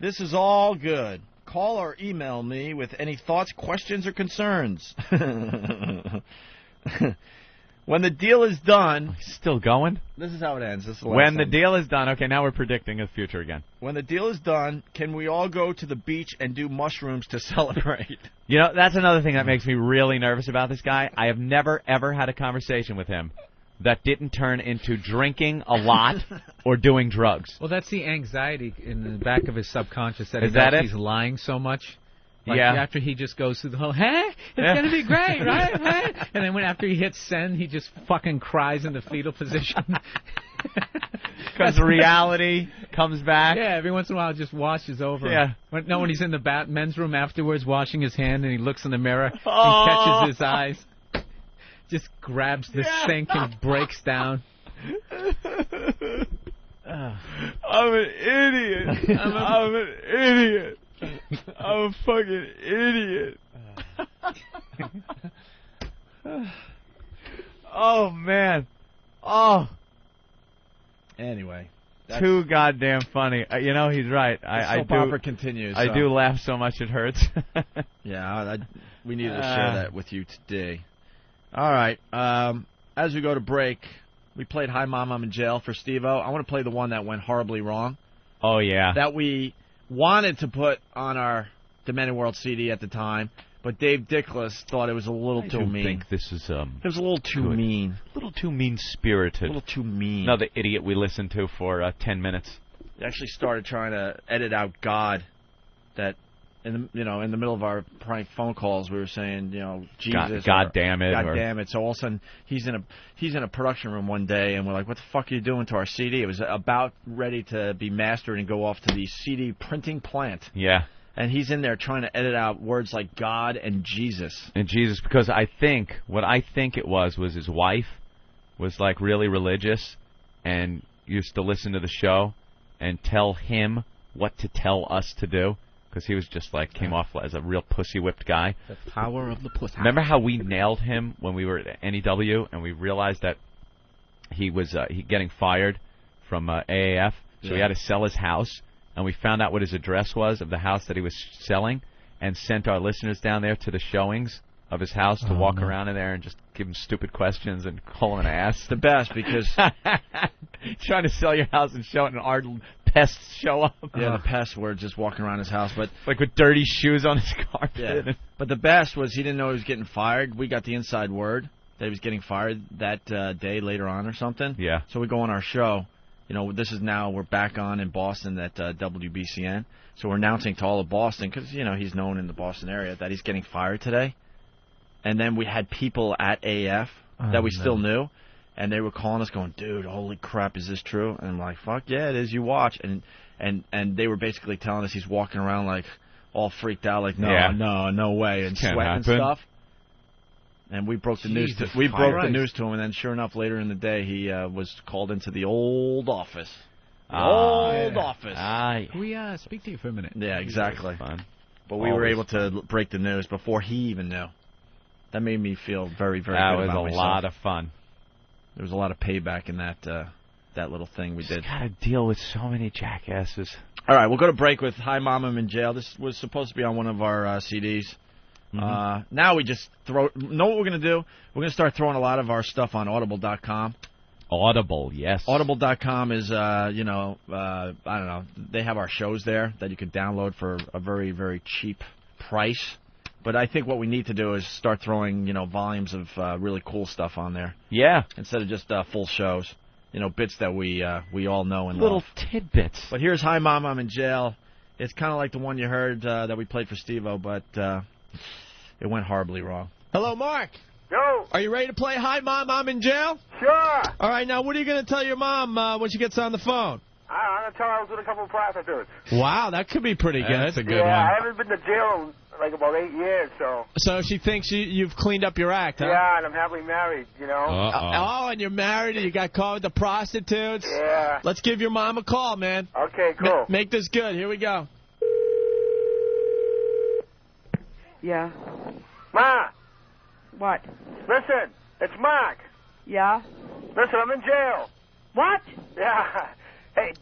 This is all good. Call or email me with any thoughts, questions, or concerns. When the deal is done... Still going? This is how it ends. This is the when the deal is done... Okay, now we're predicting the future again. When the deal is done, can we all go to the beach and do mushrooms to celebrate? You know, that's another thing that makes me really nervous about this guy. I have never, ever had a conversation with him that didn't turn into drinking a lot or doing drugs. Well, that's the anxiety in the back of his subconscious that Is that it? he's lying so much. Like Yeah. After he just goes through the whole, hey, it's going to be great, right? Hey? And then when after he hits send, he just fucking cries in the fetal position. Because reality comes back. Yeah, every once in a while it just washes over. Yeah. When he's in the men's room afterwards washing his hand and he looks in the mirror Oh. and catches his eyes. Just grabs the sink and breaks down. I'm an idiot. I'm an idiot. I'm a fucking idiot. Oh, man. Oh. Anyway. Too goddamn funny. You know, he's right. I soap do. opera continues. I so. do laugh so much it hurts. Yeah, we needed to share that with you today. All right. As we go to break, we played Hi Mom, I'm in Jail for Steve-O. I want to play the one that went horribly wrong. Oh, yeah. That we wanted to put on our Demented World CD at the time, but Dave Dickless thought it was a little too mean. I think this is It was a little too mean. A little too mean-spirited. A little too mean. Another idiot we listened to for 10 minutes. He actually started trying to edit out God. That in the middle of our prank phone calls, we were saying, Jesus, God damn it, God damn it. So all of a sudden, he's in a production room one day, and we're like, what the fuck are you doing to our CD? It was about ready to be mastered and go off to the CD printing plant. Yeah. And he's in there trying to edit out words like God and Jesus. And Jesus, because what I think it was his wife was like really religious and used to listen to the show and tell him what to tell us to do. Because he was just like, came off as a real pussy-whipped guy. The power of the pussy. Remember how we nailed him when we were at NEW and we realized that he was getting fired from AAF? So he had to sell his house. And we found out what his address was of the house that he was selling and sent our listeners down there to the showings of his house to walk around in there and just give him stupid questions and call him an ass. It's the best because... Trying to sell your house and show it and our pests show up. Yeah, the pests were just walking around his house. But like with dirty shoes on his carpet. Yeah. But the best was he didn't know he was getting fired. We got the inside word that he was getting fired that day later on or something. Yeah. So we go on our show. We're back on in Boston at WBCN. So we're announcing to all of Boston, because, he's known in the Boston area, that he's getting fired today. And then we had people at AF that we still knew, and they were calling us going, dude, holy crap, is this true? And I'm like, fuck yeah, it is, you watch. And they were basically telling us he's walking around like all freaked out, like, no way, and sweating and stuff. And we broke the news. We broke the news to him, and then sure enough, later in the day, he was called into the old office. Office. Can we speak to you for a minute? Yeah, exactly. But we were able to break the news before he even knew. That made me feel very, very good about myself. That was a lot of fun. There was a lot of payback in that little thing we did. Got to deal with so many jackasses. All right, we'll go to break with Hi Mom, I'm in Jail. This was supposed to be on one of our CDs. Now we just know what we're going to do? We're going to start throwing a lot of our stuff on Audible.com. Audible, yes. Audible.com is, I don't know, they have our shows there that you can download for a very, very cheap price. But I think what we need to do is start throwing, volumes of really cool stuff on there. Yeah. Instead of just full shows. bits that we all know and Little love. tidbits. But here's Hi Mom, I'm in Jail. It's kind of like the one you heard that we played for Steve-O, but it went horribly wrong. Hello, Mark. Yo. Are you ready to play Hi Mom, I'm in Jail? Sure. All right, now what are you going to tell your mom when she gets on the phone? I'm going to tell her I was with a couple of prostitutes. Wow, that could be pretty good. That's a good yeah, one. I haven't been to jail in like about 8 years, so. So she thinks you've cleaned up your act, huh? Yeah, and I'm happily married, Oh, and you're married and you got caught with the prostitutes? Yeah. Let's give your mom a call, man. Okay, cool. Make this good. Here we go. Yeah. Ma, What? listen, it's Mark. Yeah? Listen, I'm in jail. What? Yeah. Hey.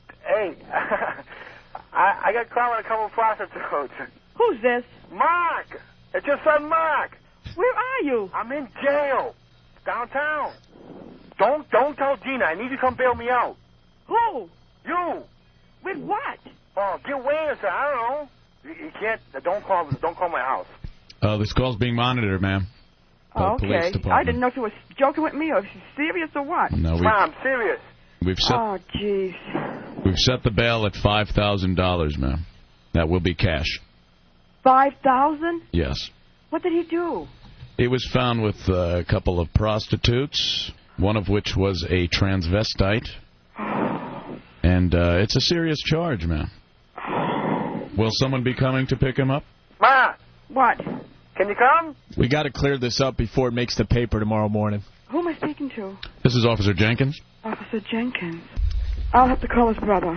I got caught with a couple of prostitutes. Who's this? Mark! It's your son, Mark. Where are you? I'm in jail. Downtown. Don't tell Gina. I need you to come bail me out. Who? You. With what? Oh, get Wayne, sir. I don't know. You can't. Don't call my house. This call's being monitored, ma'am. Oh, Police okay. department. I didn't know if you were joking with me or if you're serious or what. No, Ma, I'm serious. we've set Oh, jeez. we've set the bail at $5,000, ma'am. That will be cash. 5,000? Yes. What did he do? He was found with a couple of prostitutes, one of which was a transvestite. And it's a serious charge, ma'am. Will someone be coming to pick him up? Ma, What? can you come? We got to clear this up before it makes the paper tomorrow morning. Who am I speaking to? This is Officer Jenkins. Officer Jenkins. I'll have to call his brother.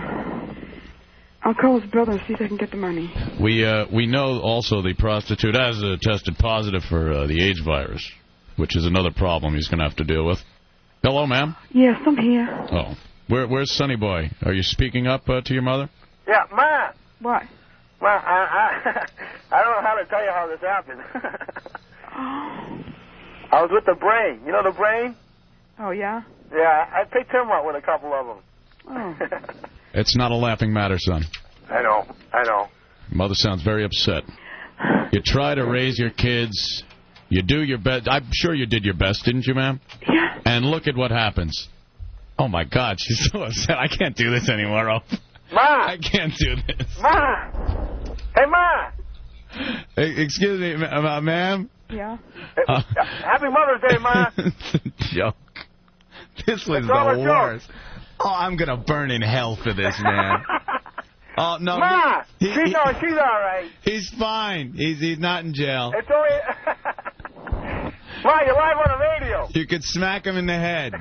I'll call his brother and see if I can get the money. We know also the prostitute has tested positive for the AIDS virus, which is another problem he's going to have to deal with. Hello, ma'am. Yes, I'm here. Oh. Where's Sonny Boy? Are you speaking up to your mother? Yeah, Ma. What? Ma, I don't know how to tell you how this happened. I was with the Brain. You know the Brain? Oh, yeah? Yeah, I picked him up with a couple of them. Oh. It's not a laughing matter, son. I know. Mother sounds very upset. You try to raise your kids. You do your best. I'm sure you did your best, didn't you, ma'am? Yeah. And look at what happens. Oh, my God, she's so upset. I can't do this anymore. Oh. Ma! I can't do this. Ma! Hey, Ma! Excuse me, ma'am? Yeah? Happy Mother's Day, Ma! It's a joke. This was It's all a the joke. worst. Oh, I'm going to burn in hell for this, man. Oh, no. Ma! She's all right. He's fine. He's not in jail. It's only... Ma, you're live on the radio. You could smack him in the head.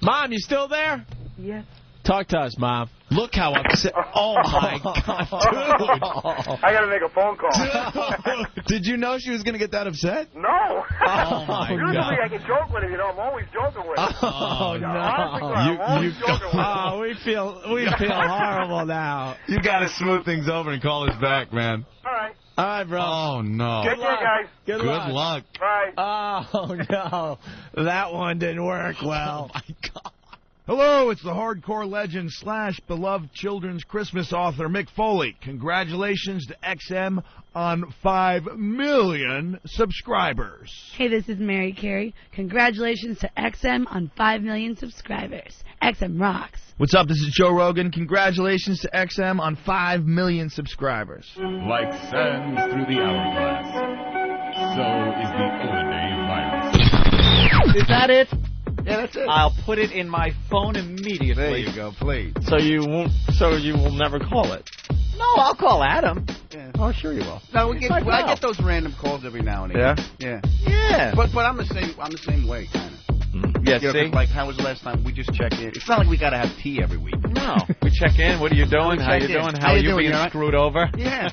Mom, you still there? Yes. Talk to us, Mom. Look how upset. Oh, my God, dude. I got to make a phone call. Did you know she was going to get that upset? No. Oh, my Usually God. I can joke with him, I'm always joking with him. Oh, no. I'm always joking with him. Oh, we feel horrible now. You got to smooth things over and call us back, man. All right. All right, bro. Oh, no. Take care, guys. Good luck. Bye. Oh, no. That one didn't work well. Oh, my God. Hello, it's the hardcore legend / beloved children's Christmas author Mick Foley. Congratulations to XM on 5 million subscribers. Hey, this is Mary Carey. Congratulations to XM on 5 million subscribers. XM rocks. What's up? This is Joe Rogan. Congratulations to XM on 5 million subscribers. Like sands through the hourglass, so is the Olenay virus. Is that it? Yeah, that's it. I'll put it in my phone immediately. There you go, please. So you will never call it. No, I'll call Adam. Yeah. Oh, sure you will. No, He's I my pal. get those random calls every now and again. Yeah? Yeah. But I'm the same way, kind of. Yeah, You know, see? like, how was the last time? We just check in. It's not like we got to have tea every week. No. We check in. What are you doing? How you doing? How are you being screwed over? Yeah.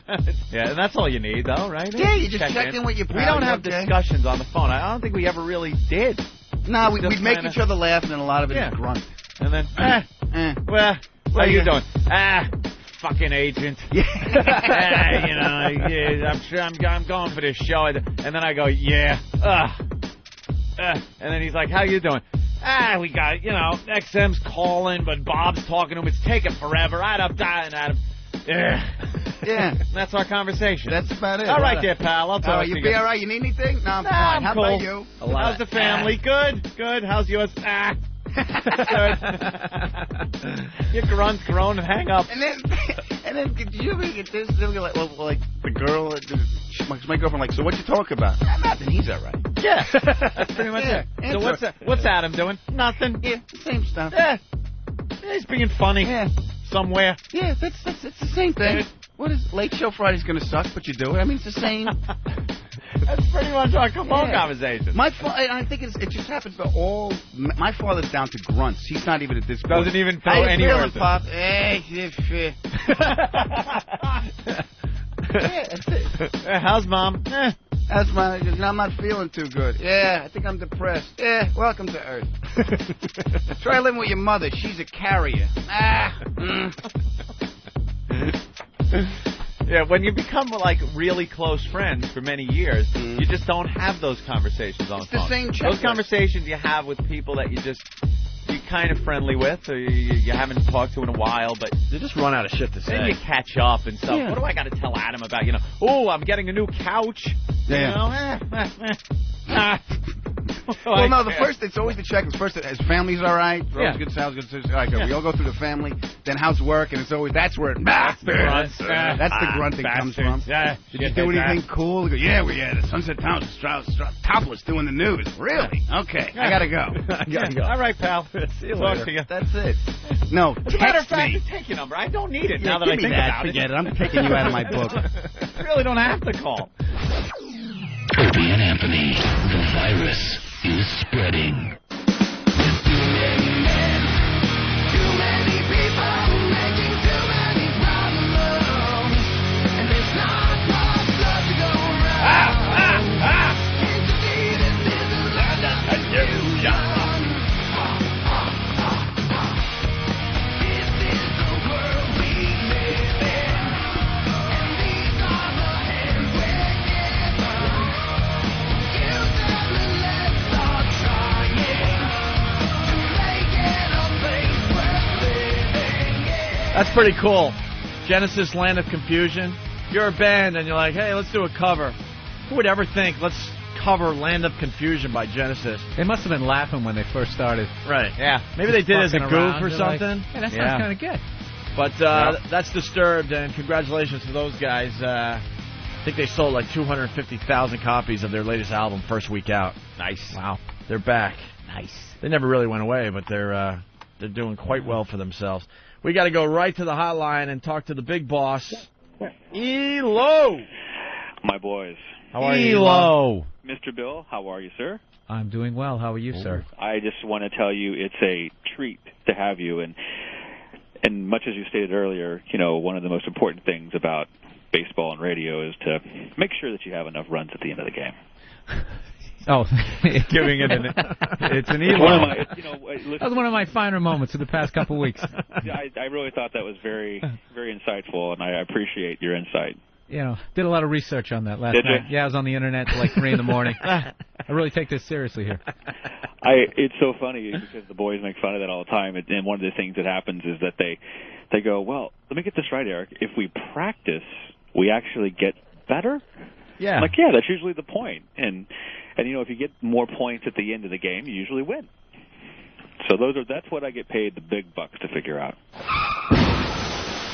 Yeah, and that's all you need, though, right? Yeah, you just check in with your pal. We don't have Okay. discussions on the phone. I don't think we ever really did. No, we'd Just make kinda- each other laugh, and then a lot of it is Yeah. grunt. And then, well, how you doing? Fucking agent. You know, I'm sure I'm going for this show. And then I go, yeah. And then he's like, how you doing? We got, XM's calling, but Bob's talking to him. It's taking forever. Adam. Yeah. That's our conversation. That's about it. All right there, pal. I'll talk to you. You be all right? You need anything? No, I'm fine. I'm How cool. about you? How's the family? Good. How's yours? You grunt, groan, and hang up. And then did you ever get this? Like the girl, my girlfriend, like, so what you talk about? Nothing. He's all right. Yeah, that's pretty much it. So what's Adam doing? Nothing. Yeah, same stuff. Yeah, he's being funny. Yeah, somewhere. Yeah, it's the same thing. What is Late Show Friday's gonna suck, but you do it. I mean, it's the same. That's pretty much our phone conversation. I think it just happens to all. My father's down to grunts. He's not even at this point. Doesn't even throw any words. Pop? Hey, yeah, that's it. How's Mom? How's Mom? I'm not feeling too good. Yeah, I think I'm depressed. Yeah, welcome to Earth. Try living with your mother. She's a carrier. Yeah, when you become like really close friends for many years, you just don't have those conversations on the phone. The same those conversations you have with people that you're kind of friendly with, or you haven't talked to in a while, but you just run out of shit to say. Then you catch up and stuff. Yeah. What do I got to tell Adam about? Oh, I'm getting a new couch. Yeah. Well, no, it's always the check. First, his family's all right. Rose good, sounds good. All right, good. We all go through the family. Then how's work? And it's always that's where that's the grunting comes from. Yeah. Did you do anything cool? Go, yeah, we had Sunset Town topless doing the news. Really? Okay, I gotta go. All right, pal. See you later. Talk to you. That's it. No, as a matter of fact, take your number. I don't need it now that I think about it. Forget it. I'm taking you out of my book. You really don't have to call. Opie and Anthony, the virus is spreading. That's pretty cool. Genesis, Land of Confusion. You're a band and you're like, hey, let's do a cover. Who would ever think, let's cover Land of Confusion by Genesis? They must have been laughing when they first started. Right. Yeah. Maybe they did it as a goof or something. Like, that sounds kind of good. But that's Disturbed, and congratulations to those guys. I think they sold like 250,000 copies of their latest album first week out. Nice. Wow. They're back. Nice. They never really went away, but they're doing quite well for themselves. We got to go right to the hotline and talk to the big boss, Elo. My boys. How are you, Elo? Mr. Bill, how are you, sir? I'm doing well. How are you, sir? I just want to tell you it's a treat to have you. And much as you stated earlier, one of the most important things about baseball and radio is to make sure that you have enough runs at the end of the game. Oh, giving it it's an Elo. That was one of my finer moments of the past couple of weeks. I really thought that was very, very insightful, and I appreciate your insight. Did a lot of research on that last night. Did you? Yeah, I was on the internet till like 3 in the morning. I really take this seriously here. It's so funny because the boys make fun of that all the time, and one of the things that happens is that they go, well, let me get this right, Eric. If we practice, we actually get better? Yeah. I'm like, yeah, that's usually the point. And if you get more points at the end of the game, you usually win. So that's what I get paid the big bucks to figure out.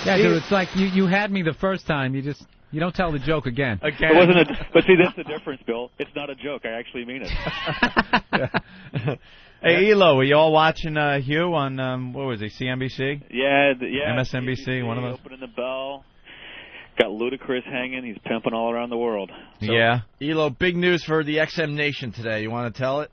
Yeah, dude, it's like you had me the first time. You don't tell the joke again. It wasn't but see, that's the difference, Bill. It's not a joke. I actually mean it. Hey, Elo, were you all watching Hugh on, what was he, CNBC? Yeah. MSNBC, one of those? Opening the bell. Got Ludacris hanging. He's pimping all around the world. So, Elo, big news for the XM Nation today. You want to tell it?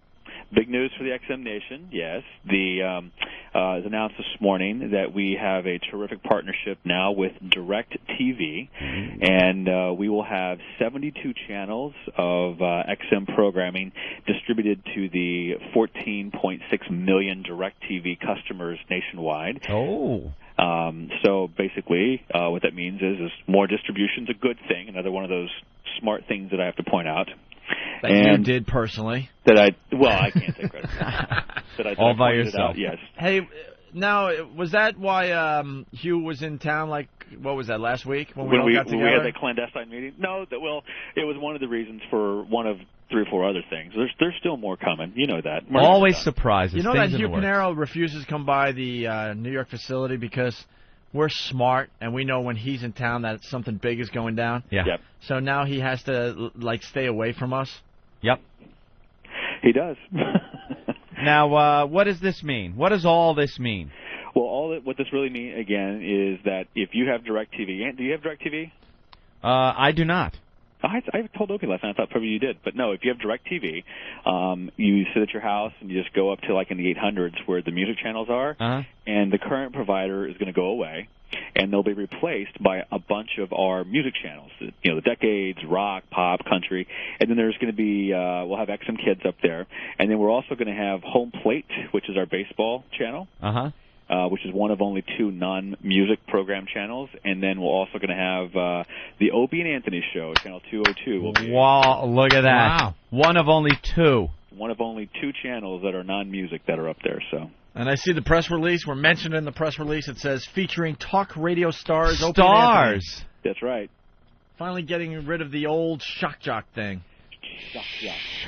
Big news for the XM Nation, yes. It's announced this morning that we have a terrific partnership now with DirecTV, and we will have 72 channels of XM programming distributed to the 14.6 million DirecTV customers nationwide. Oh. So basically, what that means is more distribution's a good thing. Another one of those smart things that I have to point out. That you did personally. I can't take credit for that. All by yourself. Yes. Hey, now, was that why Hugh was in town, like, what was that, last week? When we all got together? We had that clandestine meeting? No, it was one of the reasons for one of 3 or 4 other things. There's still more coming. You know that. Always surprises. You know that things in Hugh the works. Pinero refuses to come by the New York facility because we're smart and we know when he's in town that something big is going down. Yeah. Yep. So now he has to stay away from us. Yep. He does. Now, what does this mean? What does all this mean? Well, what this really means, again, is that if you have DirecTV, do you have DirecTV? I do not. I told Opie last night. I thought probably you did, but no. If you have DirecTV, you sit at your house and you just go up to like in the 800s where the music channels are, and the current provider is going to go away, and they'll be replaced by a bunch of our music channels. You know, the decades, rock, pop, country, and then there's going to be we'll have XM Kids up there, and then we're also going to have Home Plate, which is our baseball channel. Which is one of only 2 non-music program channels, and then we're also going to have the Opie and Anthony Show, channel 202. Will be Wow! Look at that. Wow. One of only 2. one of only 2 channels that are non-music that are up there. So. And I see the press release. We're mentioned in the press release. It says featuring talk radio stars. Opie and Stars. Anthony. That's right. Finally getting rid of the old shock jock thing.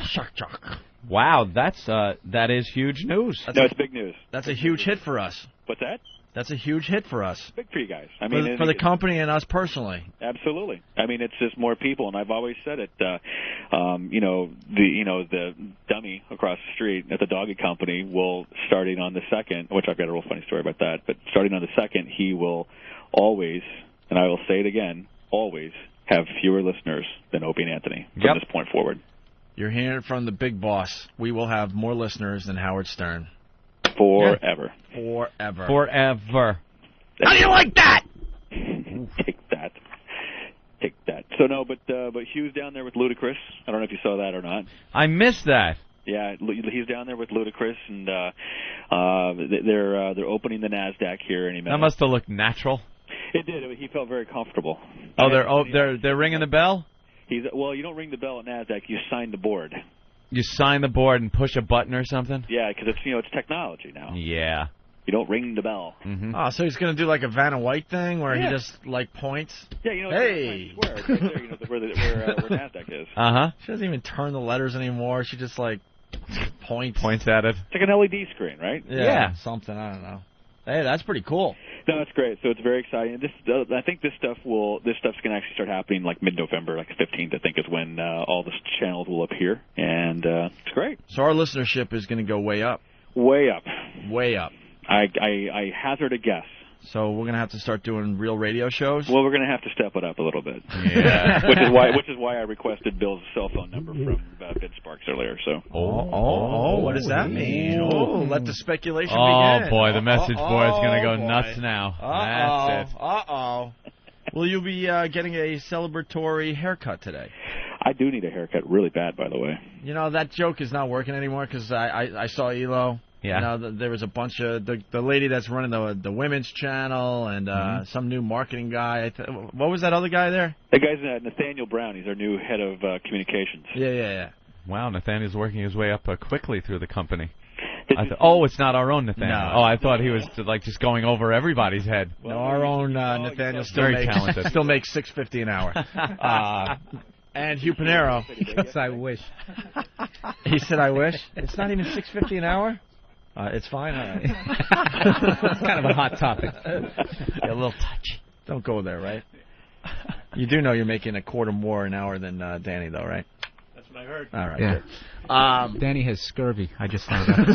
Shock jock. Wow, that is huge news. It's big news. That's a huge hit for us. What's that? That's a huge hit for us. Big for you guys. I mean, for the company and us personally. Absolutely. I mean, it's just more people, and I've always said it. The dummy across the street at the doggy company will, starting on the 2nd, which I've got a real funny story about that. But starting on the 2nd, he will always, and I will say it again, always have fewer listeners than Opie and Anthony from this point forward. You're hearing it from the big boss. We will have more listeners than Howard Stern. Forever. Forever. Forever. How do you like that? Take that. Take that. So no, but Hugh's down there with Ludacris. I don't know if you saw that or not. I missed that. Yeah, he's down there with Ludacris, and they're opening the NASDAQ here any minute. That must have looked natural. It did. He felt very comfortable. They're ringing the bell? You don't ring the bell at NASDAQ. You sign the board. You sign the board and push a button or something? Yeah, because it's technology now. Yeah. You don't ring the bell. Mm-hmm. Oh, so he's going to do like a Vanna White thing where he just points? Yeah, hey! It's right there, where NASDAQ is. Uh-huh. She doesn't even turn the letters anymore. She just points at it. It's like an LED screen, right? Yeah. Something, I don't know. Hey, that's pretty cool. No, it's great. So it's very exciting. I think this stuff's going to actually start happening like mid-November, like the 15th. I think is when all the channels will appear, and it's great. So our listenership is going to go way up. Way up. Way up. I hazard a guess. So we're going to have to start doing real radio shows? Well, we're going to have to step it up a little bit. Yeah. which is why I requested Bill's cell phone number from Vince Sparks earlier. So. What does that mean? Let the speculation begin. Oh, boy, the message board's going to go nuts now. That's it. Uh-oh. Will you be getting a celebratory haircut today? I do need a haircut really bad, by the way. You know, that joke is not working anymore because I saw Elo. Yeah. You know, there was a bunch of the lady that's running the women's channel and some new marketing guy. What was that other guy there? That guy's Nathaniel Brown. He's our new head of communications. Yeah. Wow, Nathaniel's working his way up quickly through the company. It's not our own Nathaniel. No. Oh, I thought he was just going over everybody's head. No, our own Nathaniel talented. Still makes $6.50 an hour. And Hugh Pinero. Yes, I wish. He said, "I wish." It's not even $6.50 an hour. It's fine. All right. It's kind of a hot topic. A little touchy. Don't go there, right? You do know you're making a quarter more an hour than Danny, though, right? That's what I heard. All right. Yeah. Good. Danny has scurvy. I just found out.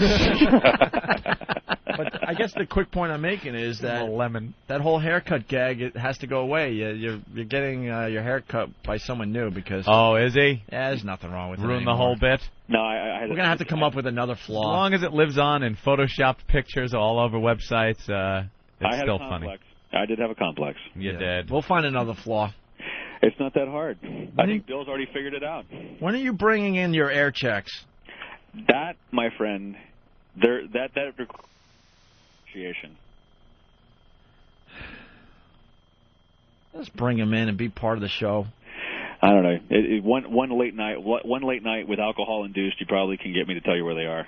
But I guess the quick point I'm making is that that whole haircut gag, it has to go away. You're getting your hair cut by someone new because. Oh, is he? Yeah, there's nothing wrong with it. Ruin the whole bit. No, we're gonna have to come up with another flaw. As long as it lives on in photoshopped pictures all over websites, it's still funny. I did have a complex. You did. We'll find another flaw. It's not that hard. I think Bill's already figured it out. When are you bringing in your air checks? That, my friend, that appreciation. Let's bring him in and be part of the show. I don't know. One late night with alcohol induced, you probably can get me to tell you where they are.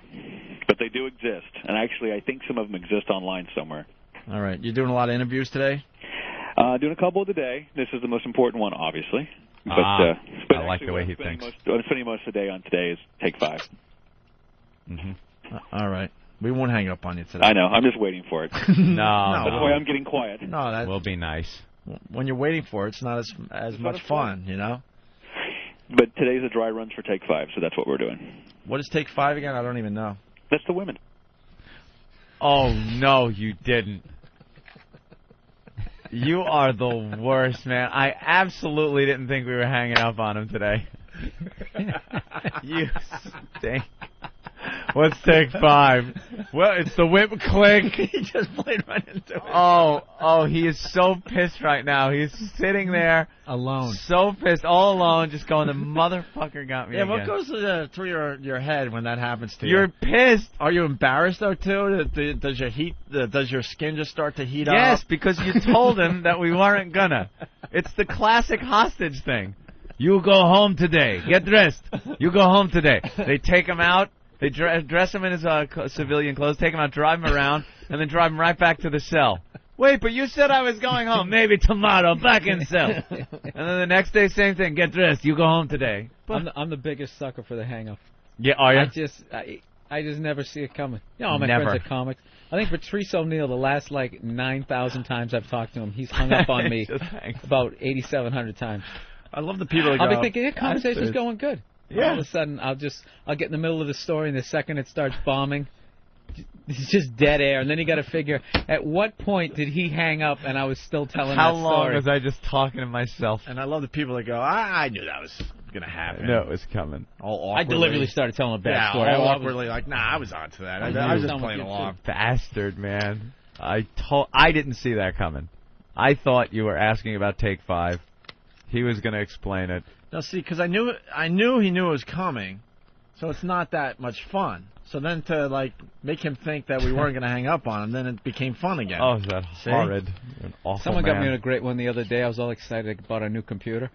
But they do exist, and actually, I think some of them exist online somewhere. All right, you're doing a lot of interviews today. Doing a couple today. This is the most important one, obviously. But, I like actually, the way he what I'm thinks. what I'm spending most of the day on today is Take 5. All right. We won't hang up on you today. I know. I'm just waiting for it. No, That's why I'm getting quiet. No, that will be nice. When you're waiting for it, it's not as much fun, you know? But today's a dry run for Take 5, so that's what we're doing. What is Take 5 again? I don't even know. That's the women. Oh, no, you didn't. You are the worst, man. I absolutely didn't think we were hanging up on him today. You stink. Let's Take 5. Well, it's the whip click. He just played right into it. Oh, he is so pissed right now. He's sitting there alone, so pissed, all alone, just going, the motherfucker got me Yeah, again. what goes through your head when that happens to you? You're pissed. Are you embarrassed though too? Does your skin just start to heat up? Yes, because you told him that we weren't gonna. It's the classic hostage thing. You go home today. Get dressed. You go home today. They take him out. They dress him in his civilian clothes, take him out, drive him around, and then drive him right back to the cell. Wait, but you said I was going home. Maybe tomorrow, back in cell. And then the next day, same thing. Get dressed. You go home today. I'm the biggest sucker for the hang-up. Yeah, are you? I just never see it coming. You know, all my Never. friends are comics. I think Patrice O'Neill, the last 9,000 times I've talked to him, he's hung up on me about 8,700 times. I love the people that I'll go, be thinking, conversation's going good. Yeah. All of a sudden, I'll get in the middle of the story, and the second it starts bombing, it's just dead air. And then you got to figure, at what point did he hang up and I was still telling How that long story? was I just talking to myself? And I love the people that go, I knew that was going to happen. No, it was coming. All I awkwardly. deliberately started telling a bad story. all I was- awkwardly, like, nah, I was on to that. I was just playing along. Bastard, man. I didn't see that coming. I thought you were asking about Take 5. He was going to explain it. No, see, because I knew he knew it was coming, so it's not that much fun. So then to make him think that we weren't going to hang up on him, then it became fun again. Oh, is that horrid? You're an awful Someone got me man. on a great one the other day. I was all excited about a new computer.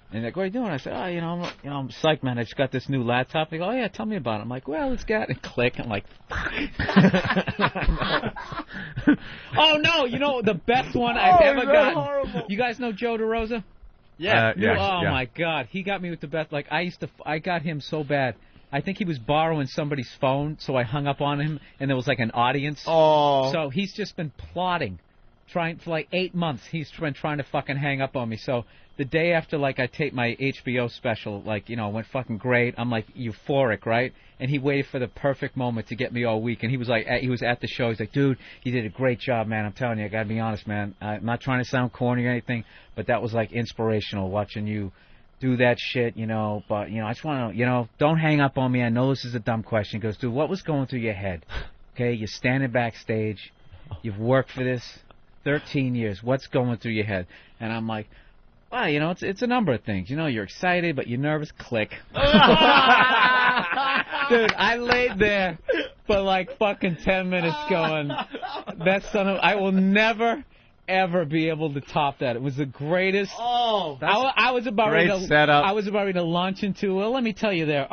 And they're like, what are you doing? I said, I'm psyched, man. I just got this new laptop. They go, oh, yeah, tell me about it. I'm like, well, it's got... And click. I'm like, fuck. Oh, no. You know, the best one I've ever gotten. Horrible. You guys know Joe DeRosa? Yeah. Oh, my God. He got me with the best. Like, I got him so bad. I think he was borrowing somebody's phone, so I hung up on him, and there was, an audience. Oh. So he's just been plotting. For 8 months, he's been trying to fucking hang up on me. So the day after, I taped my HBO special, went fucking great. I'm, euphoric, right? And he waited for the perfect moment to get me all week. And he was he was at the show. He's like, dude, you did a great job, man. I'm telling you, I got to be honest, man. I'm not trying to sound corny or anything, but that was, inspirational watching you do that shit, But, I just want to, don't hang up on me. I know this is a dumb question. He goes, dude, what was going through your head? Okay, you're standing backstage. You've worked for this 13 years. What's going through your head? And I'm like, well, it's a number of things. You're excited, but you're nervous. Click. Dude, I laid there for fucking 10 minutes going, I will never, ever be able to top that. It was the greatest. Oh, I was about great ready to, setup. I was about ready to launch into, well, let me tell you there,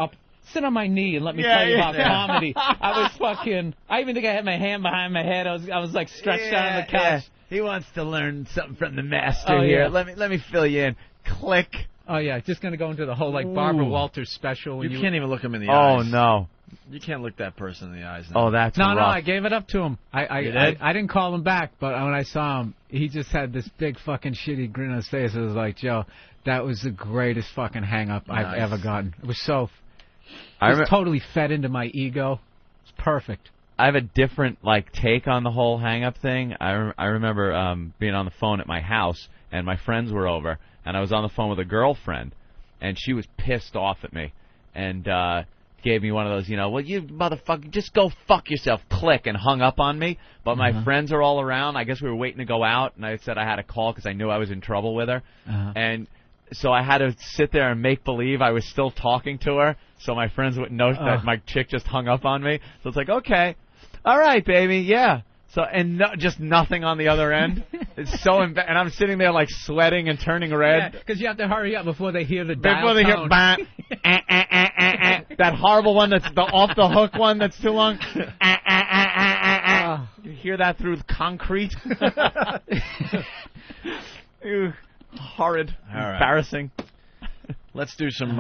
sit on my knee and let me tell you about comedy. I was fucking, I even think I had my hand behind my head. I was stretched out on the couch. He wants to learn something from the master Oh, here. yeah. Let me fill you in. Click. Oh, yeah, just going to go into the whole, Barbara Walters special. You when can't even look him in the Oh, eyes. no. You can't look that person in the eyes now. Oh, that's No, rough. I gave it up to him. I didn't call him back, but when I saw him, he just had this big fucking shitty grin on his face. It was like, Joe, that was the greatest fucking hang-up I've ever gotten. It was so... It was totally fed into my ego. It's perfect. I have a different take on the whole hang-up thing. I remember being on the phone at my house, and my friends were over, and I was on the phone with a girlfriend, and she was pissed off at me, and gave me one of those, well, you motherfucker, just go fuck yourself, click, and hung up on me. But my friends are all around. I guess we were waiting to go out, and I said I had a call because I knew I was in trouble with her, and so I had to sit there and make believe I was still talking to her, so my friends wouldn't know that my chick just hung up on me. So it's like, okay, all right, baby, yeah. So and just nothing on the other end. It's so and I'm sitting there sweating and turning red. Because you have to hurry up before they hear the Before dial they tone. hear that horrible one that's the off the hook one that's too long. You hear that through the concrete. Ew, horrid, All right. embarrassing. Let's do some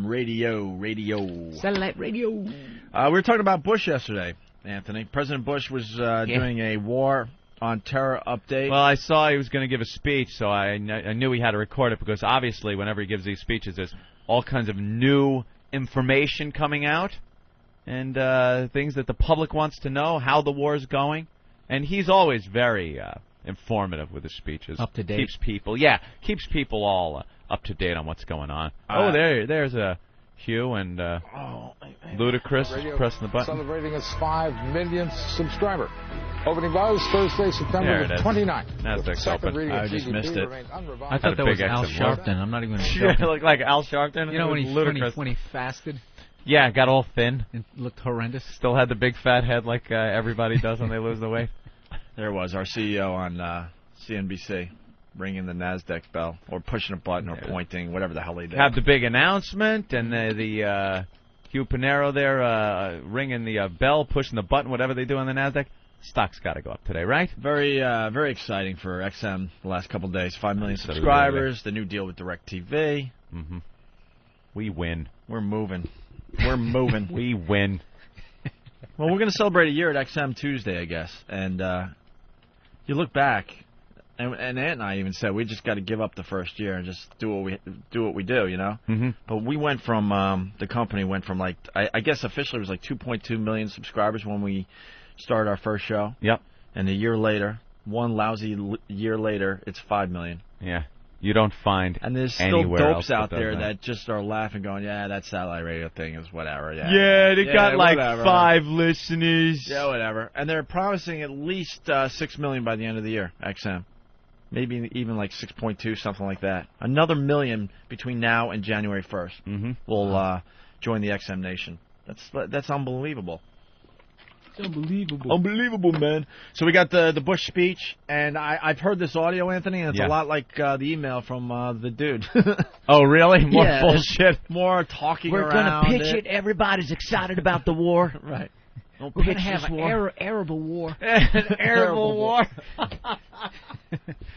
radio. Satellite radio. We were talking about Bush yesterday, Anthony. President Bush was doing a war on terror update. Well, I saw he was going to give a speech, so I knew he had to record it because obviously whenever he gives these speeches, there's all kinds of new information coming out and things that the public wants to know, how the war is going. And he's always very informative with his speeches. Up to date. Keeps people all up to date on what's going on. There's Hugh and Ludacris pressing the button. Celebrating its 5 millionth subscriber. Opening buzz Thursday, September the 29th. Nasdaq's open. I just missed it. I thought that was Al Sharpton. I'm not even going to show it looked like Al Sharpton. You know when he fasted? Yeah, got all thin. It looked horrendous. Still had the big fat head like everybody does when they lose the weight. There was our CEO on CNBC ringing the Nasdaq bell or pushing a button or pointing, whatever the hell he did. Have the big announcement and the Hugh Pinero there ringing the bell, pushing the button, whatever they do on the Nasdaq. Stock's got to go up today, right? Very exciting for XM the last couple of days. 5 million subscribers, the new deal with DirecTV. Mm-hmm. We win. We're moving. We're moving. We win. Well, we're going to celebrate a year at XM Tuesday, I guess. And you look back, and Ant and I even said we just got to give up the first year and just do what we do, you know? Mm-hmm. But we went from, the company went from like, I guess officially it was like 2.2 million subscribers when we started our first show. Yep. And a year later, one lousy year later, it's 5 million. Yeah. You don't find and there's still dopes out there that just are laughing, going, "Yeah, that satellite radio thing is whatever." Yeah, they got like whatever. 5 listeners. Yeah, whatever. And they're promising at least 6 million by the end of the year. XM, maybe even like 6.2, something like that. Another million between now and January 1st. Mm-hmm. Will join the XM Nation. That's unbelievable. It's unbelievable. Unbelievable, man. So we got the Bush speech, and I've heard this audio, Anthony, and it's a lot like the email from the dude. Oh, really? More bullshit? More talking We're around. We're going to pitch it. Everybody's excited about the war. Right. We're going to have an Arable war. An Arable war.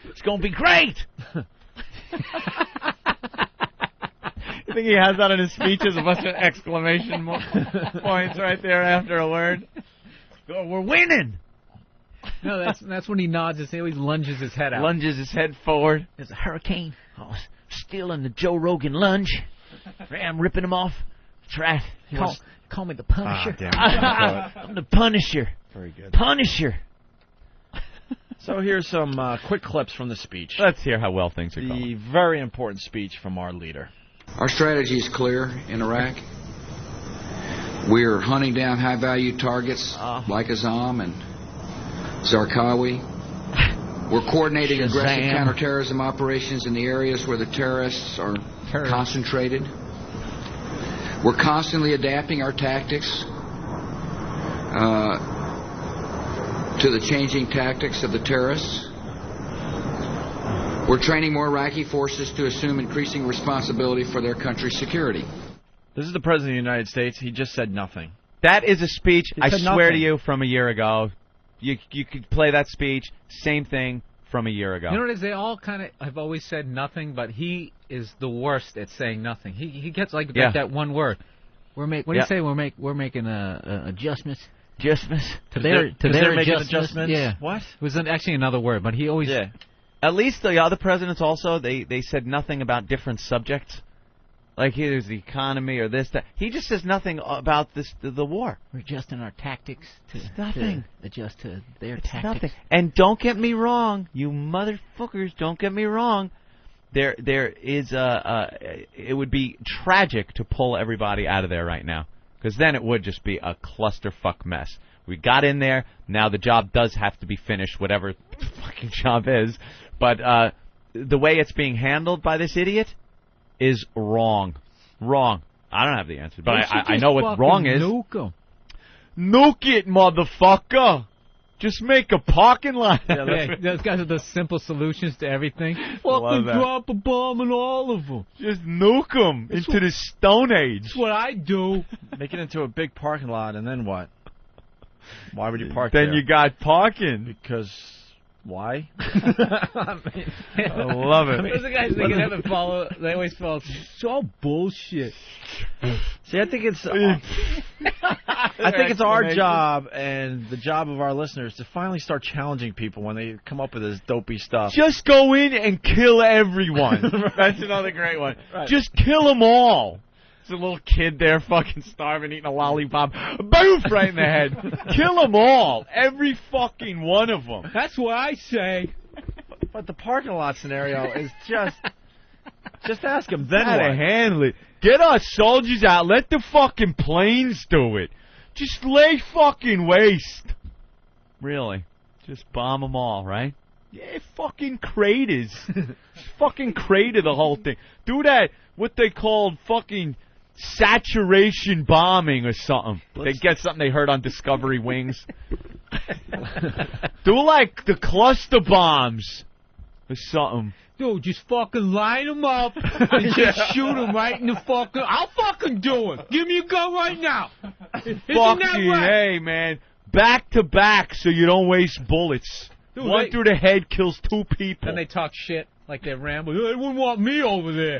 It's going to be great. You think he has that in his speeches? A bunch of exclamation points right there after a word. We're winning. No, that's when he nods. He always lunges his head out. Lunges his head forward. There's a hurricane. Oh, stealing the Joe Rogan lunge. I'm ripping him off. That's right. Call me the Punisher. I'm the Punisher. Very good. Punisher. So here's some quick clips from the speech. Let's hear how well things are going. The very important speech from our leader. Our strategy is clear in Iraq. We're hunting down high-value targets like Azzam and Zarqawi. We're coordinating aggressive counterterrorism operations in the areas where the terrorists are concentrated. We're constantly adapting our tactics to the changing tactics of the terrorists. We're training more Iraqi forces to assume increasing responsibility for their country's security. This is the President of the United States. He just said nothing. That is a speech, I swear to nothing. you, from a year ago. You could play that speech, same thing from a year ago. You know what it is? They all kind of have always said nothing, but he is the worst at saying nothing. He gets like that one word. What do you say? We're making adjustments. Adjustments to their adjustments. Yeah. What? It was actually another word, but he always. Yeah. At least the other presidents also, they said nothing about different subjects. Like here's the economy or this, that. He just says nothing about the war. We're adjusting our tactics to adjust to their tactics. Nothing. And don't get me wrong, you motherfuckers, don't get me wrong. There is it would be tragic to pull everybody out of there right now, because then it would just be a clusterfuck mess. We got in there. Now the job does have to be finished, whatever the fucking job is. But the way it's being handled by this idiot is wrong. Wrong. I don't have the answer, but I know what wrong is. Nuke 'em. Nuke it, motherfucker. Just make a parking lot. Yeah, those guys are the simple solutions to everything. Fucking drop a bomb on all of them. Just nuke them into the Stone Age. That's what I do. Make it into a big parking lot, and then what? Why would you park there? Then you got parking. Because Why? I love it. Those are guys they can never follow. They always follow. So bullshit. See, I think it's our job and the job of our listeners to finally start challenging people when they come up with this dopey stuff. Just go in and kill everyone. That's another great one. Right. Just kill them all. There's a little kid there fucking starving, eating a lollipop. Boof! Right in the head. Kill them all. Every fucking one of them. That's what I say. But the parking lot scenario is just ask them then How what? to handle it. Get our soldiers out. Let the fucking planes do it. Just lay fucking waste. Really. Just bomb them all, right? Yeah, fucking craters. Fucking crater the whole thing. Do that, what they called fucking saturation bombing or something. They get something they heard on Discovery Wings. Do like the cluster bombs or something. Dude, just fucking line them up and just shoot them right in the fucking... I'll fucking do it. Give me a gun right now. Isn't that Fucking right? hey, man. Back to back so you don't waste bullets. Dude, One they- through the head kills 2 people. Then they talk shit like they're rambling. They wouldn't want me over there.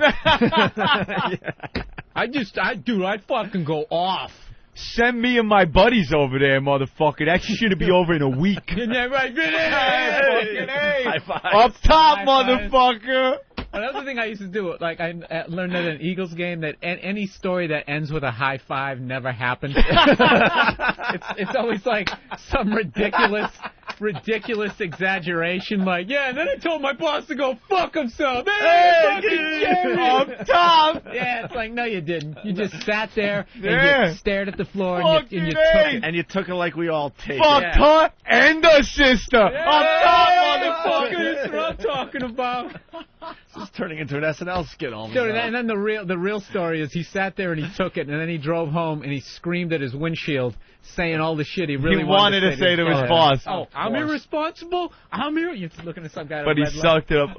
I'd fucking go off. Send me and my buddies over there, motherfucker. That shit'll be over in a week. Isn't that right? Fucking hey. High five. Up top, High five. mother. Another thing I used to do, like I learned at an Eagles game, that any story that ends with a high five never happened. It's always like some ridiculous exaggeration, like, yeah, and then I told my boss to go fuck himself. Up top. Yeah, it's like, no, you didn't. You just sat there and Yeah. you stared at the floor and you took it. And you took it like we all take Fuck it. her and the sister. Up top, Motherfucker, that's motherfucker. what I'm talking about. This is turning into an SNL skit all of a Dude, sudden. and then the real story is he sat there and he took it, and then he drove home and he screamed at his windshield, saying all the shit he really wanted to say to his boss. Oh, I'm irresponsible. You're looking at some guy. But with he a red light. sucked it up.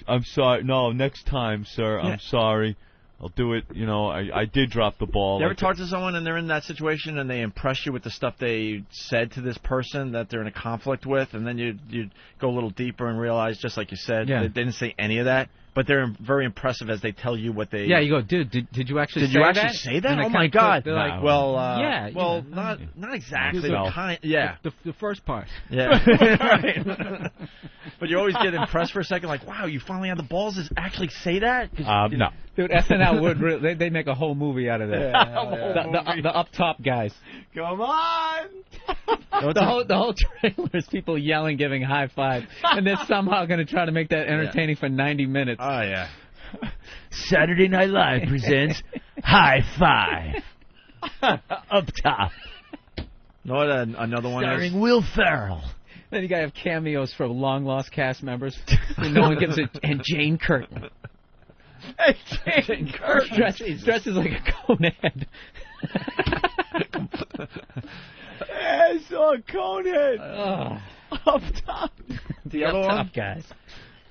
I'm sorry. No, next time, sir. I'm sorry. I'll do it. You know, I did drop the ball. You ever talk to someone and they're in that situation and they impress you with the stuff they said to this person that they're in a conflict with, and then you go a little deeper and realize, just like you said, they didn't say any of that, but they're very impressive as they tell you what they... Yeah, you go, dude, did you actually Did say you that? actually say that? And they Oh, my kinda God. they're like, well, yeah. Well, not exactly. No. Yeah. The first part. Yeah. Right. But you always get impressed for a second, like, wow, you finally had the balls to actually say that? No. Dude, SNL would really, they make a whole movie out of that. The up top guys. Come on. The whole trailer is people yelling, giving high five, and they're somehow going to try to make that entertaining for 90 minutes. Oh, yeah. Saturday Night Live presents High Five. Up top. You know what another one Starring is? Will Ferrell. Then you got to have cameos for long lost cast members. And no one gives it. And Jane Curtin. Jane Curtin. Dresses like a conehead. I saw Conan. Up top. The other one, top guys.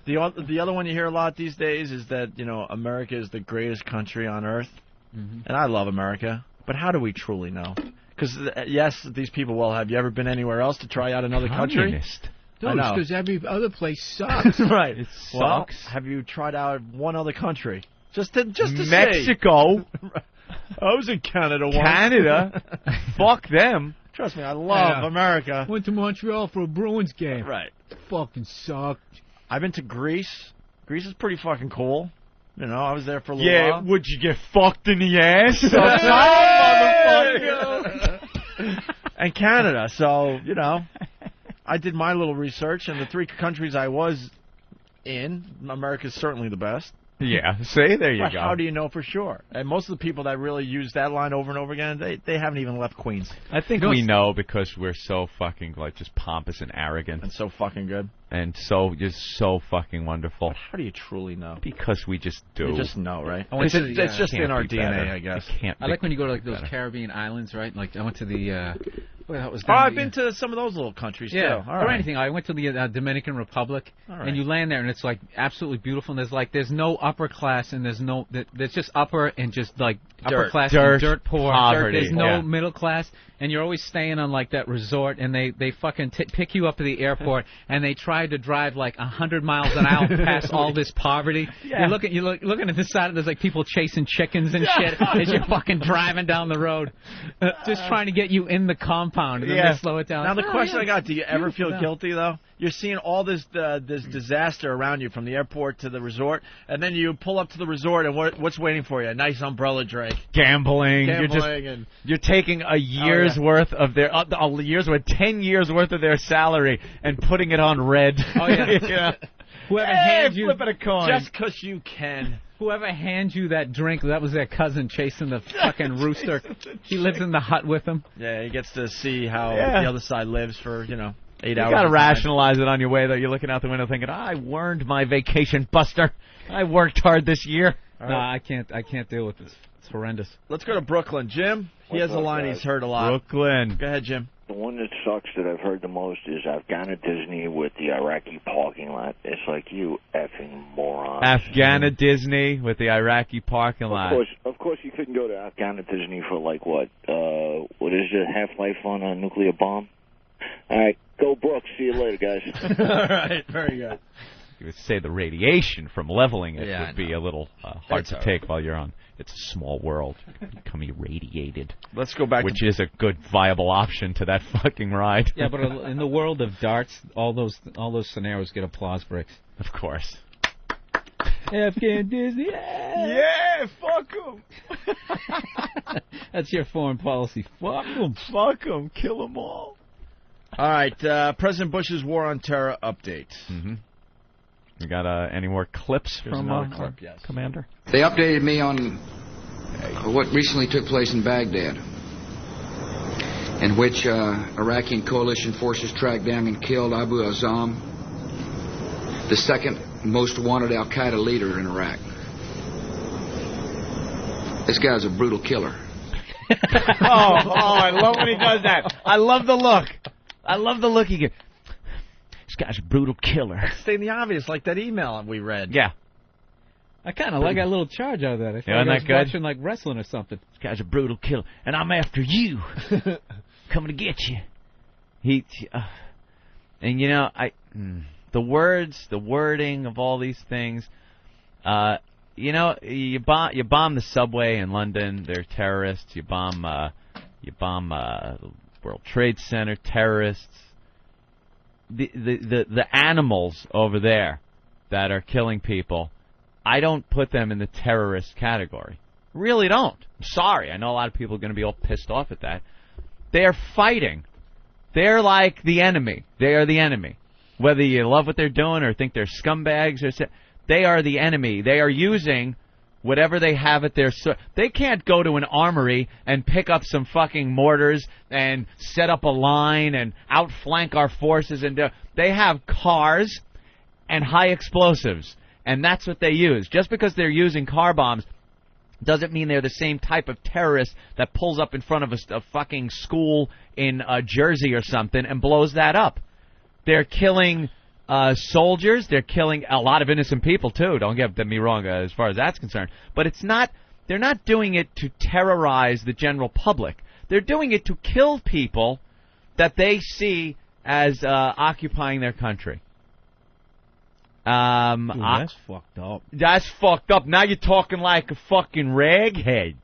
The other one you hear a lot these days is that, you know, America is the greatest country on earth. Mm-hmm. And I love America. But how do we truly know? Because, yes, these people will. Have you ever been anywhere else to try out another country? Communist. I know. Because every other place sucks. Right. It Well, sucks. have you tried out one other country? Just to Mexico. I was in Canada once. Canada. Fuck them. Trust me, I love America. Went to Montreal for a Bruins game. Right. Fucking sucked. I've been to Greece. Greece is pretty fucking cool. You know, I was there for a little Yeah, while. would you get fucked in the ass? Motherfucker. And Canada. So, you know, I did my little research, and the 3 countries I was in, America's certainly the best. Yeah, see, there you But go. how do you know for sure? And most of the people that really use that line over and over again, they haven't even left Queens. I think we know because we're so fucking, like, just pompous and arrogant. And so fucking good. And so, just so fucking wonderful. But how do you truly know? Because we just do. You just know, right? I went to It's just Can't in our be DNA, better. I guess. It can't I be like when you go to like those better. Caribbean islands, right? Like I went to the Well, that was I've been to some of those little countries too. All or right. anything. I went to the Dominican Republic, All right. and you land there, and it's like absolutely beautiful. And there's no upper class, and there's just upper and just like upper Dirt. class Dirt, and dirt poor. poverty, There's no yeah. middle class, and you're always staying on like that resort, and they fucking pick you up to the airport, and they try to drive like 100 miles an hour past all this poverty. Yeah. You're looking at the side, and there's like people chasing chickens and shit as you're fucking driving down the road, just trying to get you in the compound, and then they slow it down. Now the Oh, question yeah. I got: do you ever feel Beautiful. guilty though? You're seeing all this disaster around you from the airport to the resort, and then you pull up to the resort, and what's waiting for you? A nice umbrella drink, Gambling. and You're taking a year's worth of their 10 years worth of their salary and putting it on red. Oh yeah. Yeah. Whoever Hey, hands you flipping a coin. just 'cause you can. Whoever hands you that drink, that was their cousin chasing the fucking rooster. He lives in the hut with him. Yeah, he gets to see how Yeah. the other side lives for 8 You hours. got to at a time. rationalize it on your way, though. You're looking out the window thinking, I earned my vacation, Buster. I worked hard this year. All No, right. I can't deal with this. It's horrendous. Let's go to Brooklyn. Jim, he has a line he's heard a lot. Brooklyn. Go ahead, Jim. The one that sucks that I've heard the most is Afghana Disney with the Iraqi parking lot. It's like, you effing moron. Afghana Disney with the Iraqi parking lot. Of course, you couldn't go to Afghana Disney for like what is it, Half-Life on a nuclear bomb? All right, go Brooks. See you later, guys. All right, very good. You would say the radiation from leveling it Yeah, I would be a little hard That's to all take while you're on. It's a small world. Become irradiated. Let's go back Which is a good viable option to that fucking ride. Yeah, but in the world of darts, all those scenarios get applause breaks. Of course. Afghan Disney. Yeah, fuck them. That's your foreign policy. Fuck them. Fuck them. Kill them all. All right, President Bush's War on Terror update. Mm-hmm. You got any more clips Here's from another clip, yes. Commander? They updated me on what recently took place in Baghdad, in which Iraqi and coalition forces tracked down and killed Abu Azam, the second most wanted al-Qaeda leader in Iraq. This guy's a brutal killer. I love when he does that. I love the look. I love the look he gives. This guy's a brutal killer. Stating the obvious, like that email we read. Yeah. I kind of like that little charge out of that. I feel Isn't like I that was good? watching like wrestling or something. This guy's a brutal killer, and I'm after you. Coming to get you. And you know, the words, the wording of all these things. You know, you bomb the subway in London. They're terrorists. You bomb the World Trade Center. Terrorists. The animals over there that are killing people, I don't put them in the terrorist category. Really don't. I'm sorry. I know a lot of people are going to be all pissed off at that. They're fighting. They're like the enemy. They are the enemy. Whether you love what they're doing or think they're scumbags, they are the enemy. They are using whatever they have at their... They can't go to an armory and pick up some fucking mortars and set up a line and outflank our forces. They have cars and high explosives, and that's what they use. Just because they're using car bombs doesn't mean they're the same type of terrorist that pulls up in front of a fucking school in Jersey or something and blows that up. They're killing... soldiers, they're killing a lot of innocent people too. Don't get me wrong as far as that's concerned. But they're not doing it to terrorize the general public. They're doing it to kill people that they see as occupying their country. That's fucked up. That's fucked up. Now you're talking like a fucking raghead.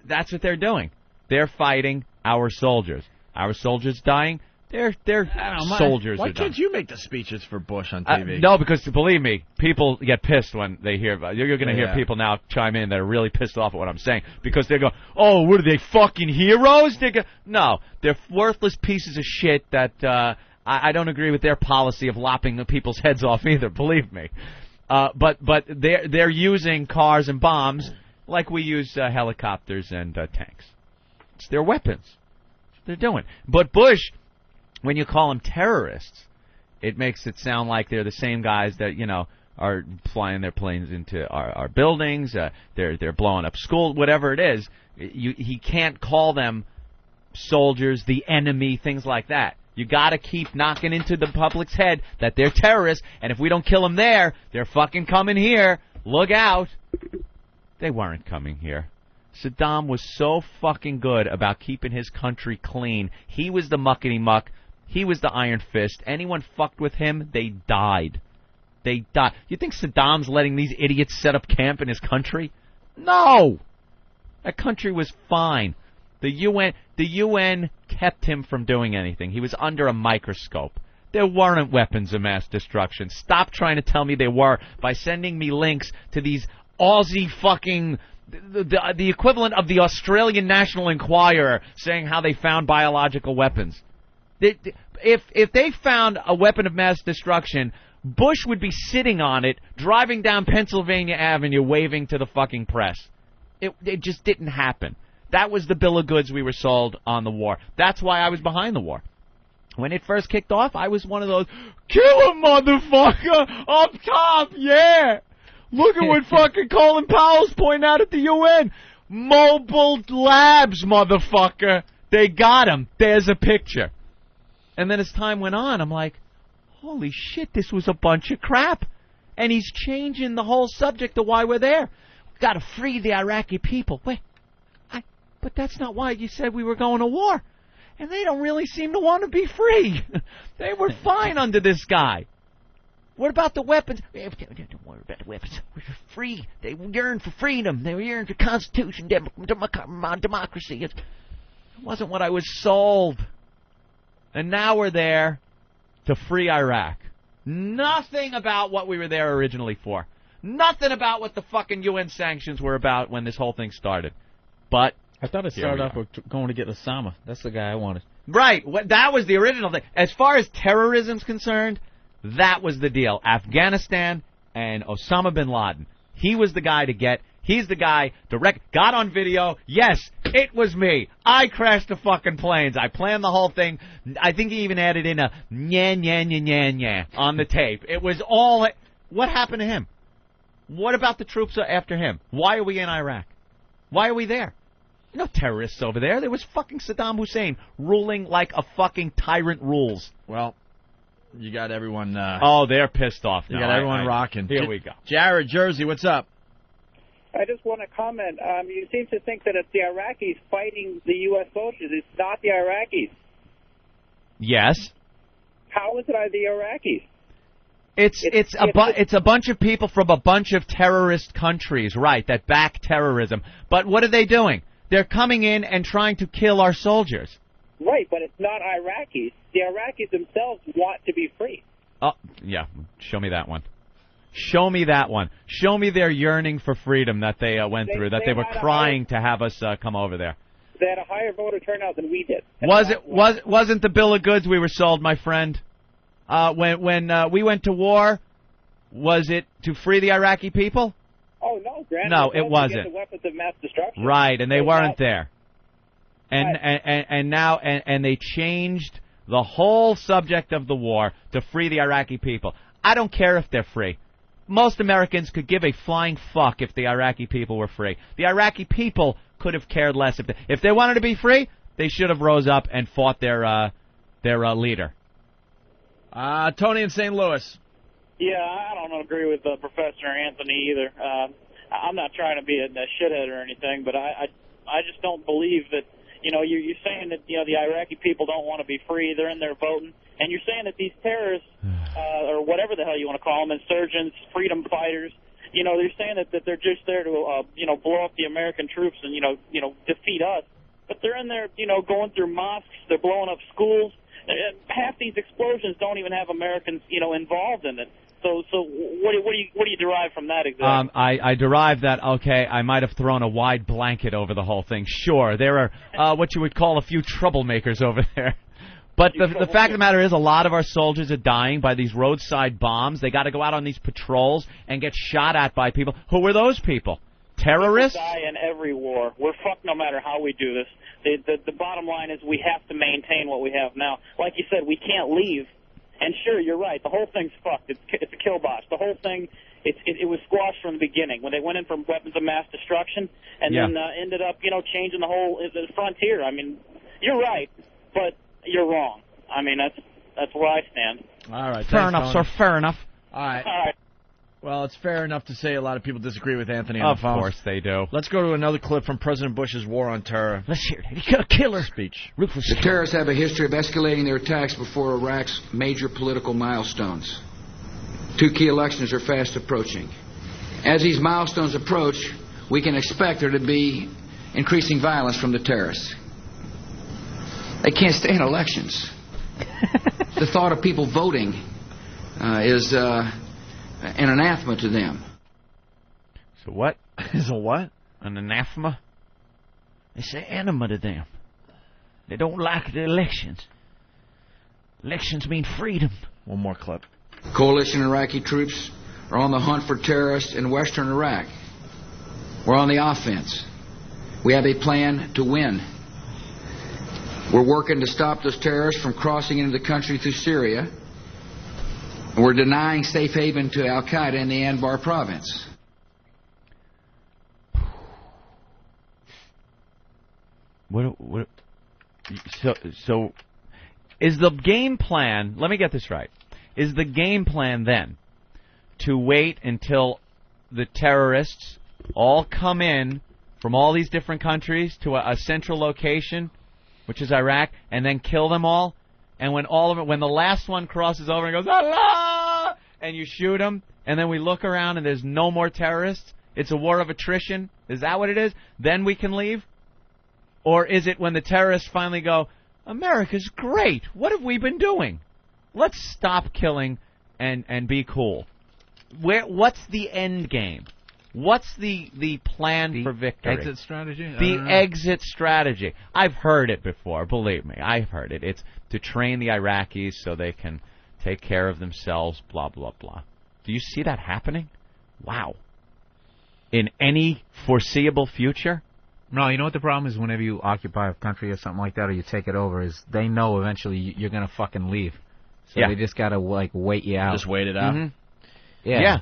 That's what they're doing. They're fighting our soldiers. Our soldiers dying. They're soldiers. Why are dying. can't you make the speeches for Bush on TV? No, because believe me, people get pissed when they hear about. You're going to hear people now chime in that are really pissed off at what I'm saying because they go, "Oh, what are they fucking heroes?" No, they're worthless pieces of shit that I don't agree with their policy of lopping the people's heads off either. Believe me, but they're using cars and bombs like we use helicopters and tanks. It's their weapons. That's what they're doing. But Bush. When you call them terrorists, it makes it sound like they're the same guys that, you know, are flying their planes into our buildings, they're blowing up schools, whatever it is. He can't call them soldiers, the enemy, things like that. You got to keep knocking into the public's head that they're terrorists, and if we don't kill them there, they're fucking coming here. Look out. They weren't coming here. Saddam was so fucking good about keeping his country clean. He was the muckety-muck. He was the Iron Fist. Anyone fucked with him, they died. They died. You think Saddam's letting these idiots set up camp in his country? No! That country was fine. The UN kept him from doing anything. He was under a microscope. There weren't weapons of mass destruction. Stop trying to tell me they were by sending me links to these Aussie fucking... The equivalent of the Australian National Enquirer saying how they found biological weapons. If they found a weapon of mass destruction, Bush would be sitting on it, driving down Pennsylvania Avenue, waving to the fucking press. It just didn't happen. That was the bill of goods we were sold on the war. That's why I was behind the war. When it first kicked off, I was one of those, kill him, motherfucker, up top, yeah. Look at what fucking Colin Powell's pointing out at the UN. Mobile labs, motherfucker. They got him. There's a picture. And then as time went on, I'm like, holy shit, this was a bunch of crap. And he's changing the whole subject of why we're there. We've got to free the Iraqi people. Wait, but that's not why you said we were going to war. And they don't really seem to want to be free. They were fine under this guy. What about the weapons? Don't worry about the weapons. We're free. They yearn for freedom. They yearn for constitution, democracy. It wasn't what I was sold. And now we're there to free Iraq. Nothing about what we were there originally for. Nothing about what the fucking UN sanctions were about when this whole thing started. But I thought it started off with going to get Osama. That's the guy I wanted. Right. That was the original thing. As far as terrorism's concerned, that was the deal. Afghanistan and Osama bin Laden. He was the guy to get. He's the guy got on video. Yes, it was me. I crashed the fucking planes. I planned the whole thing. I think he even added in a nya on the tape. It was all. What happened to him? What about the troops after him? Why are we in Iraq? Why are we there? No terrorists over there. There was fucking Saddam Hussein ruling like a fucking tyrant rules. Well, you got everyone... they're pissed off now. You got everyone rocking. Here we go. Jared, Jersey, what's up? I just want to comment. You seem to think that it's the Iraqis fighting the U.S. soldiers. It's not the Iraqis. Yes. How is it the Iraqis? It's a bunch of people from a bunch of terrorist countries, right, that back terrorism. But what are they doing? They're coming in and trying to kill our soldiers. Right, but it's not Iraqis. The Iraqis themselves want to be free. Oh, yeah. Show me that one. Show me that one. Show me their yearning for freedom that they went through, that they were crying to have us come over there. They had a higher voter turnout than we did. Wasn't the bill of goods we were sold, my friend? When we went to war, was it to free the Iraqi people? Oh, no, granted. No, it wasn't. To get the weapons of mass destruction. Right, and they weren't there. And now they changed the whole subject of the war to free the Iraqi people. I don't care if they're free. Most Americans could give a flying fuck if the Iraqi people were free. The Iraqi people could have cared less. If they wanted to be free, they should have rose up and fought their leader. Tony in St. Louis. Yeah, I don't agree with Professor Anthony either. I'm not trying to be a shithead or anything, but I just don't believe that, you're saying that, the Iraqi people don't want to be free. They're in there voting. And you're saying that these terrorists, or whatever the hell you want to call them, insurgents, freedom fighters, they're saying that they're just there to, blow up the American troops and, defeat us. But they're in there, going through mosques. They're blowing up schools. Half these explosions don't even have Americans, involved in it. So what do you derive from that exactly? I derive that, okay, I might have thrown a wide blanket over the whole thing. Sure, there are what you would call a few troublemakers over there. But the fact of the matter is a lot of our soldiers are dying by these roadside bombs. They got to go out on these patrols and get shot at by people. Who are those people? Terrorists? People die in every war. We're fucked no matter how we do this. The bottom line is we have to maintain what we have now. Like you said, we can't leave. And sure, you're right. The whole thing's fucked. It's a kill-botch. The whole thing, it was squashed from the beginning when they went in for weapons of mass destruction and then ended up, changing the whole frontier. I mean, you're right, but you're wrong. I mean, that's where I stand. All right. Fair enough, sir. Fair enough. All right. All right. Well, it's fair enough to say a lot of people disagree with Anthony on Of the phone. course they do. Let's go to another clip from President Bush's War on Terror. Let's hear it. He got a killer speech. Ruthless. The terrorists have a history of escalating their attacks before Iraq's major political milestones. 2 key elections are fast approaching. As these milestones approach, we can expect there to be increasing violence from the terrorists. They can't stand elections. The thought of people voting is an anathema to them. So what? Is a what? An anathema? It's an enema to them. They don't like the elections. Elections mean freedom. One more clip. Coalition Iraqi troops are on the hunt for terrorists in western Iraq. We're on the offense. We have a plan to win. We're working to stop those terrorists from crossing into the country through Syria. And we're denying safe haven to al-Qaeda in the Anbar province. So is the game plan, let me get this right, is the game plan then to wait until the terrorists all come in from all these different countries to a central location, which is Iraq, and then kill them all? And when when the last one crosses over and goes, Allah! And you shoot them, and then we look around and there's no more terrorists? It's a war of attrition? Is that what it is? Then we can leave? Or is it when the terrorists finally go, America's great, what have we been doing? Let's stop killing and be cool. What's the end game? What's the plan for victory? Exit strategy? The exit strategy. I've heard it before, believe me. I've heard it. It's to train the Iraqis so they can take care of themselves, blah, blah, blah. Do you see that happening? Wow. In any foreseeable future? No, you know what the problem is whenever you occupy a country or something like that, or you take it over, is they know eventually you're going to fucking leave. So they just got to, like, wait you out. Just wait it out? Mm-hmm. Yeah.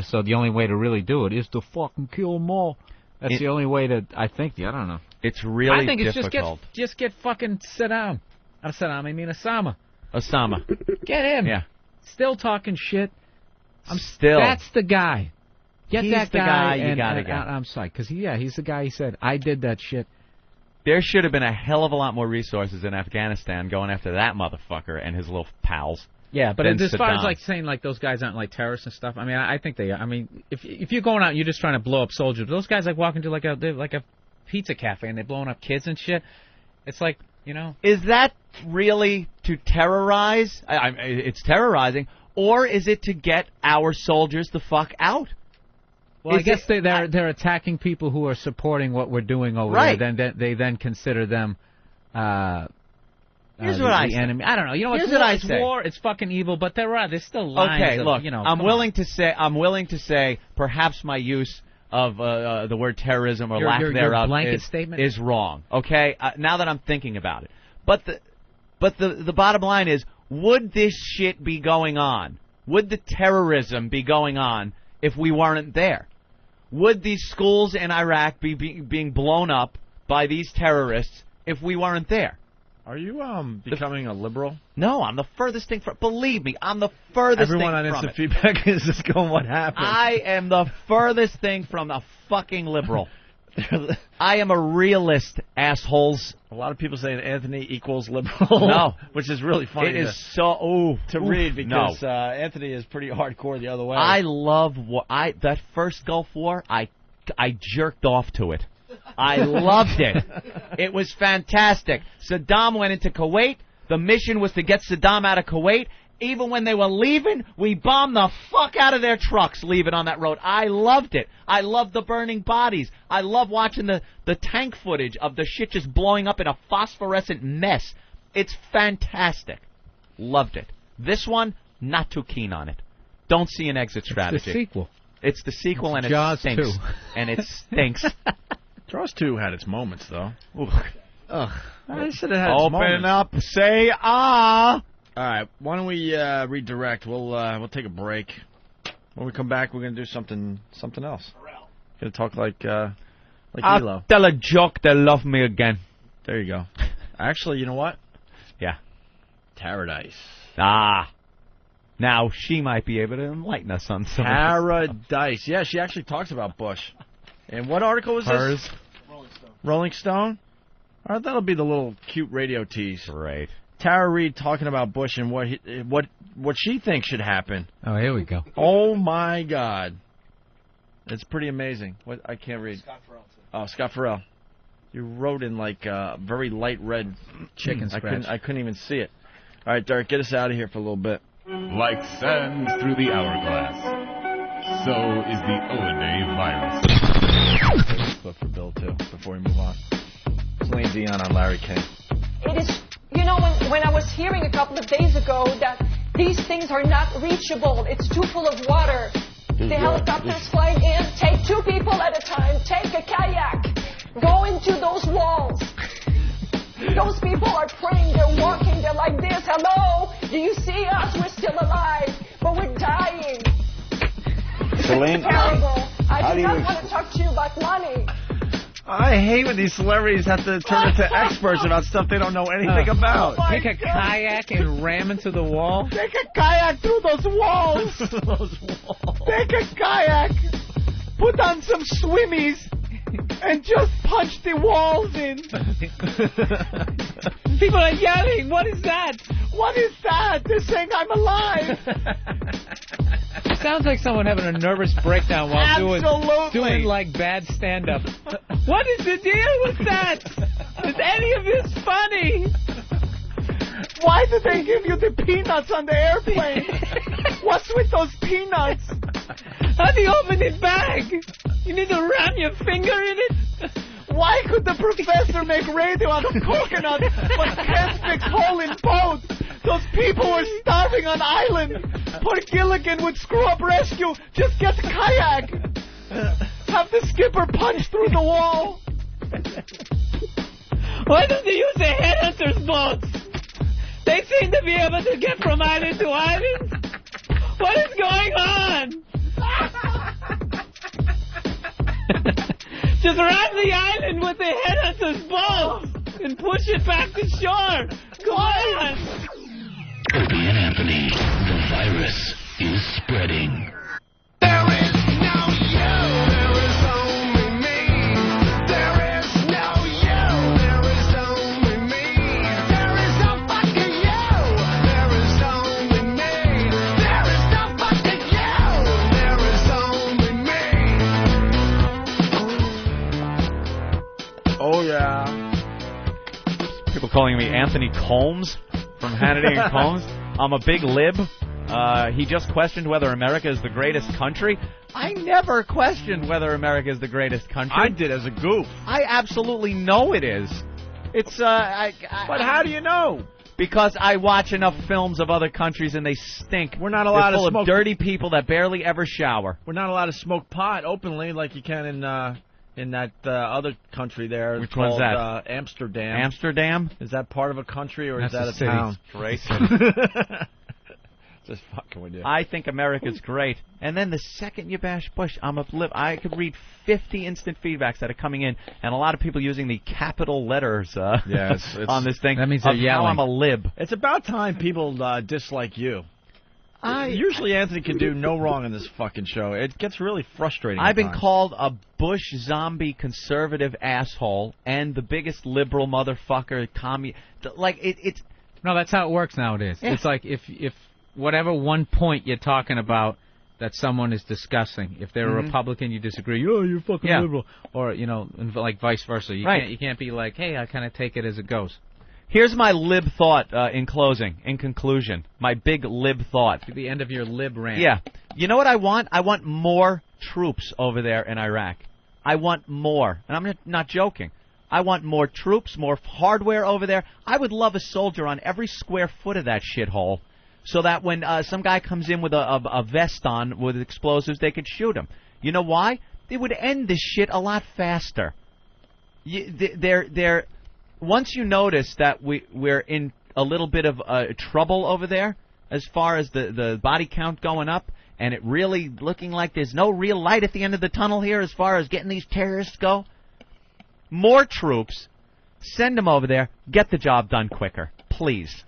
So the only way to really do it is to fucking kill them all. That's the only way to, I think, I don't know. It's really I think it's difficult. just get fucking Saddam. Not Saddam, I mean Osama. Get him. Yeah. Still talking shit. Still. That's the guy. Get He's that the guy you and, gotta and, get. I'm psyched, because he's the guy. He said, I did that shit. There should have been a hell of a lot more resources in Afghanistan going after that motherfucker and his little pals. Yeah, but than as far as Saddam. like saying like those guys aren't like terrorists and stuff, I mean, I think they are. I mean, if you're going out and you're just trying to blow up soldiers, those guys like walk into like a pizza cafe and they're blowing up kids and shit. It's like, you know. Is that really to terrorize? It's terrorizing, or is it to get our soldiers the fuck out? Well, I guess they're attacking people who are supporting what we're doing over Right. there. Then they then consider them. Here's the what I say. enemy. I don't know. You know, Here's it's what war, I it's say. war. It's fucking evil. But there's still lines. Okay, of, look, you know, I'm come willing to say perhaps my use of the word terrorism or lack your thereof blanket statement is wrong. Okay, now that I'm thinking about it, but the bottom line is, would this shit be going on? Would the terrorism be going on if we weren't there? Would these schools in Iraq be being blown up by these terrorists if we weren't there? Are you becoming a liberal? No, I'm the furthest thing from. Believe me, I'm the furthest Everyone thing on from Instant it. Feedback is just going, what happened? I am the furthest thing from a fucking liberal. I am a realist, assholes. A lot of people saying Anthony equals liberal. No. Which is really funny. It is so to read because no. Anthony is pretty hardcore the other way. I love that first Gulf War. I jerked off to it. I loved it. It was fantastic. Saddam went into Kuwait. The mission was to get Saddam out of Kuwait. Even when they were leaving, we bombed the fuck out of their trucks leaving on that road. I loved it. I loved the burning bodies. I love watching the tank footage of the shit just blowing up in a phosphorescent mess. It's fantastic. Loved it. This one, not too keen on it. Don't see an exit strategy. It's the sequel. It's the sequel, and Jaws it stinks. 2. And it stinks. Jaws 2 had its moments, though. Ugh. I said it had its Open moments. up, say ah. All right, why don't we redirect? We'll take a break. When we come back, we're gonna do something else. Gonna talk like I'll Elo. tell a joke. They'll love me again. There you go. Actually, you know what? Yeah. Paradise. Ah. Now, she might be able to enlighten us on some Paradise. Yeah, she actually talks about Bush. And what article was Hers. this? Rolling Stone? All right, that'll be the little cute radio tease. Right. Tara Reid talking about Bush and what she thinks should happen. Oh, here we go. Oh, my God. It's pretty amazing. What I can't read. Scott Farrell. Oh, Scott Farrell. You wrote in like very light red chicken scratch. I couldn't even see it. All right, Derek, get us out of here for a little bit. Like sand through the hourglass, so is the Owenay virus. Clip for Bill, too, before we move on. Celine Dion on Larry King. It is, you know, when I was hearing a couple of days ago that these things are not reachable, it's too full of water. The helicopters flying in, take 2 people at a time, take a kayak, go into those walls. Those people are praying, they're walking, they're like this, hello, do you see us? We're still alive, but we're dying. Celine, it's terrible. I do not want to talk to you about money. I hate when these celebrities have to turn into experts about stuff they don't know anything about. Take a kayak and ram into the wall. Take a kayak through those walls. Take a kayak, put on some swimmies, and just punch the walls in. People are yelling. What is that? What is that? They're saying I'm alive. Sounds like someone having a nervous breakdown while doing like bad stand-up. What is the deal with that? Is any of this funny? Why did they give you the peanuts on the airplane? What's with those peanuts? How do you open the bag? You need to ram your finger in it? Why could the professor make radio out of coconut but can't fix hole in boat? Those people were starving on island. Poor Gilligan would screw up rescue. Just get a kayak. Have the skipper punch through the wall. Why don't they use the headhunters' boats? They seem to be able to get from island to island. What is going on? Just ram the island with the headhunters' boats and push it back to shore. Come on. Opie and Anthony, the virus is spreading. There is no you, there is only me. There is no you, there is only me. There is no fucking you, there is only me. There is no fucking you, there is only me. Oh, yeah. People calling me Anthony Combs from Hannity and Combs. I'm a big lib. He just questioned whether America is the greatest country. I never questioned whether America is the greatest country. I did as a goof. I absolutely know it is. It's But how do you know? Because I watch enough films of other countries and they stink. We're not allowed They're full to smoke of dirty people that barely ever shower. We're not allowed to smoke pot openly like you can in that other country there. Which called, one's that? Amsterdam. Amsterdam? Is that part of a country or That's is that a a city. town? Great. Just fucking with you. I think America's great. And then the second you bash Bush, I could read 50 instant feedbacks that are coming in, and a lot of people using the capital letters on this thing. That means they're of yelling. how I'm a lib. It's about time people dislike you. Usually Anthony can do no wrong in this fucking show. It gets really frustrating. I've been at times. called a Bush zombie conservative asshole and the biggest liberal motherfucker commie. Like it's No, that's how it works nowadays. Yeah. It's like if whatever one point you're talking about that someone is discussing, if they're a Republican, you disagree. Oh, you're fucking liberal, or and like vice versa. You can't be like, hey, I kind of take it as it goes. Here's my lib thought in conclusion. My big lib thought. The end of your lib rant. Yeah. You know what I want? I want more troops over there in Iraq. I want more. And I'm not joking. I want more troops, more hardware over there. I would love a soldier on every square foot of that shithole so that when some guy comes in with a vest on with explosives, they could shoot him. You know why? It would end this shit a lot faster. Once you notice that we're in a little bit of trouble over there as far as the body count going up and it really looking like there's no real light at the end of the tunnel here as far as getting these terrorists go, more troops Send them over there. Get the job done quicker. Please.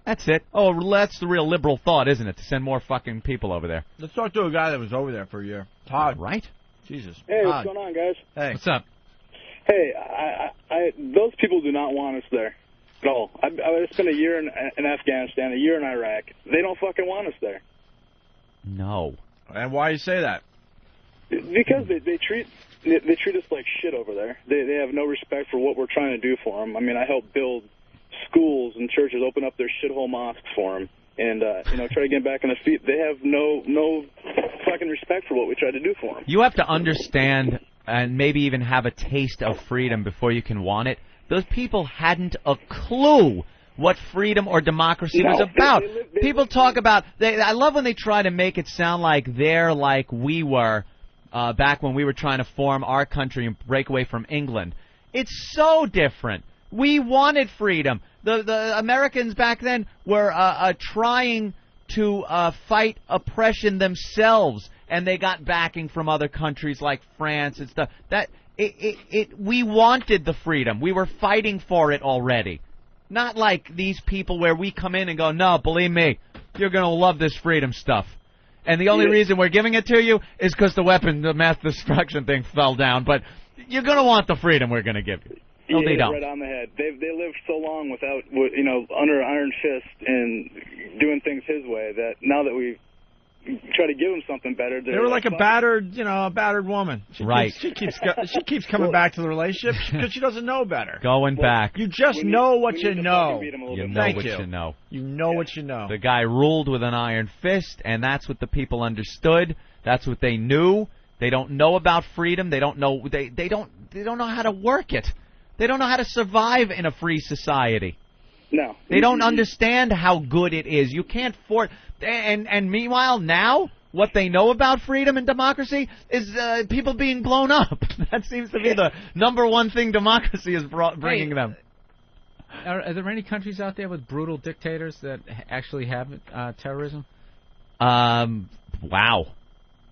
That's it. Oh, that's the real liberal thought, isn't it? To send more fucking people over there. Let's talk to a guy that was over there for a year. Todd. Right? Jesus. Hey, Todd. what's going on, guys? Hey. What's up? Hey, those people do not want us there at all. I spent a year in Afghanistan, a year in Iraq. They don't fucking want us there. No. And why you say that? Because they treat us like shit over there. They have no respect for what we're trying to do for them. I mean, I helped build schools and churches, open up their shithole mosques for them, and try to get back on their feet. They have no fucking respect for what we try to do for them. You have to understand and maybe even have a taste of freedom before you can want it. Those people hadn't a clue what freedom or democracy was about. People talk about... I love when they try to make it sound like they're like we were back when we were trying to form our country and break away from England. It's so different. We wanted freedom. The Americans back then were trying to fight oppression themselves, and they got backing from other countries like France and stuff. We wanted the freedom. We were fighting for it already. Not like these people where we come in and go, no, believe me, you're going to love this freedom stuff. And the only reason we're giving it to you is because the mass destruction thing fell down. But you're going to want the freedom we're going to give you. No, they don't. Right on the head. They lived so long without, under iron fist and doing things his way that now that we try to give them something better, they were like a battered woman. She keeps coming back to the relationship because she doesn't know better. Going back. You just know what you know. You know what you know. You know what you know. The guy ruled with an iron fist, and that's what the people understood. That's what they knew. They don't know about freedom. They don't know. They don't know how to work it. They don't know how to survive in a free society. No. They don't understand how good it is. You can't force... And meanwhile, now, what they know about freedom and democracy is people being blown up. That seems to be the number one thing democracy is bringing them. Are there any countries out there with brutal dictators that actually have terrorism? Wow.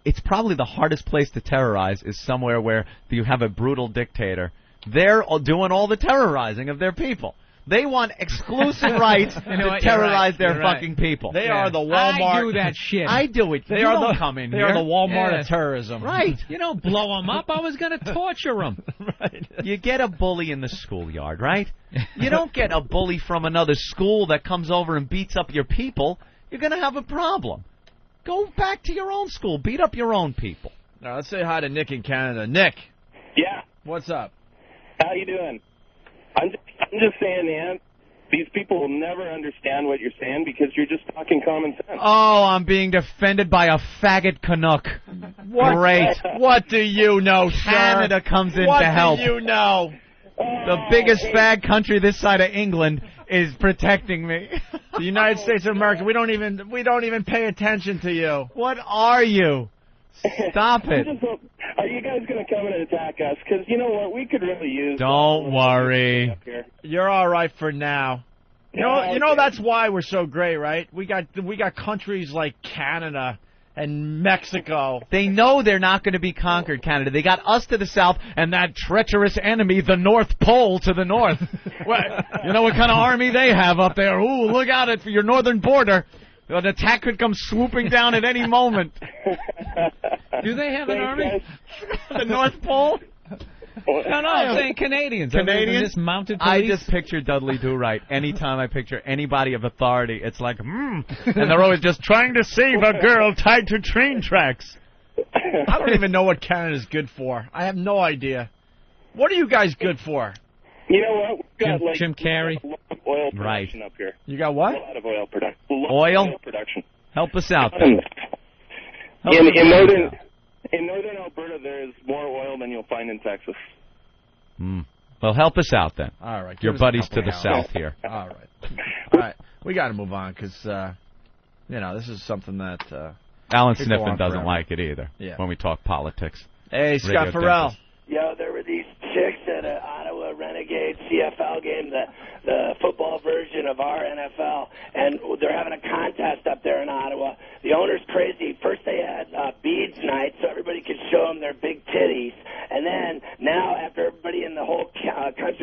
It's probably the hardest place to terrorize is somewhere where you have a brutal dictator. They're doing all the terrorizing of their people. They want exclusive rights to terrorize their fucking people. They are the Walmart. I do that shit. I do it. They are the Walmart of terrorism. Right. You don't blow them up. I was going to torture them. Right. You get a bully in the schoolyard, right? You don't get a bully from another school that comes over and beats up your people. You're going to have a problem. Go back to your own school. Beat up your own people. Now, let's say hi to Nick in Canada. Nick. Yeah. What's up? How you doing? I'm just saying, man, these people will never understand what you're saying because you're just talking common sense. Oh, I'm being defended by a faggot Canuck. What? Great. What do you know, sir? Canada comes in to help. What do you know? The biggest fag country this side of England is protecting me. The United States of America. We don't even pay attention to you. What are you? Stop it. Are you guys going to come in and attack us? Because you know what? We could really use... Don't worry. You're all right for now. You know that's why we're so great, right? We got countries like Canada and Mexico. They know they're not going to be conquered, Canada. They got us to the south and that treacherous enemy, the North Pole, to the north. You know what kind of army they have up there? Ooh, look out for your northern border. An attack could come swooping down at any moment. Do they have an army? The North Pole? No, I'm saying Canadians. Canadians? Just mounted police? I just picture Dudley Do-Right. Anytime I picture anybody of authority, it's like, And they're always just trying to save a girl tied to train tracks. I don't even know what Canada's good for. I have no idea. What are you guys good for? You know what? We've got Jim Carrey. A lot of oil production up here. You got what? A lot of oil production. Oil production. Help us out. In northern Alberta, there is more oil than you'll find in Texas. Well, help us out then. All right. Your buddies to the south here. All right. We got to move on because, this is something that... Alan could go Sniffen on doesn't forever. like it either when we talk politics. Hey, Scott Farrell. Yo, there were these chicks at an Ottawa Renegade CFL game, the football version of our NFL, and they're having a contest up there in Ottawa. The owner's crazy. First they had beads night so everybody could show them their big titties, and then now after everybody in the whole country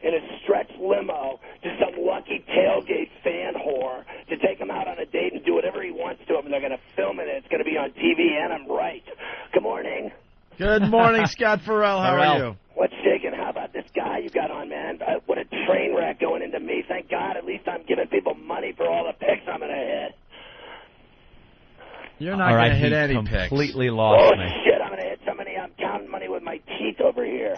in a stretch limo to some lucky tailgate fan whore to take him out on a date and do whatever he wants to him, and they're going to film it, and it's going to be on TV, and I'm right. Good morning. Good morning, Scott Farrell. How are you? What's shaking? How about this guy you got on, man? What a train wreck going into me. Thank God at least I'm giving people money for all the picks I'm going to hit. You're not going to hit any completely picks. lost me. Shit, I'm going to hit somebody. I'm counting money with my teeth over here.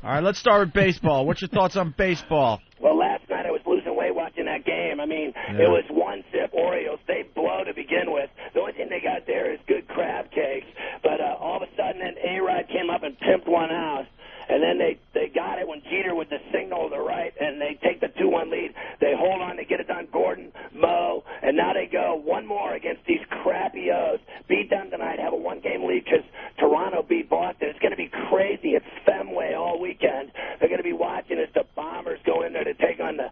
All right, let's start with baseball. What's your thoughts on baseball? Well, last night I was losing weight watching that game. I mean, It was one-sip Oreos. They blow to begin with. The only thing they got there is good crab cakes. But all of a sudden, then A-Rod came up and pimped one out. And then they got it when Jeter with the signal to the right, and they take the 2-1 lead. They hold on, they get it done. Gordon, Mo, and now they go one more against these crappy O's. Beat them tonight, have a one-game lead because Toronto beat Boston. It's going to be crazy. It's Fenway all weekend. They're going to be watching as the Bombers go in there to take on the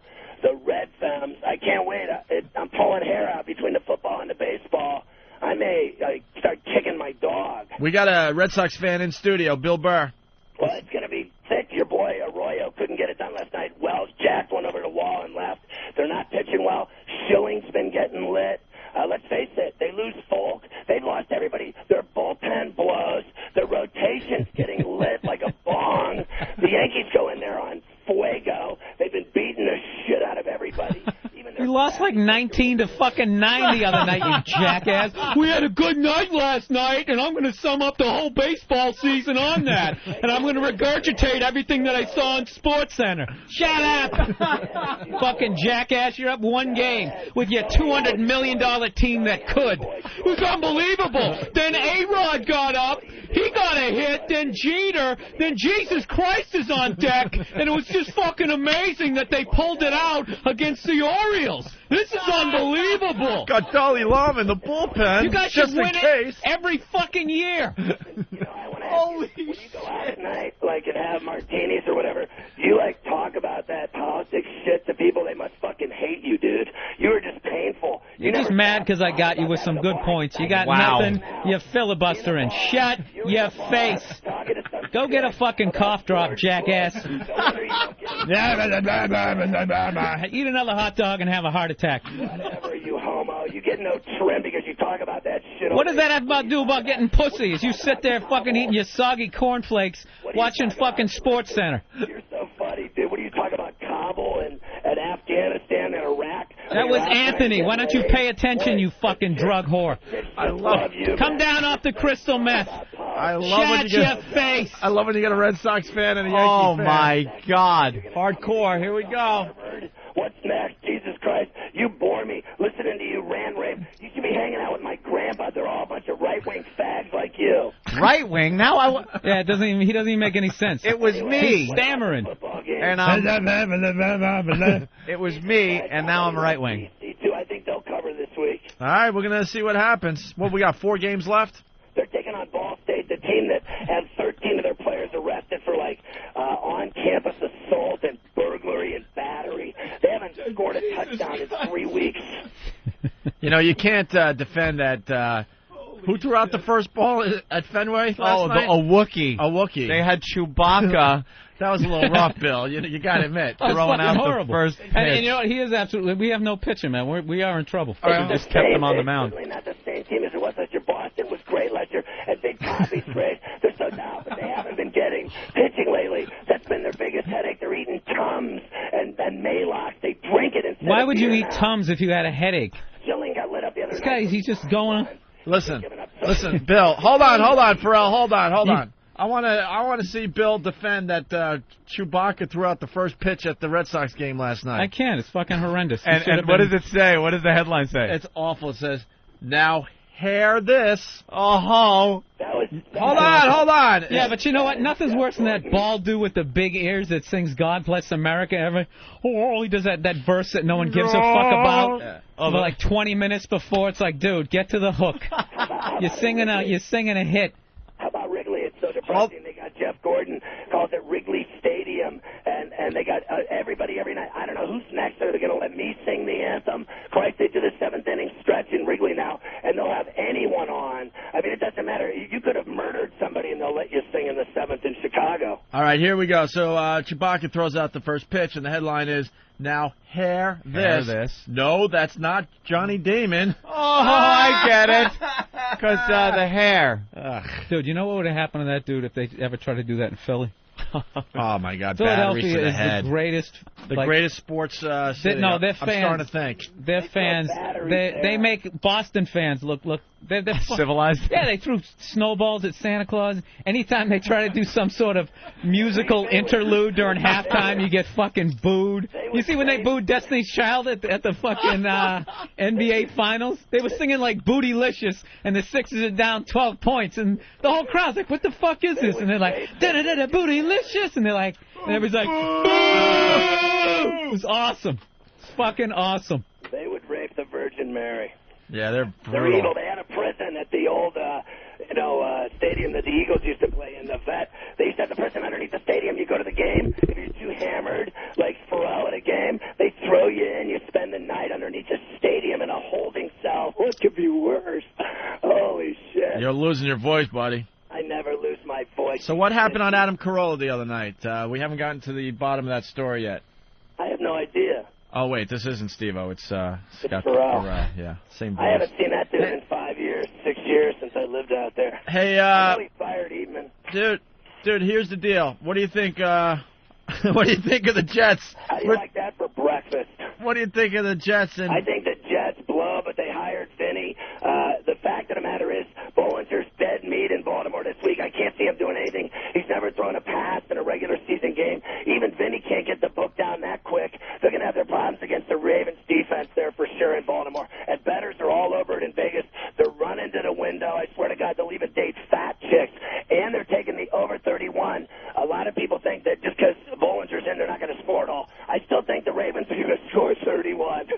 Red Fems. I can't wait. I'm pulling hair out between the football and the baseball. I may start kicking my dog. We got a Red Sox fan in studio, Bill Burr. Well, it's going to be thick. Your boy Arroyo couldn't get it done last night. Wells jacked one over the wall and left. They're not pitching well. Schilling's been getting lit. Let's face it, they lose Folk. They lost everybody. Their bullpen blows. Their rotation's getting lit like a bong. The Yankees go in there on fuego. They've been beating the shit out of everybody. You lost like 19 to fucking 9 the other night, you jackass. We had a good night last night, and I'm going to sum up the whole baseball season on that. And I'm going to regurgitate everything that I saw on SportsCenter. Shut up! Fucking jackass, you're up one game with your $200 million team that could. It was unbelievable. Then A-Rod got up. He got a hit, then Jeter, then Jesus Christ is on deck, and it was just fucking amazing that they pulled it out against the Orioles. This is unbelievable. Got Dalai Lama in the bullpen. You guys just should win in case. it every fucking year. Holy shit. When you go out at night, like, and have martinis or whatever, do you, like, talk about that politics shit to people? They must fucking hate you, dude. You were just painful. You're just mad because I got you with some good points. You got nothing. You're filibustering. Shut your face. Go get a fucking cough drop, jackass. Eat another hot dog and have a heart attack. Whatever, you homo. You get no trim because you talk about that shit. What does that have to do about getting pussy? As you sit there fucking eating your soggy cornflakes, watching fucking SportsCenter. You're so funny, dude. What are you talking about, Kabul and Afghanistan and Iraq? That was Anthony. Why don't you pay attention, you fucking drug whore? I love you. Come down off the crystal meth. I love when you Shut get your face. I love when you get a Red Sox fan and a Yankee fan. Oh, my God. Hardcore. Here we go. What's next? Jesus Christ, you bore me. Listening to you rant rave. You should be hanging out with my grandpa. They're all a bunch of right-wing fags like you. Right wing? Now yeah, he doesn't even make any sense. It was me. He's stammering. And it was me, and now I'm right wing. I think they'll cover this week. All right, we're going to see what happens. What, we got 4 games left? They're taking on Ball State, the team that had 13 of their players arrested for, like, on-campus assault and burglary and battery. They haven't scored a touchdown in 3 weeks. You know, you can't defend that. Who threw out the first ball at Fenway last night? A Wookiee. A Wookiee. They had Chewbacca. That was a little rough, Bill. You got to admit. Throwing out horrible. the first pitch. And you know what? He is absolutely. We have no pitcher, man. We are in trouble. Just kept him on the mound. It's really not the same team as it was last year. Boston was great last year, and Big Poppy's great. They're so down, but they haven't been getting pitching lately. That's been their biggest headache. They're eating Tums and Maalox. They drink it instead. Why would you eat Tums if you had a headache? Schilling got lit up the other This night. guy, he's just going. Listen, Bill. Hold on, Pharrell. Hold on. I want to see Bill defend that Chewbacca threw out the first pitch at the Red Sox game last night. I can't. It's fucking horrendous. And what does it say? What does the headline say? It's awful. It says, "Now hear this." Oh. Hold on. Yeah, but you know what? Nothing's worse than that bald dude with the big ears that sings "God Bless America." He does that verse that no one gives a fuck about. Yeah. Like 20 minutes before, it's like, dude, get to the hook. You're singing a hit. How about Wrigley? It's so depressing. They got Jeff Gordon, calls it Wrigley Stadium, and they got everybody every night. I don't know who's next. Are they going to let me sing the anthem? Christ, they do the 7th inning stretch in Wrigley now, and they'll have anyone on. I mean, it doesn't matter. You could have murdered somebody, and they'll let you sing in the 7th in Chicago. All right. right, here we go. So Chewbacca throws out the first pitch, and the headline is, now hair this. Hair this. No, that's not Johnny Damon. Oh, I get it. Because the hair. Dude, you know what would have happened to that dude if they ever tried to do that in Philly? Oh, my God, batteries to Philadelphia the is head. the greatest. The greatest sports city. No, their I'm fans. starting to think. Their fans, they make Boston fans look. They're civilized. Yeah, they threw snowballs at Santa Claus. Anytime they try to do some sort of musical interlude during halftime, you get fucking booed. You see when they booed Destiny's Child at the fucking NBA Finals? They were singing like Bootylicious, and the Sixers are down 12 points, and the whole crowd's like, what the fuck is this? And they're like, da-da-da-da, Bootylicious, and they're like, and everybody's like, boo! It was awesome. It's fucking awesome. They would rape the Virgin Mary. Yeah, they're They're brutal. evil. They had a prison at the old, stadium that the Eagles used to play in. The vet. They used to have the prison underneath the stadium. You go to the game. If you're too hammered, like Pharrell at a game, they throw you in. You spend the night underneath the stadium in a holding cell. What could be worse? Holy shit! You're losing your voice, buddy. I never lose my voice. So what happened on Adam Carolla the other night? We haven't gotten to the bottom of that story yet. I have no idea. Oh, wait, this isn't Steve-O. It's Scott Pharrell. Yeah, same voice. I haven't seen that dude in 5 years, 6 years since I lived out there. Hey, I know he fired Eatman. Dude, here's the deal. What do you think? What do you think of the Jets? How do you like that for breakfast? What do you think of the Jets? I think the Jets blow, but they hired Vinny. The fact of the matter is, Bollinger's dead meat in Baltimore this week. I can't see him doing anything. He's never thrown a pass in a regular season game. Even Vinny can't get the book down that quick. They're going to have their problems against the Ravens defense there for sure in Baltimore. And bettors are all over it in Vegas. They're running to the window. I swear to God, they'll even date fat chicks. And they're taking the over 31. A lot of people think that just because Bollinger's in, they're not going to score at all. I still think the Ravens are going to score 31.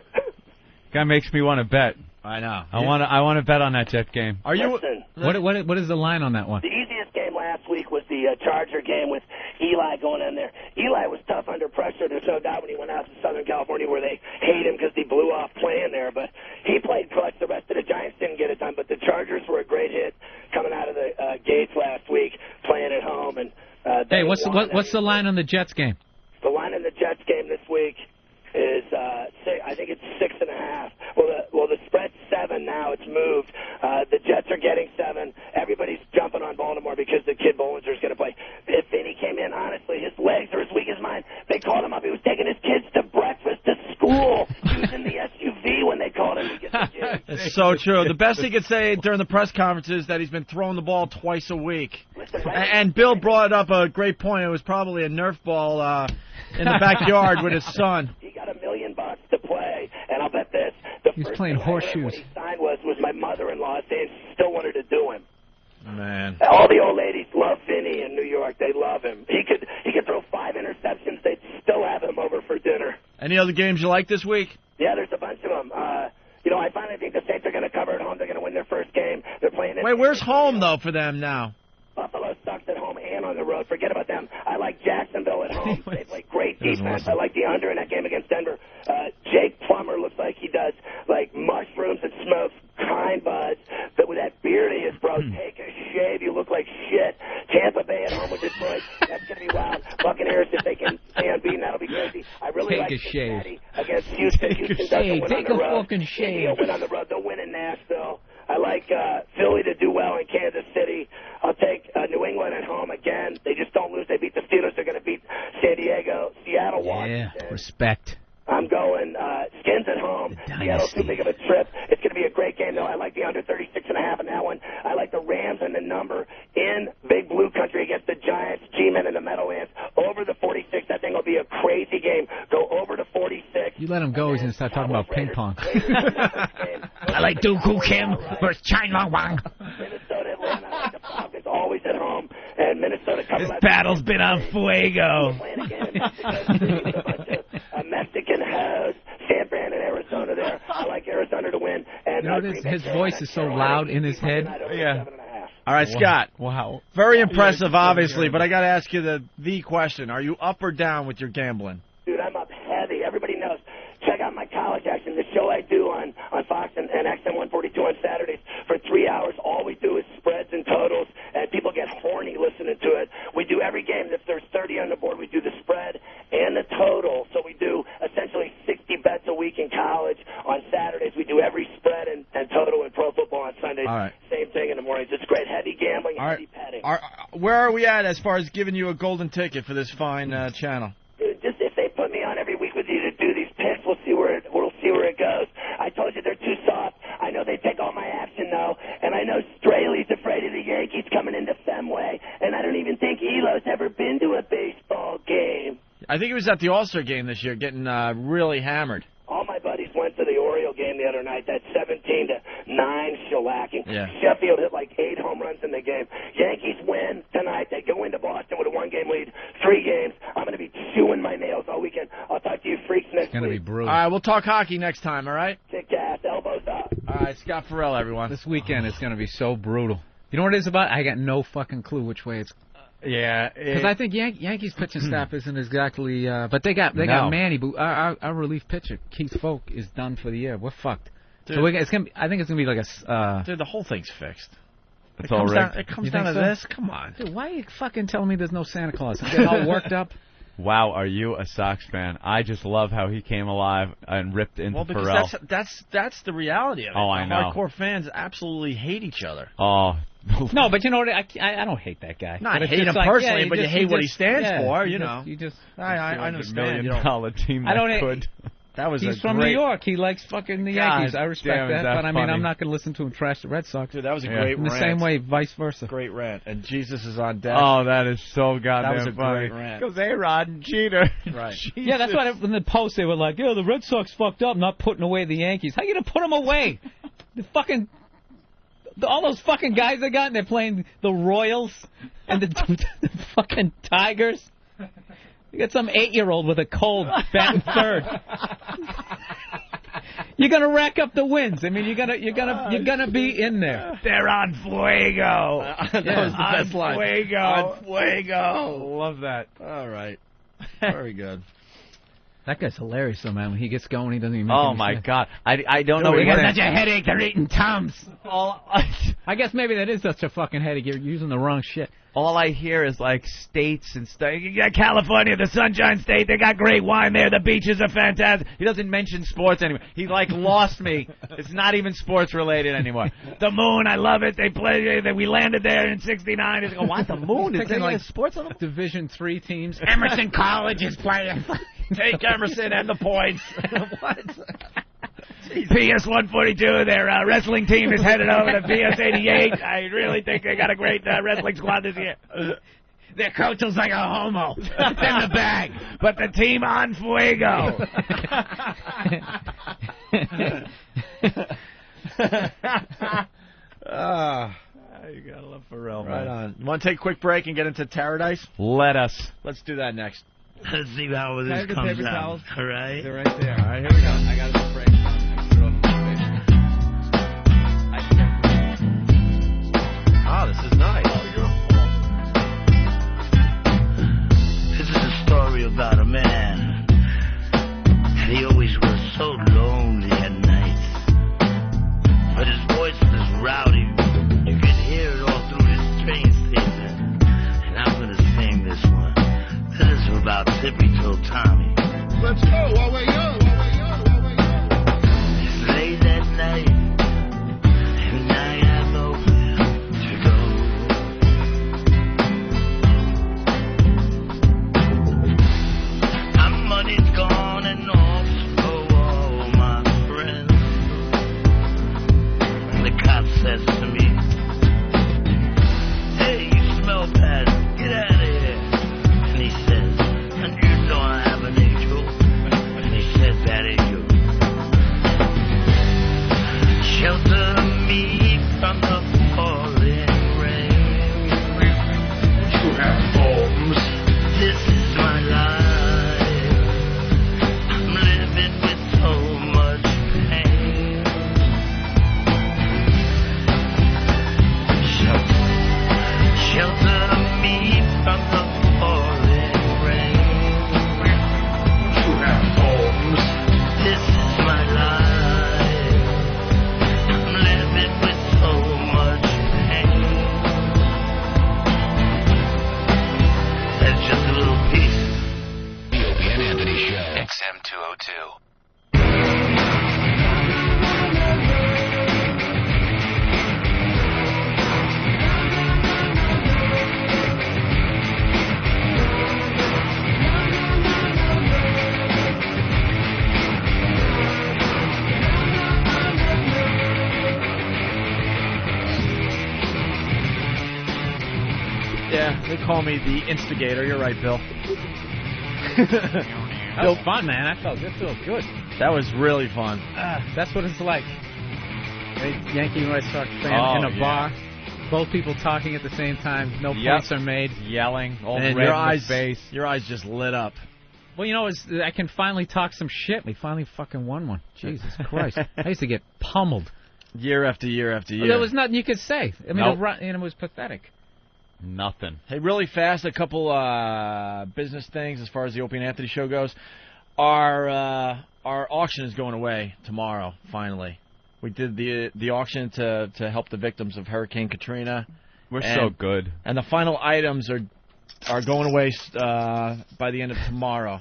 Guy makes me want to bet. I know. I want to bet on that Jet game. Are you? Listen, What is the line on that one? the easiest game last week was the Charger game with Eli going in there. Eli was tough under pressure. There's no doubt when he went out to Southern California where they hate him because he blew off playing there. But he played clutch. The rest of the Giants didn't get it done. But the Chargers were a great hit coming out of the gates last week, playing at home. And Hey, what's the line on the Jets game? the line in the Jets game this week is I think it's 6.5. Well, the spread's 7 now. It's moved. The Jets are getting 7. Everybody's jumping on Baltimore because the kid Bollinger's going to play. If Vinny came in, honestly, his legs are as weak as mine. They called him up. He was taking his kids to breakfast to school. He was in the SUV when they called him to get the kids. It's so true. The best he could say during the press conference is that he's been throwing the ball twice a week. And Bill brought up a great point. It was probably a Nerf ball in the backyard with his son. He got $1 million to play, and I'll bet this. The He's first playing thing I heard horseshoes. when he signed was my mother-in-law saying she still wanted to do him. Man. All the old ladies love Vinny in New York. They love him. He could throw 5 interceptions. They'd still have him over for dinner. Any other games you like this week? Yeah, there's a bunch of them. I finally think the Saints are going to cover at home. They're going to win their first game. They're playing. Wait, where's home, though, for them now? Buffalo sucks at home and on the road. Forget about them. I like Jacksonville at home. They play great defense. I like the under in that game against Denver. Jake Plummer looks like he does like mushrooms and smokes kind buds, but with that beard of his, bro, take a shave. You look like shit. Tampa Bay at home with Detroit. That's going to be wild. Buccaneers, if they can stay unbeaten, that'll be crazy. I really like Cincinnati against Houston. Houston doesn't win on the road. Indy will win on the road. They'll win in Nashville. I like Philly to do well in Kansas City. I'll take New England at home again. They just don't lose. They beat the Steelers. They're going to beat San Diego. Seattle, Washington. Yeah, respect. I'm going Skins at home. Seattle's too big of a trip. It's going to be a great game, though. I like the under 36.5 in that one. I like the Rams and the number in Big Blue Country against the Giants, G-Men, and the Meadowlands. Over the 46. That thing will be a crazy game. Go over to 46. You let him go, he's going to start talking about ping pong. I like Dooku Kim versus China Wang. Minnesota, Atlanta. I like the Falcons always at home. And Minnesota coming This battle's been on fuego. Mexican house, San Fran and Arizona there. I like Arizona to win. And You know, his voice is so loud in his head. Yeah. All right, Scott. Wow. Very impressive, obviously, but I got to ask you the question. Are you up or down with your gambling? Dude, I'm up heavy. Everybody knows. Check out my college action, the show I do on Fox and XM 142 on Saturdays for 3 hours. All we do is spreads and totals, and people get horny listening to it. We do every game. If there's 30 are we at as far as giving you a golden ticket for this fine channel? Dude, just if they put me on every week with you to do these picks, we'll see where it goes. I told you they're too soft. I know they take all my action though, and I know Straley's afraid of the Yankees coming into Fenway, and I don't even think Elo's ever been to a baseball game. I think he was at the All-Star game this year, getting really hammered. All my buddies went to the Oriole game the other night, that 17-9 shellacking. Yeah. Sheffield hit like 8 home runs in the game. Yankees win tonight. They go into Boston with a 1-game lead. 3 games. I'm going to be chewing my nails all weekend. I'll talk to you freaks next week. It's going to be brutal. All right, we'll talk hockey next time, all right? Kick ass, elbows up. All right, Scott Farrell, everyone. This weekend is going to be so brutal. You know what it is about? I got no fucking clue which way it's. Yeah, because I think Yankees pitching staff isn't exactly. But they got Manny. But our relief pitcher Keith Folk is done for the year. We're fucked. Dude. So it's gonna. I think it's gonna be like a. Dude, the whole thing's fixed. It's all rigged. It comes You down to think so? this. Come on. Dude, why are you fucking telling me there's no Santa Claus? I'm getting all worked up. Wow, are you a Sox fan? I just love how he came alive and ripped into Well, because Pharrell. that's the reality of it. Oh, I The know. Hardcore fans absolutely hate each other. Oh. No, but you know what? I don't hate that guy. Not But it's hate just him like, personally, yeah, but you hate what he stands for. You You just- know. You just. I understand. You don't- $1 million team I don't. that could. That was He's a from great, New York. He likes fucking the God Yankees. I respect damn, is that, that but I mean, funny. I'm not going to listen to him trash the Red Sox. Dude, that was a Yeah. great In the rant. same way, vice versa. Great rant. And Jesus is on deck. Oh, that is so goddamn That was a funny. great rant. Because A-Rod and Jeter. Right. Yeah, that's why in the post they were like, "Yeah, the Red Sox fucked up, not putting away the Yankees." How you gonna put them away? All those fucking guys they got, and they're playing the Royals and the fucking Tigers. You got some 8-year-old with a cold batting third. You're gonna rack up the wins. I mean, you're gonna be in there. They're on fuego. That was the best line. Fuego. On fuego. Love that. All right. Very good. That guy's hilarious, though, man. When he gets going, he doesn't even. Oh my God! I don't know. He what got he's such a headache. They're eating Tums. All I guess maybe that is such a fucking headache. You're using the wrong shit. I hear is like states and stuff. You got California, the Sunshine State. They got great wine there. The beaches are fantastic. He doesn't mention sports anymore. He like lost me. It's not even sports related anymore. The moon, I love it. They play. We landed there in '69. He's like, what? The moon? Is there like sports on the Division III teams? Emerson College is playing. Take Emerson and the points. What? PS 142, their wrestling team is headed over to PS 88. I really think they got a great wrestling squad this year. Their coach was like a homo. It's in the bag. But the team on fuego. You gotta love Pharrell, Right man. on. You want to take a quick break and get into Paradise? Let us. Let's do that next. Let's see how Can I this have the comes paper out. towels? All right. They're right there. All right, here we go. I got a break. This is nice. This is a story about a man. And he always was so lonely at night. But his voice was rowdy. You could hear it all through this train station. And I'm going to sing this one. This is about Tippy Toe Tommy. Let's go while we're young. It's late at night. And I have nowhere to go. My money's gone and also all my friends. And the cop says to me, "Hey, you smell bad. Get out of here." And he says, "And you know I have an angel." And he said, "That ain't you. Shelter me from the falling rain. You have homes. This is my life. I'm living with so much pain. Shelter me from the falling rain. You have homes. This is my life. I'm living with so much pain. That's just a little piece. The Opie and Anthony Show. XM 202. they call me the instigator. You're right, Bill. That was fun, man. It felt good. That was really fun. That's what it's like. Yankee and Red Sox fan in a bar. Both people talking at the same time. No points are made. Yelling. All And red your in eyes, the face. Your eyes just lit up. Well, you know, I can finally talk some shit. We finally fucking won one. Jesus Christ. I used to get pummeled. Year after year after year. There was nothing you could say. I mean, Nope. it was pathetic. Nothing. Hey, really fast, a couple business things as far as the Opie and Anthony show goes. Our auction is going away tomorrow, finally. We did the auction to help the victims of Hurricane Katrina. We're so good. And the final items are going away by the end of tomorrow.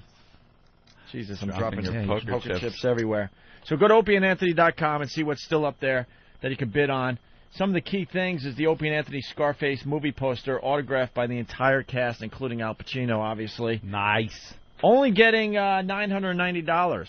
Jesus, I'm dropping your poker chips everywhere. So go to opieandanthony.com and see what's still up there that you can bid on. Some of the key things is the Opie and Anthony Scarface movie poster autographed by the entire cast, including Al Pacino, obviously. Nice. Only getting $990.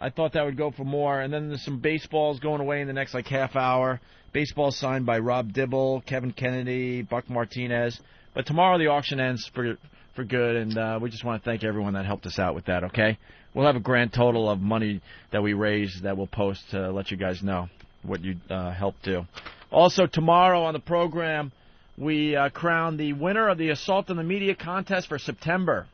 I thought that would go for more. And then there's some baseballs going away in the next half hour. Baseballs signed by Rob Dibble, Kevin Kennedy, Buck Martinez. But tomorrow the auction ends for good, and we just want to thank everyone that helped us out with that, okay? We'll have a grand total of money that we raised that we'll post to let you guys know what you helped do. Also, tomorrow on the program, we crown the winner of the Assault on the Media contest for September.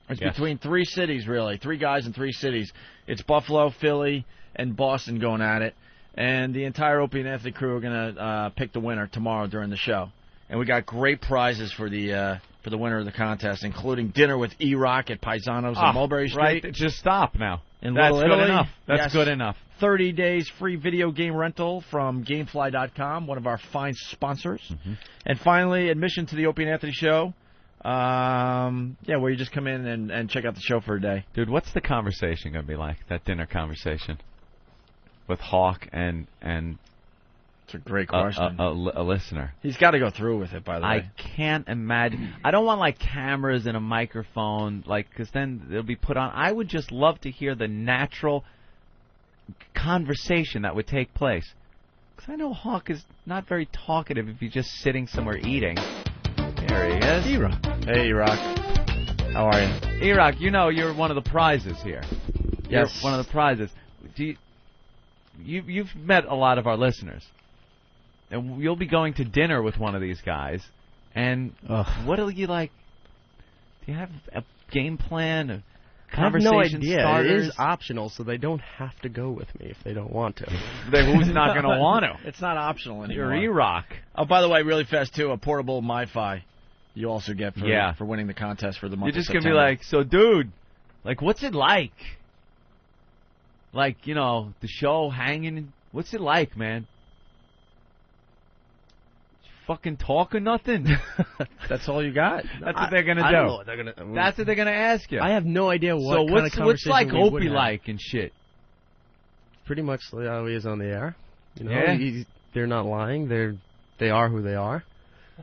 It's between 3 cities, really. 3 guys in 3 cities. It's Buffalo, Philly, and Boston going at it. And the entire Opie and Anthony crew are going to pick the winner tomorrow during the show. And we got great prizes for the winner of the contest, including dinner with E-Rock at Paisanos on Mulberry Street. Right, just stop now. In That's Little good Italy. enough. That's Yes. good enough. 30 days free video game rental from Gamefly.com, one of our fine sponsors. Mm-hmm. And finally, admission to the Opie and Anthony show. Where you just come in and check out the show for a day. Dude, what's the conversation going to be like, that dinner conversation? With Hawk and it's a great question. A listener. He's got to go through with it, by the way. I can't imagine. I don't want cameras and a microphone, because then they'll be put on. I would just love to hear the natural conversation that would take place. Because I know Hawk is not very talkative if he's just sitting somewhere eating. There he is. E-Rock. Hey, E-Rock. How are you? E-Rock, you're one of the prizes here. Yes. You're one of the prizes. You've met a lot of our listeners. And you'll be going to dinner with one of these guys. And what do you like? Do you have a game plan? A conversation I have no idea. starters? It is optional, so they don't have to go with me if they don't want to. Who's not going to want to? It's not optional anymore. You're E-Rock. Oh, by the way, really fast, too, a portable MiFi you also get for winning the contest for the month You're just of going to be so dude, what's it like? The show hanging. What's it like, man? Fucking talk or nothing? That's all you got? That's what they're going to do. I don't know what they're gonna, That's what they're going to ask you. I have no idea what kind of what's conversation like we would Opie have. like and shit? Pretty much how he is on the air. Yeah. They're not lying. They are who they are.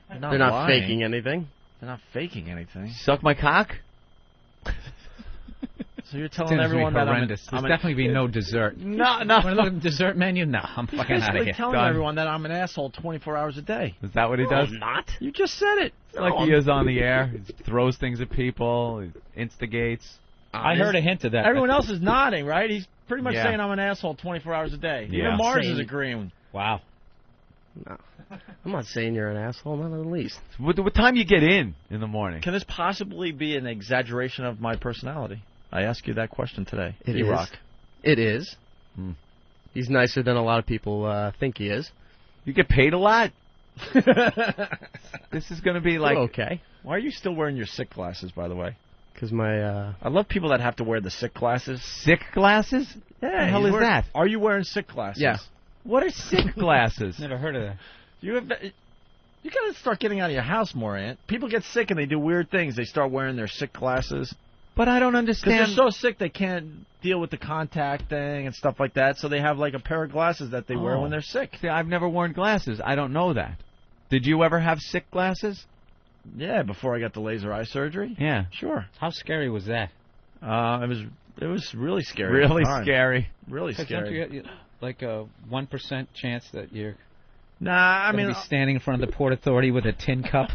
They're not not faking anything. They're not faking anything. Suck my cock? So you're telling everyone that horrendous. There's definitely be no dessert. No. Want to look at the dessert menu? No, I'm fucking out of basically here. telling everyone that I'm an asshole 24 hours a day. Is that what he does? Not. You just said it. It's like he is on the air. He throws things at people. He instigates. I heard a hint of that. Everyone else is nodding, right? He's pretty much Yeah. saying I'm an asshole 24 hours a day. Yeah. Even Mars Saying- is agreeing. Wow. No. I'm not saying you're an asshole, not in the least. What time you get in the morning? Can this possibly be an exaggeration of my personality? I ask you that question today. It E-Rock. is. It is. Hmm. He's nicer than a lot of people think he is. You get paid a lot? This is going to be okay. Why are you still wearing your sick glasses, by the way? Because my I love people that have to wear the sick glasses. Sick glasses? Yeah. The hell is that? Are you wearing sick glasses? Yeah. What are sick glasses? Never heard of that. You got to start getting out of your house more, Ant. People get sick and they do weird things. They start wearing their sick glasses. But I don't Because understand. they're so sick they can't deal with the contact thing and stuff like that, so they have a pair of glasses that they wear when they're sick. See, I've never worn glasses. I don't know that. Did you ever have sick glasses? Yeah, before I got the laser eye surgery. Yeah. Sure. How scary was that? It was really scary. Really at the time. scary. Really Don't scary. you get a 1% chance that you're... Nah, I Gonna mean, be standing in front of the Port Authority with a tin cup.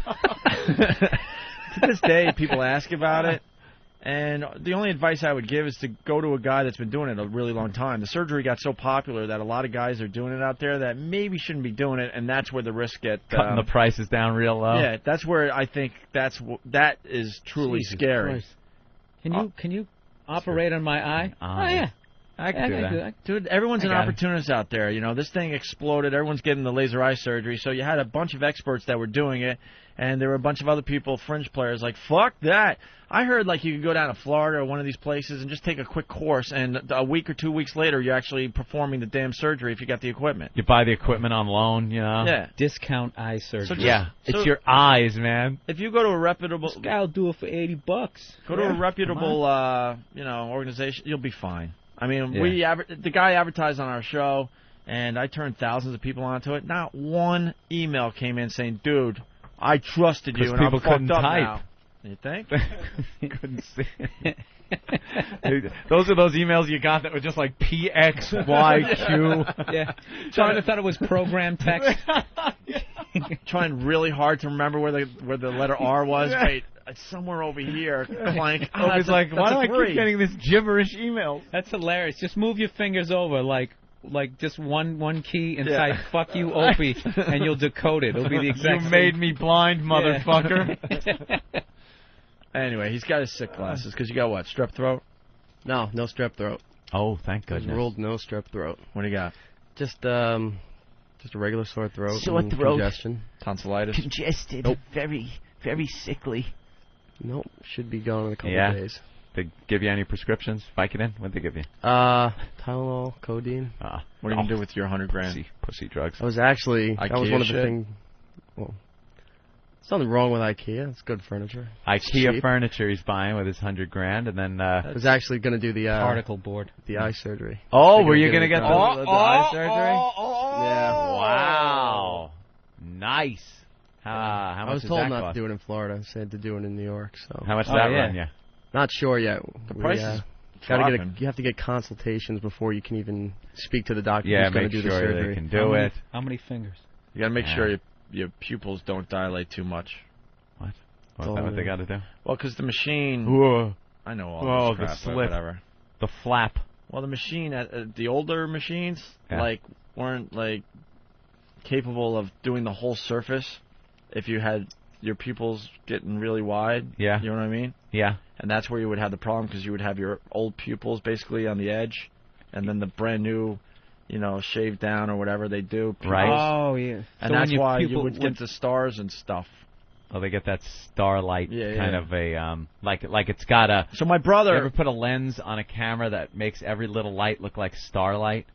to this day, people ask about it, and the only advice I would give is to go to a guy that's been doing it a really long time. The surgery got so popular that a lot of guys are doing it out there that maybe shouldn't be doing it, and that's where the risk get Cutting the prices down real low. Yeah, that's where I think that is truly Jesus scary. Christ. Can you operate on my eye? Oh yeah. I can do that. Dude, everyone's I an got it. opportunist out there. You know, this thing exploded. Everyone's getting the laser eye surgery. So you had a bunch of experts that were doing it, and there were a bunch of other people, fringe players, like, fuck that. I heard, like, you could go down to Florida or one of these places and just take a quick course, and a week or 2 weeks later, you're actually performing the damn surgery if you got the equipment. You buy the equipment on loan, you know? Yeah. Discount eye surgery. It's your eyes, man. If you go to a reputable... This guy will do it for $80. Go to a reputable, organization, you'll be fine. I mean, the guy advertised on our show, and I turned thousands of people onto it. Not one email came in saying, dude, I trusted you, and I'm people fucked couldn't up type. now. You think? Couldn't see. Those are those emails you got that were just like PXYQ. Yeah. Trying thought it was program text. Trying really hard to remember where the letter R was. Wait, it's somewhere over here. Clank. Oh, It's like, why do I keep getting this gibberish email? That's hilarious. Just move your fingers over, like just one key inside "fuck you, Opie," and you'll decode it. It'll be the exact. You made me blind, motherfucker. Anyway, he's got his sick glasses because you got what? Strep throat? No strep throat. Oh, thank goodness. Ruled no strep throat. What do you got? Just a regular sore throat. Sore and throat. Congestion. Tonsillitis. Congested. Nope. Very, very sickly. Nope. Should be gone in a couple Yeah. of days. They give you any prescriptions? Vicodin? What'd they give you? Tylenol, codeine. What are you gonna do with your $100,000? Pussy drugs. I was actually that was IKEA one of the shit? things. Well, there's nothing wrong with IKEA. It's good furniture. It's IKEA cheap. furniture he's buying with his $100,000, and then I was actually going to do the particle board, the eye surgery. Oh, were you going to get the eye surgery? Yeah. Wow. Nice. How I much was does told that not cost? to do it in Florida. I said to do it in New York. So How much does that run you? Not sure yet. The price is dropping. You have to get consultations before you can even speak to the doctor Yeah, who's going make to do the sure surgery. they can do it. How many fingers? You gotta make sure your pupils don't dilate too much. What? What's that what they got to do? Well, because the machine... Whoa. I know all this crap, the but slip. whatever. The flap. Well, the machine, the older machines, weren't, capable of doing the whole surface if you had your pupils getting really wide. Yeah. You know what I mean? Yeah. And that's where you would have the problem, because you would have your old pupils basically on the edge, and then the brand new, shaved down or whatever they do. Pupils. Right. Oh, yeah. And that's why you would get the stars and stuff. Oh, they get that starlight kind yeah. of a like it's got a. So my brother. You ever put a lens on a camera that makes every little light look like starlight?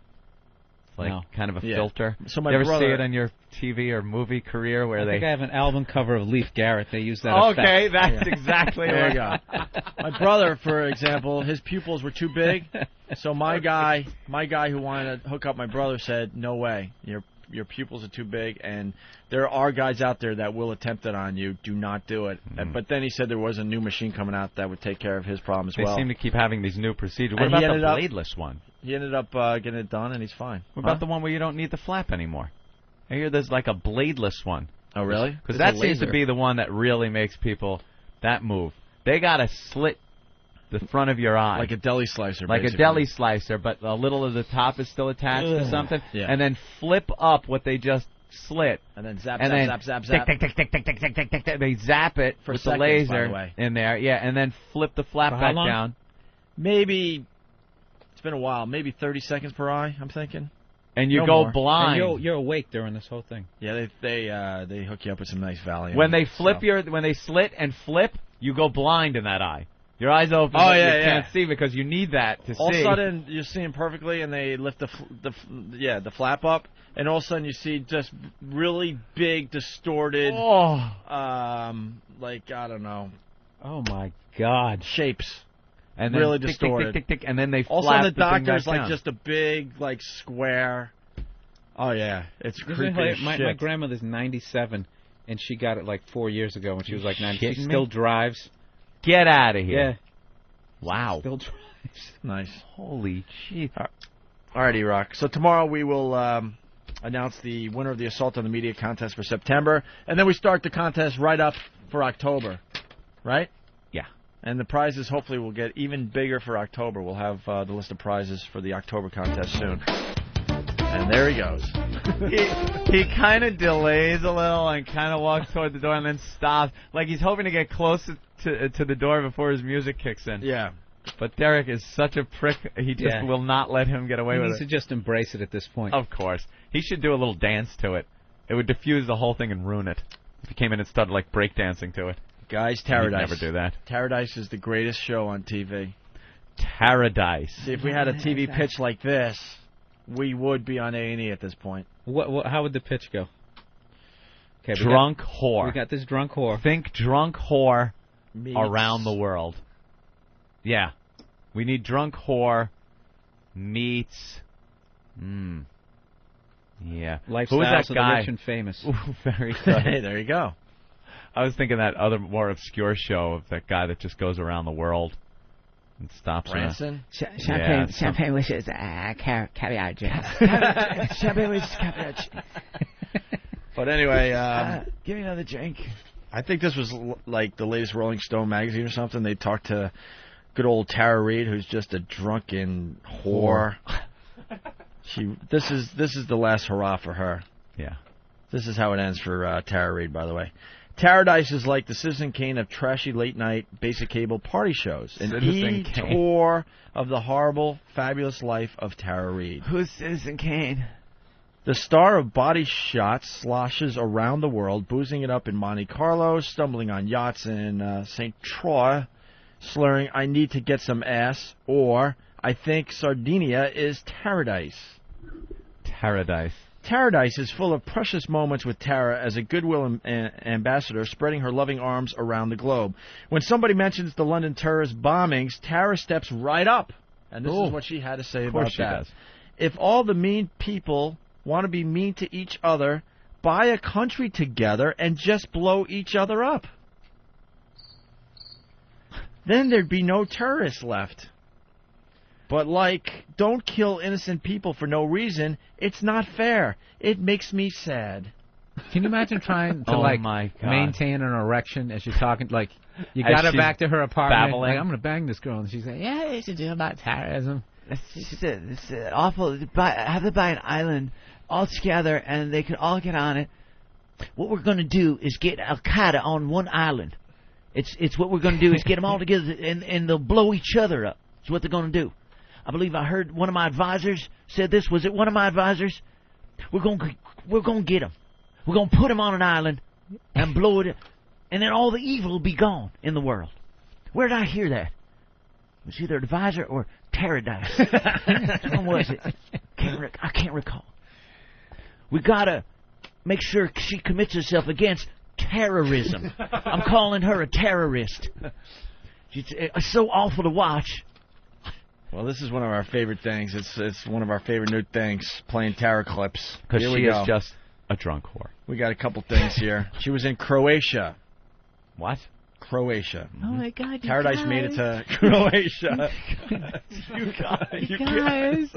Like kind of a filter. So my you ever brother, see it on your TV or movie career where I think I have an album cover of Leif Garrett. They use that. Okay, effect. that's exactly there what you go. My brother, for example, his pupils were too big, so my guy who wanted to hook up my brother said, "No way, your pupils are too big, and there are guys out there that will attempt it on you. Do not do it." But then he said there was a new machine coming out that would take care of his problem as They well. seem to keep having these new procedures. What And about he the ended up- bladeless one? He ended up getting it done, and he's fine. What about the one where you don't need the flap anymore? I hear there's like a bladeless one. Oh, really? Because It's that a seems to laser. be the one that really makes people that move. They got to slit the front of your eye. Like a deli slicer, Like basically. a deli slicer, but a little of the top is still attached to Ugh. something. Yeah. And then flip up what they just slit. And then zap, and zap, then zap, zap, zap. tick, tick, tick, tick, tick, tick, tick, tick, tick. They zap it For with seconds, the laser by the way. in there. Yeah, and then flip the flap For how back long? down. Maybe, it's been a while, maybe 30 seconds per eye, I'm thinking. And you No go more. blind. And you're awake during this whole thing. Yeah, they hook you up with some nice Valium. When they flip so. when they slit and flip, you go blind in that eye. Your eyes open, Oh, but yeah, you yeah. can't see because you need that to All see. of a sudden, you're seeing perfectly, and they lift the flap up, and all of a sudden you see just really big, distorted, I don't know. Oh my God. Shapes. and then really tick, distorted. Tick, tick, tick, tick, and then they also, flap the the thing doctor's back like down. just a big, square. Oh yeah, it's Isn't creepy it as my shit. grandmother's 97, and she got it 4 years ago when she was 90. She Shitting me? still drives. Get out of here. Yeah. Wow. Still drives. Nice. Holy shit. Alrighty, Rock. So tomorrow we will announce the winner of the Assault on the Media contest for September, and then we start the contest right up for October, right? Yeah. And the prizes hopefully will get even bigger for October. We'll have the list of prizes for the October contest soon. And there he goes. He kind of delays a little and kind of walks toward the door and then stops, like he's hoping to get closer to the door before his music kicks in. Yeah. But Derek is such a prick, he just will not let him get away with it. He needs to just embrace it at this point. Of course. He should do a little dance to it. It would diffuse the whole thing and ruin it. If he came in and started, like, breakdancing to it. Guys, Taradise. He'd never do that. Taradise is the greatest show on TV. Taradise. See, if we had a TV pitch like this, we would be on A&E at this point. How would the pitch go? Okay, drunk whore. We got this drunk whore. Think drunk whore Meets. around the world. Yeah. We need drunk whore meets... Yeah. Lifestyles Who was that of guy? the rich and famous. Ooh, very good. Hey, there you go. I was thinking that other more obscure show of that guy that just goes around the world and stops. Branson? Champagne wishes, caviar drinks. Champagne wishes, caviar drinks. But anyway, give me another drink. I think this was like the latest Rolling Stone magazine or something. They talked to good old Tara Reid, who's just a drunken whore. This is the last hurrah for her. Yeah. This is how it ends for Tara Reid, by the way. Taradise is like the Citizen Kane of trashy late-night basic cable party shows. An e-tour of the horrible, fabulous life of Tara Reid. Who's Citizen Kane? The star of Body Shots sloshes around the world, boozing it up in Monte Carlo, stumbling on yachts in St. Troy, slurring, "I need to get some ass," or "I think Sardinia is Taradise." Taradise. Taradise is full of precious moments with Tara as a goodwill ambassador, spreading her loving arms around the globe. When somebody mentions the London terrorist bombings, Tara steps right up. And this is what she had to say about that. Does. If all the mean people want to be mean to each other, buy a country together and just blow each other up. Then there'd be no terrorists left. But, don't kill innocent people for no reason. It's not fair. It makes me sad. Can you imagine trying to, my God. maintain an erection as you're talking, you got her back to her apartment, babbling. I'm going to bang this girl, and she's like, yeah, they should do about terrorism. It's awful. Have to buy an island all together, and they can all get on it. What we're going to do is get Al-Qaeda on one island. It's what we're going to do is get them all together, and they'll blow each other up. That's what they're going to do. I believe I heard one of my advisors said this. Was it one of my advisors? We're going to get them. We're going to put them on an island and blow it, and then all the evil will be gone in the world. Where did I hear that? It was either advisor or Taradise. Which one was it? I can't recall. We got to make sure she commits herself against terrorism. I'm calling her a terrorist. It's so awful to watch. Well, this is one of our favorite things. It's one of our favorite new things, playing Tara clips. Because she is just a drunk whore. We got a couple things here. She was in Croatia. What? Croatia. Oh, my God, you Paradise guys. made it to Croatia. You guys.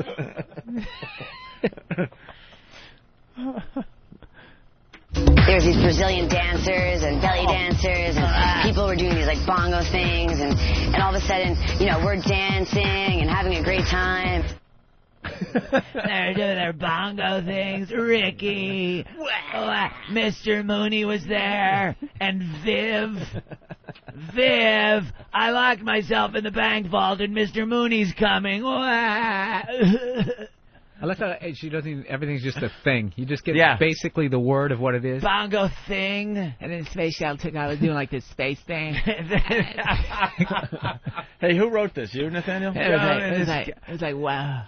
There's these Brazilian dancers and belly dancers, and people were doing these like bongo things, and all of a sudden, we're dancing and having a great time. They're doing their bongo things. Ricky. Mr. Mooney was there. And Viv. I locked myself in the bank vault and Mr. Mooney's coming. I like how she doesn't even, everything's just a thing. You just get basically the word of what it is. Bongo thing. And then Space Shuttle took out doing like this space thing. Hey, who wrote this? You, Nathaniel? It was like, wow.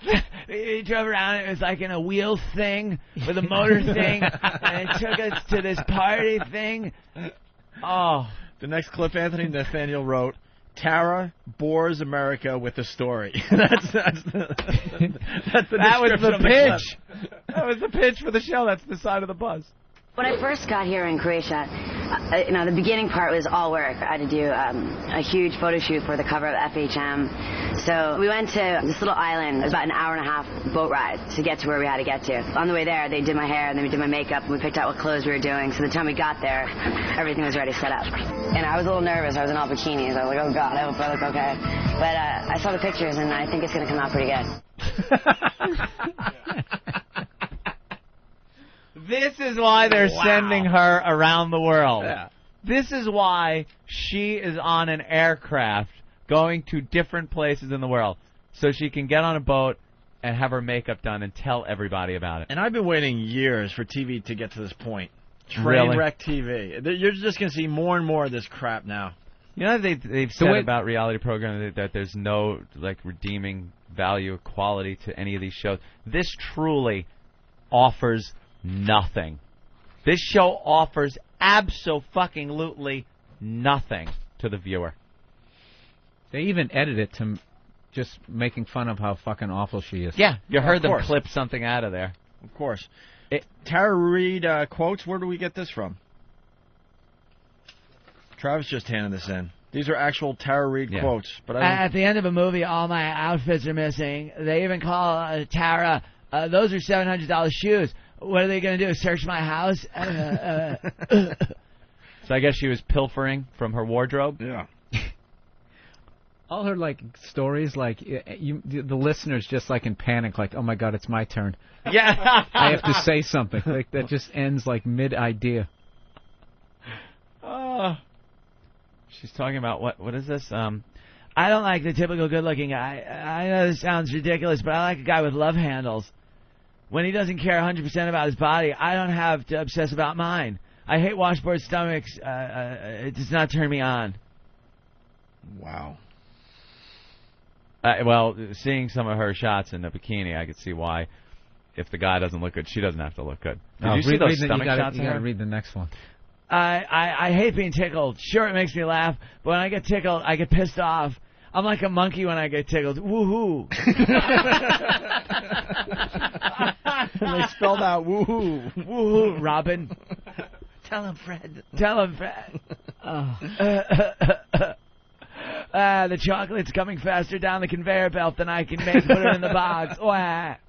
He drove around. It was like in a wheel thing with a motor thing. And it took us to this party thing. Oh. The next clip, Anthony, Nathaniel wrote, Tara bores America with a story. That's the That was the pitch. That was the pitch for the show. That's the side of the bus. When I first got here in Croatia, the beginning part was all work. I had to do a huge photo shoot for the cover of FHM. So we went to this little island. It was about an hour and a half boat ride to get to where we had to get to. On the way there, they did my hair, and then we did my makeup, and we picked out what clothes we were doing. So the time we got there, everything was already set up. And I was a little nervous. I was in all bikinis. I was like, oh, God, I hope I look okay. But I saw the pictures, and I think it's going to come out pretty good. This is why they're sending her around the world. Yeah. This is why she is on an aircraft going to different places in the world, so she can get on a boat and have her makeup done and tell everybody about it. And I've been waiting years for TV to get to this point. Really? Trainwreck TV. You're just going to see more and more of this crap now. You know, they've said about reality programs that there's no redeeming value or quality to any of these shows. This truly offers nothing. This show offers abso-fucking-lutely nothing to the viewer. They even edit it to just making fun of how fucking awful she is. Yeah, you heard them clip something out of there. Of course. Tara Reid quotes, where do we get this from? Travis just handed this in. These are actual Tara Reid quotes. But At the end of a movie, all my outfits are missing. They even call Tara, those are $700 shoes. What are they going to do, search my house? So I guess she was pilfering from her wardrobe? Yeah. All her stories, the listeners just in panic, oh my God, it's my turn. Yeah, I have to say something. That just ends mid-idea. She's talking about what is this? I don't like the typical good-looking guy. I know this sounds ridiculous, but I like a guy with love handles. When he doesn't care 100% about his body, I don't have to obsess about mine. I hate washboard stomachs. It does not turn me on. Wow. Well, seeing some of her shots in the bikini, I could see why. If the guy doesn't look good, she doesn't have to look good. Did you see those stomach shots? You got to read the next one. I hate being tickled. Sure, it makes me laugh, but when I get tickled, I get pissed off. I'm like a monkey when I get tickled. Woohoo! They spelled out woohoo. Woohoo, Robin. Tell him, Fred. Tell him, Fred. The chocolate's coming faster down the conveyor belt than I can put it in the box.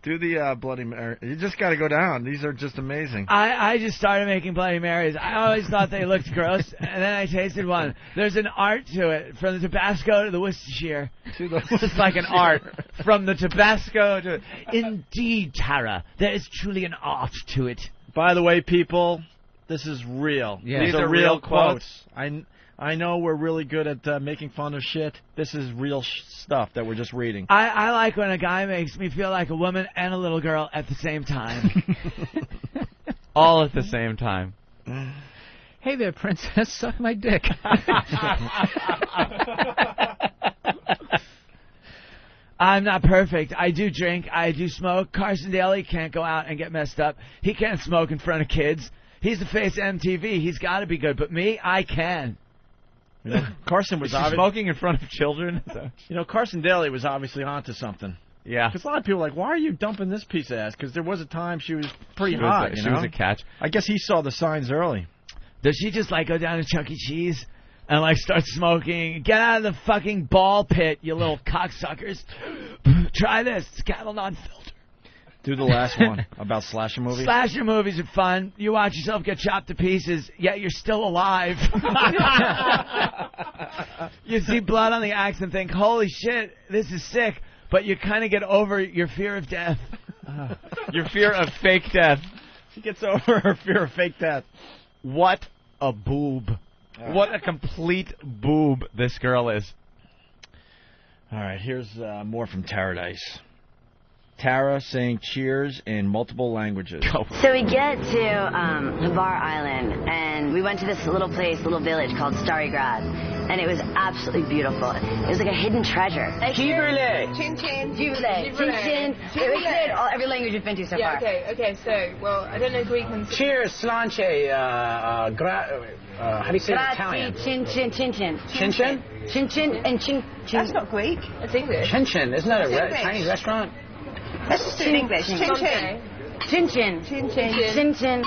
Do the Bloody Mary. You just got to go down. These are just amazing. I just started making Bloody Marys. I always thought they looked gross, and then I tasted one. There's an art to it, from the Tabasco to the Worcestershire. It's like an art. From the Tabasco to... Indeed, Tara, there is truly an art to it. By the way, people, this is real. Yeah. These are real quotes. I know we're really good at making fun of shit. This is real stuff that we're just reading. I like when a guy makes me feel like a woman and a little girl at the same time. All at the same time. Hey there, princess, suck my dick. I'm not perfect. I do drink. I do smoke. Carson Daly can't go out and get messed up. He can't smoke in front of kids. He's the face of MTV. He's got to be good. But me, I can. You know, Carson was smoking in front of children. You know, Carson Daly was obviously onto something. Yeah. Because a lot of people are like, why are you dumping this piece of ass? Because there was a time she was pretty hot. She was a catch. I guess he saw the signs early. Does she just go down to Chuck E. Cheese and start smoking? Get out of the fucking ball pit, you little cocksuckers. Try this. It's Cattle Non-Filter. Do the last one about slasher movies. Slasher movies are fun. You watch yourself get chopped to pieces, yet you're still alive. You see blood on the axe and think, holy shit, this is sick. But you kind of get over your fear of death. Your fear of fake death. She gets over her fear of fake death. What a boob. What a complete boob this girl is. All right, here's more from Paradise. Tara saying cheers in multiple languages. So we get to Hvar Island, and we went to this little village called Stary Grad, and it was absolutely beautiful. It was like a hidden treasure. Givrele. Chin chin. Givrele. Chin chin. It was good. Every language we've been to so far. Okay, so, well, I don't know Greek and... Cheers, slanche, how do you say it in Italian? Chin chin, chin chin. Chin chin? Chin chin and chin chin. That's not Greek. That's English. Chin chin, isn't that a Chinese restaurant? Let's just do it in English. Chin chin. Chin chin. Chin chin. Chin chin.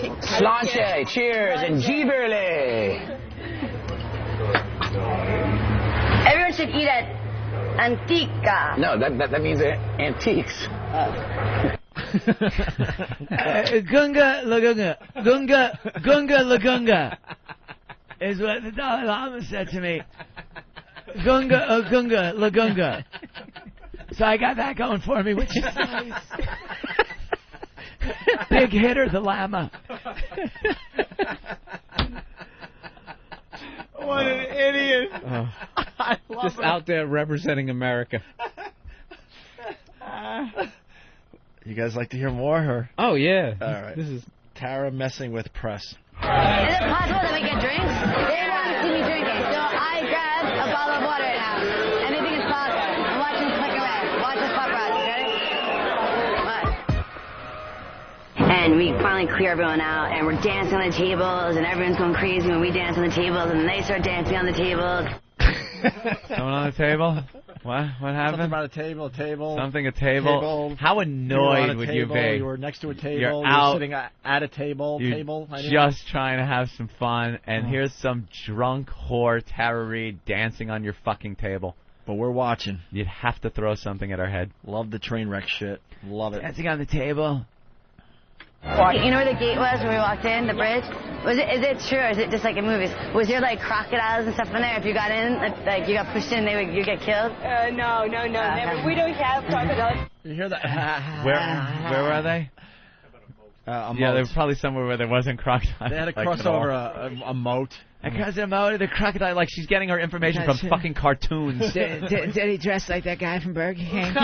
Sláinte, cheers, and Giberle. Everyone should eat at Antica. No, that means antiques. Gunga Lagunga. Gunga Lagunga. Is what the Dalai Lama said to me. Gunga Lagunga. So I got that going for me, which is nice. Big hitter, the Lama. What an idiot. I love just out there representing America. You guys like to hear more? Or? Oh, yeah. All right. This is Tara messing with press. Is it possible that we get drinks? They want to see me drinking, so I grab a bottle of water now. Anything is possible. I'm watching this click away. Watch this paparazzi, ready? What? And we finally clear everyone out, and we're dancing on the tables, and everyone's going crazy when we dance on the tables, and they start dancing on the tables. Someone on the table? What happened? Something about a table. Something a table. How annoyed would you be? You were next to a table. You're You're sitting at a table. You're just trying to have some fun, and here's some drunk whore Tara Reid dancing on your fucking table. But we're watching. You'd have to throw something at her head. Love the train wreck shit. Love it. Dancing on the table. You know where the gate was when we walked in, the bridge? Is it true, or is it just like in movies? Was there like crocodiles and stuff in there? If you got in, like you got pushed in, you get killed? No, never. We don't have crocodiles. You hear that? Where were they? Yeah, they were probably somewhere where there wasn't crocodile. They had to cross over a moat. Because the moat, the crocodile, Like she's getting her information from fucking cartoons. Did he dress like that guy from Burger King?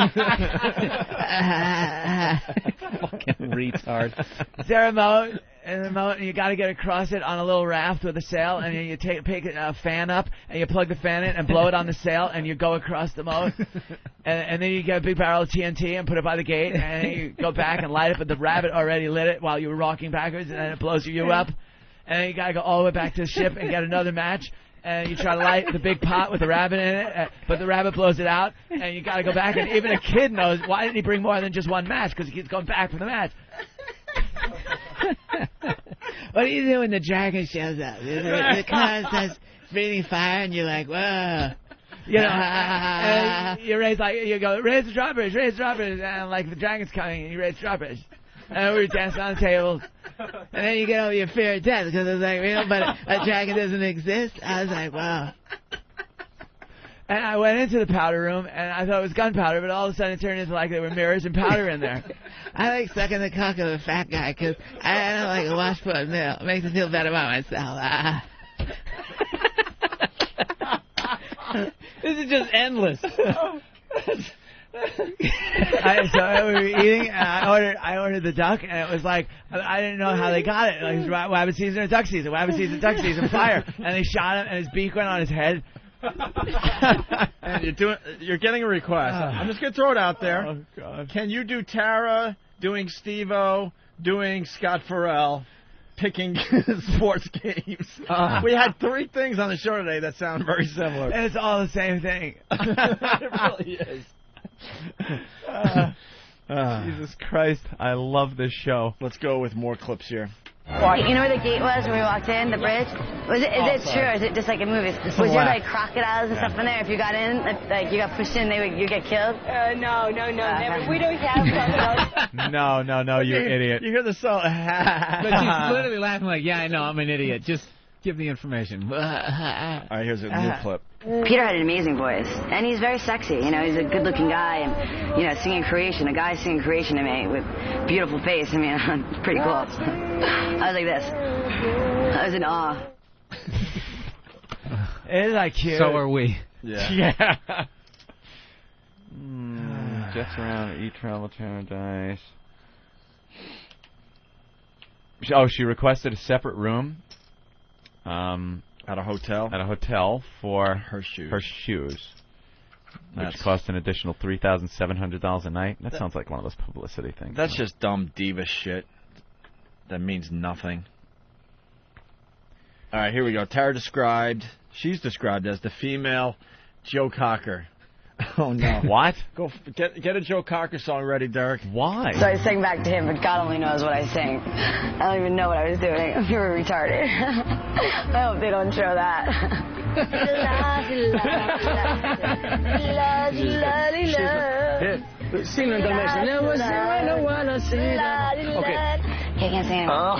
fucking retard. Is there a moat? In the moat, and you got to get across it on a little raft with a sail, and you take a fan up, and you plug the fan in and blow it on the sail, and you go across the moat, and then you get a big barrel of TNT and put it by the gate, and then you go back and light it, but the rabbit already lit it while you were rocking backwards, and then it blows you up, and then you got to go all the way back to the ship and get another match. And you try to light the big pot with the rabbit in it, but the rabbit blows it out, and you got to go back. And even a kid knows, why didn't he bring more than just one match? Because he keeps going back for the match. What do you do when the dragon shows up? The car starts breathing fire, and you're like, whoa. You know, and you go, raise the drawbridge, and like the dragon's coming, and you raise the drawbridge. And we dance on the tables. And then you get over your fear of death because it's like, but a dragon doesn't exist. I was like, wow. And I went into the powder room, and I thought it was gunpowder, but all of a sudden it turned into like there were mirrors and powder in there. I like sucking the cock of a fat guy because I don't like a washboard meal. It makes me feel better about myself. This is just endless. So we were eating, and I ordered the duck, and it was like, I didn't know how they got it. Like, it was rabbit season or duck season, fire. And they shot him, and his beak went on his head. And you're getting a request. I'm just going to throw it out there. Oh, God. Can you do Tara doing Steve-O, doing Scott Farrell, picking sports games? We had 3 things on the show today that sound very similar. And it's all the same thing. It really is. Jesus Christ, I love this show. Let's go with more clips here. You know where the gate was when we walked in, the bridge? Is it true, or is it just like in movies? Was there like crocodiles and stuff in there? If you got in, like you got pushed in, you get killed? No, never. We don't have crocodiles. No, you idiot. You hear the song. But she's literally laughing like, yeah, I know, I'm an idiot. Just give the information. All right, here's a new clip. Peter had an amazing voice, and he's very sexy. You know, he's a good-looking guy, and singing Croatian. A guy singing Croatian to me with beautiful face. I mean, it's pretty cool. I was like this. I was in awe. Isn't that cute? So are we. Yeah. Jets around, eat travel paradise. She requested a separate room. At a hotel? At a hotel for her shoes. Which cost an additional $3,700 a night. That sounds like one of those publicity things. That's just dumb diva shit. That means nothing. All right, here we go. Tara she's described as the female Joe Cocker Oh, no. What? Go get a Joe Cocker song ready, Derek. Why? So I sang back to him, but God only knows what I sang. I don't even know what I was doing. You were retarded. I hope they don't show that. Sing on Dalmatian. Okay. I can't sing anymore.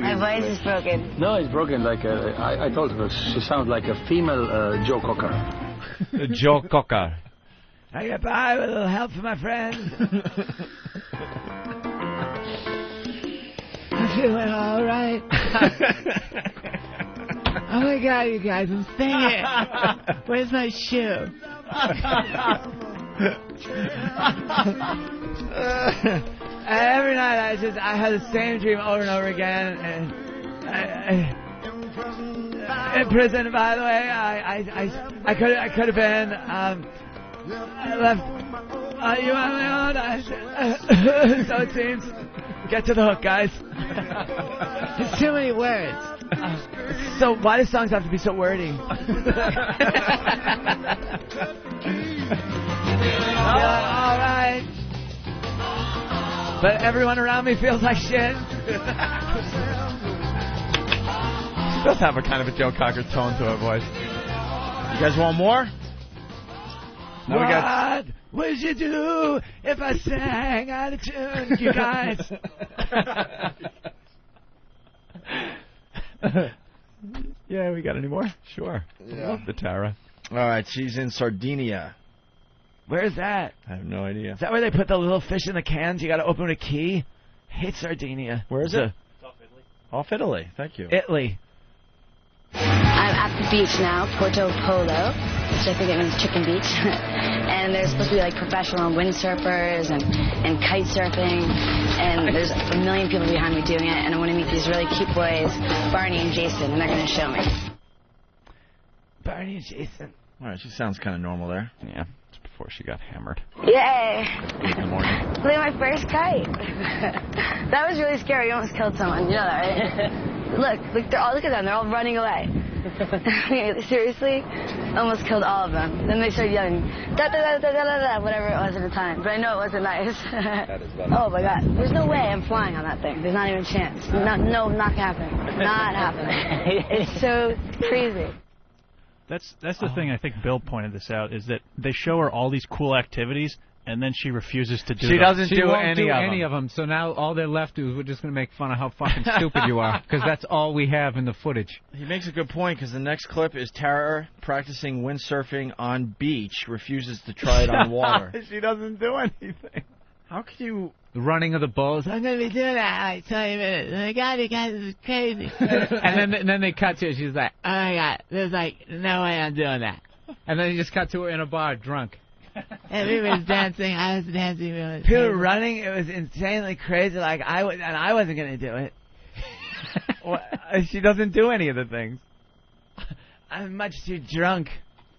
My voice is broken. No, it's broken. Like I told her, she sounds like a female Joe Cocker. Joe Cocker. I get by with a little help from my friends. I'm feeling all right. Oh my God, you guys, I'm singing. Where's my shoe? Every night I had the same dream over and over again. And in prison, by the way, I could have been. I left you on my own. So it seems. Get to the hook, guys. There's too many words. So why do songs have to be so wordy? All right. But everyone around me feels like shit. She does have a kind of a Joe Cocker tone to her voice. You guys want more? Now we got. What would you do if I sang out of tune, you guys? Yeah, we got any more? Sure. Yeah. Love the Tara. All right, she's in Sardinia. Where's that? I have no idea. Is that where they put the little fish in the cans? You got to open with a key. I hate Sardinia. Where is it? It's off Italy. Off Italy. Thank you. Italy. I'm at the beach now, Porto Polo, which I think it means chicken beach. And there's supposed to be like professional windsurfers and kite surfing. And there's a million people behind me doing it. And I want to meet these really cute boys, Barney and Jason, and they're going to show me. Barney and Jason. All right, she sounds kind of normal there. Yeah, it's before she got hammered. Yay! Good morning. Look at my first kite. That was really scary. You almost killed someone. You know that, right? Look at them. They're all running away. Seriously? Almost killed all of them. Then they started yelling, da da da da da da da, whatever it was at the time. But I know it wasn't nice. Oh my God. There's no way I'm flying on that thing. There's not even a chance. Not happening. Not happening. It's so crazy. That's the thing. I think Bill pointed this out, is that they show her all these cool activities, and then she refuses to do them. She won't do any of them. So now all they're left is we're just going to make fun of how fucking stupid you are, because that's all we have in the footage. He makes a good point, because the next clip is Tara practicing windsurfing on beach, refuses to try it on water. She doesn't do anything. How could you... The running of the bulls. I'm going to be doing that in like 20 minutes. Oh my God, you guys, this is crazy. and then they cut to her. She's like, oh my God, there's like no way I'm doing that. And then you just cut to her in a bar, drunk. Everybody's dancing. I was dancing. People were running. It was insanely crazy. Like I wasn't going to do it. She doesn't do any of the things. I'm much too drunk.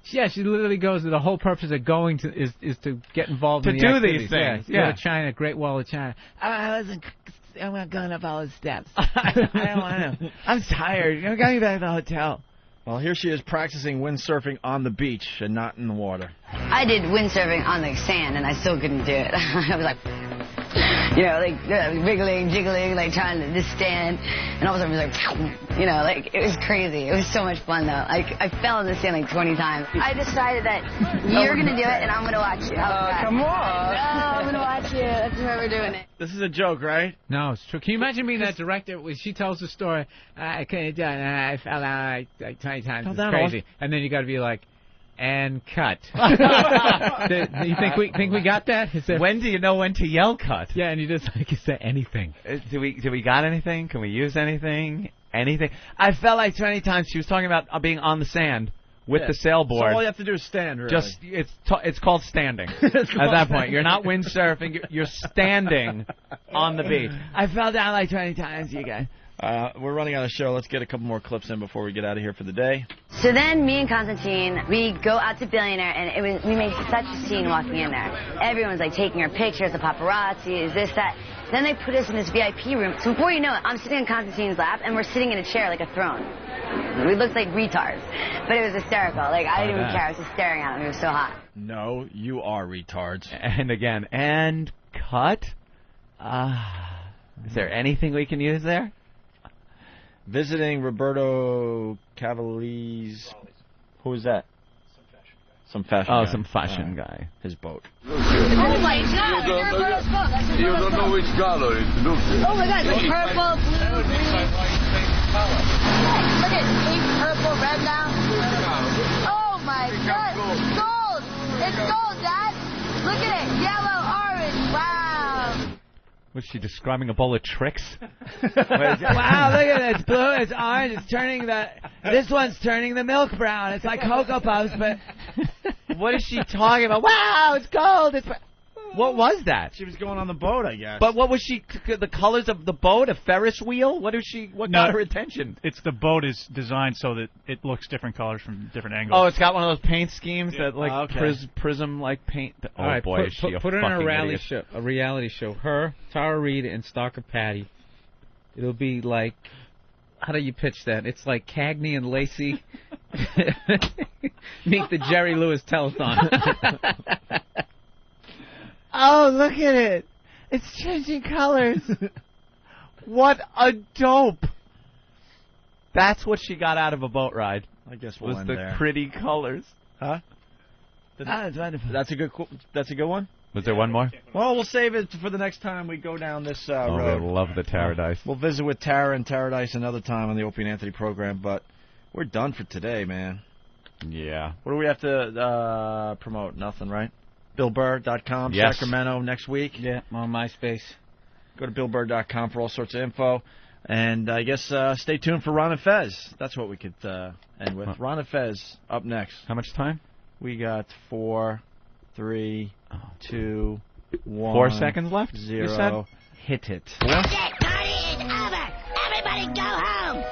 Yeah, she literally goes. The whole purpose of going to is to get involved in the do activities. these things. Yeah, go to China, Great Wall of China. I'm not going up all the steps. I don't want to. I'm tired. I'm going back to the hotel. Well, here she is practicing windsurfing on the beach and not in the water. I did windsurfing on the sand, and I still couldn't do it. I was like, wriggling, jiggling, like trying to just stand, and all of a sudden it was like, it was crazy. It was so much fun, though. I fell in the sand like 20 times. I decided that you're going to do it, and I'm going to watch you. Come on. No, I'm going to watch you. That's why we're doing it. This is a joke, right? No, it's true. Can you imagine being that director when she tells the story? I couldn't do it, and I fell down like 20 times. It's crazy. And then you got to be like, and cut. You think we got that? When do you know when to yell cut? Yeah, and you just like, is there anything? Do we got anything? Can we use anything? Anything? I fell like 20 times. She was talking about being on the sand with the sailboard. So all you have to do is stand, really. Just it's called standing. At that point, you're not windsurfing. You're standing on the beach. I fell down like 20 times, you guys. We're running out of show. Let's get a couple more clips in before we get out of here for the day. So then me and Constantine, we go out to Billionaire, and we made such a scene walking in there. Everyone's like taking our pictures, the paparazzi, is this, that. Then they put us in this VIP room. So before you know it, I'm sitting in Constantine's lap, and we're sitting in a chair like a throne. We looked like retards. But it was hysterical. Like, I didn't even care. I was just staring at him. It was so hot. No, you are retards. And again, and cut. Is there anything we can use there? Visiting Roberto Cavalese. Who is that? Some fashion guy. Oh, some fashion guy. His boat. Oh my God! You don't know which color it looks. Oh my God! It's purple, blue, green. Look at pink, purple, red now. Oh my God! It's gold! It's gold, Dad. Look at it. Yellow, orange. Wow. Was she describing a bowl of tricks? Wow, look at it. It's blue, it's orange, it's turning this one's turning the milk brown. It's like Cocoa Puffs, but what is she talking about? Wow, it's gold. What was that? She was going on the boat, I guess. But what was she? The colors of the boat? A Ferris wheel? What got her attention? It's the boat is designed so that it looks different colors from different angles. Oh, it's got one of those paint schemes that like prism like paint. Oh All right, boy, is she a put her in fucking a reality show. Her, Tara Reid, and Stalker Patty. It'll be like, how do you pitch that? It's like Cagney and Lacey meet the Jerry Lewis telethon. Oh, look at it. It's changing colors. What a dope. That's what she got out of a boat ride. I guess we'll end there. Pretty colors. Huh? That's wonderful. That's a good one? Was there one more? Well, we'll save it for the next time we go down this road. We love the Taradise. We'll visit with Tara and Taradise another time on the Opie and Anthony program, but we're done for today, man. Yeah. What do we have to promote? Nothing, right? BillBurr.com, yes. Sacramento next week. Yeah, on MySpace. Go to BillBurr.com for all sorts of info. And I guess stay tuned for Ron and Fez. That's what we could end with. Ron and Fez up next. How much time? We got 4, 3, 2, 1. 4 seconds left? 0. You said? Hit it. Party is over. Everybody go home.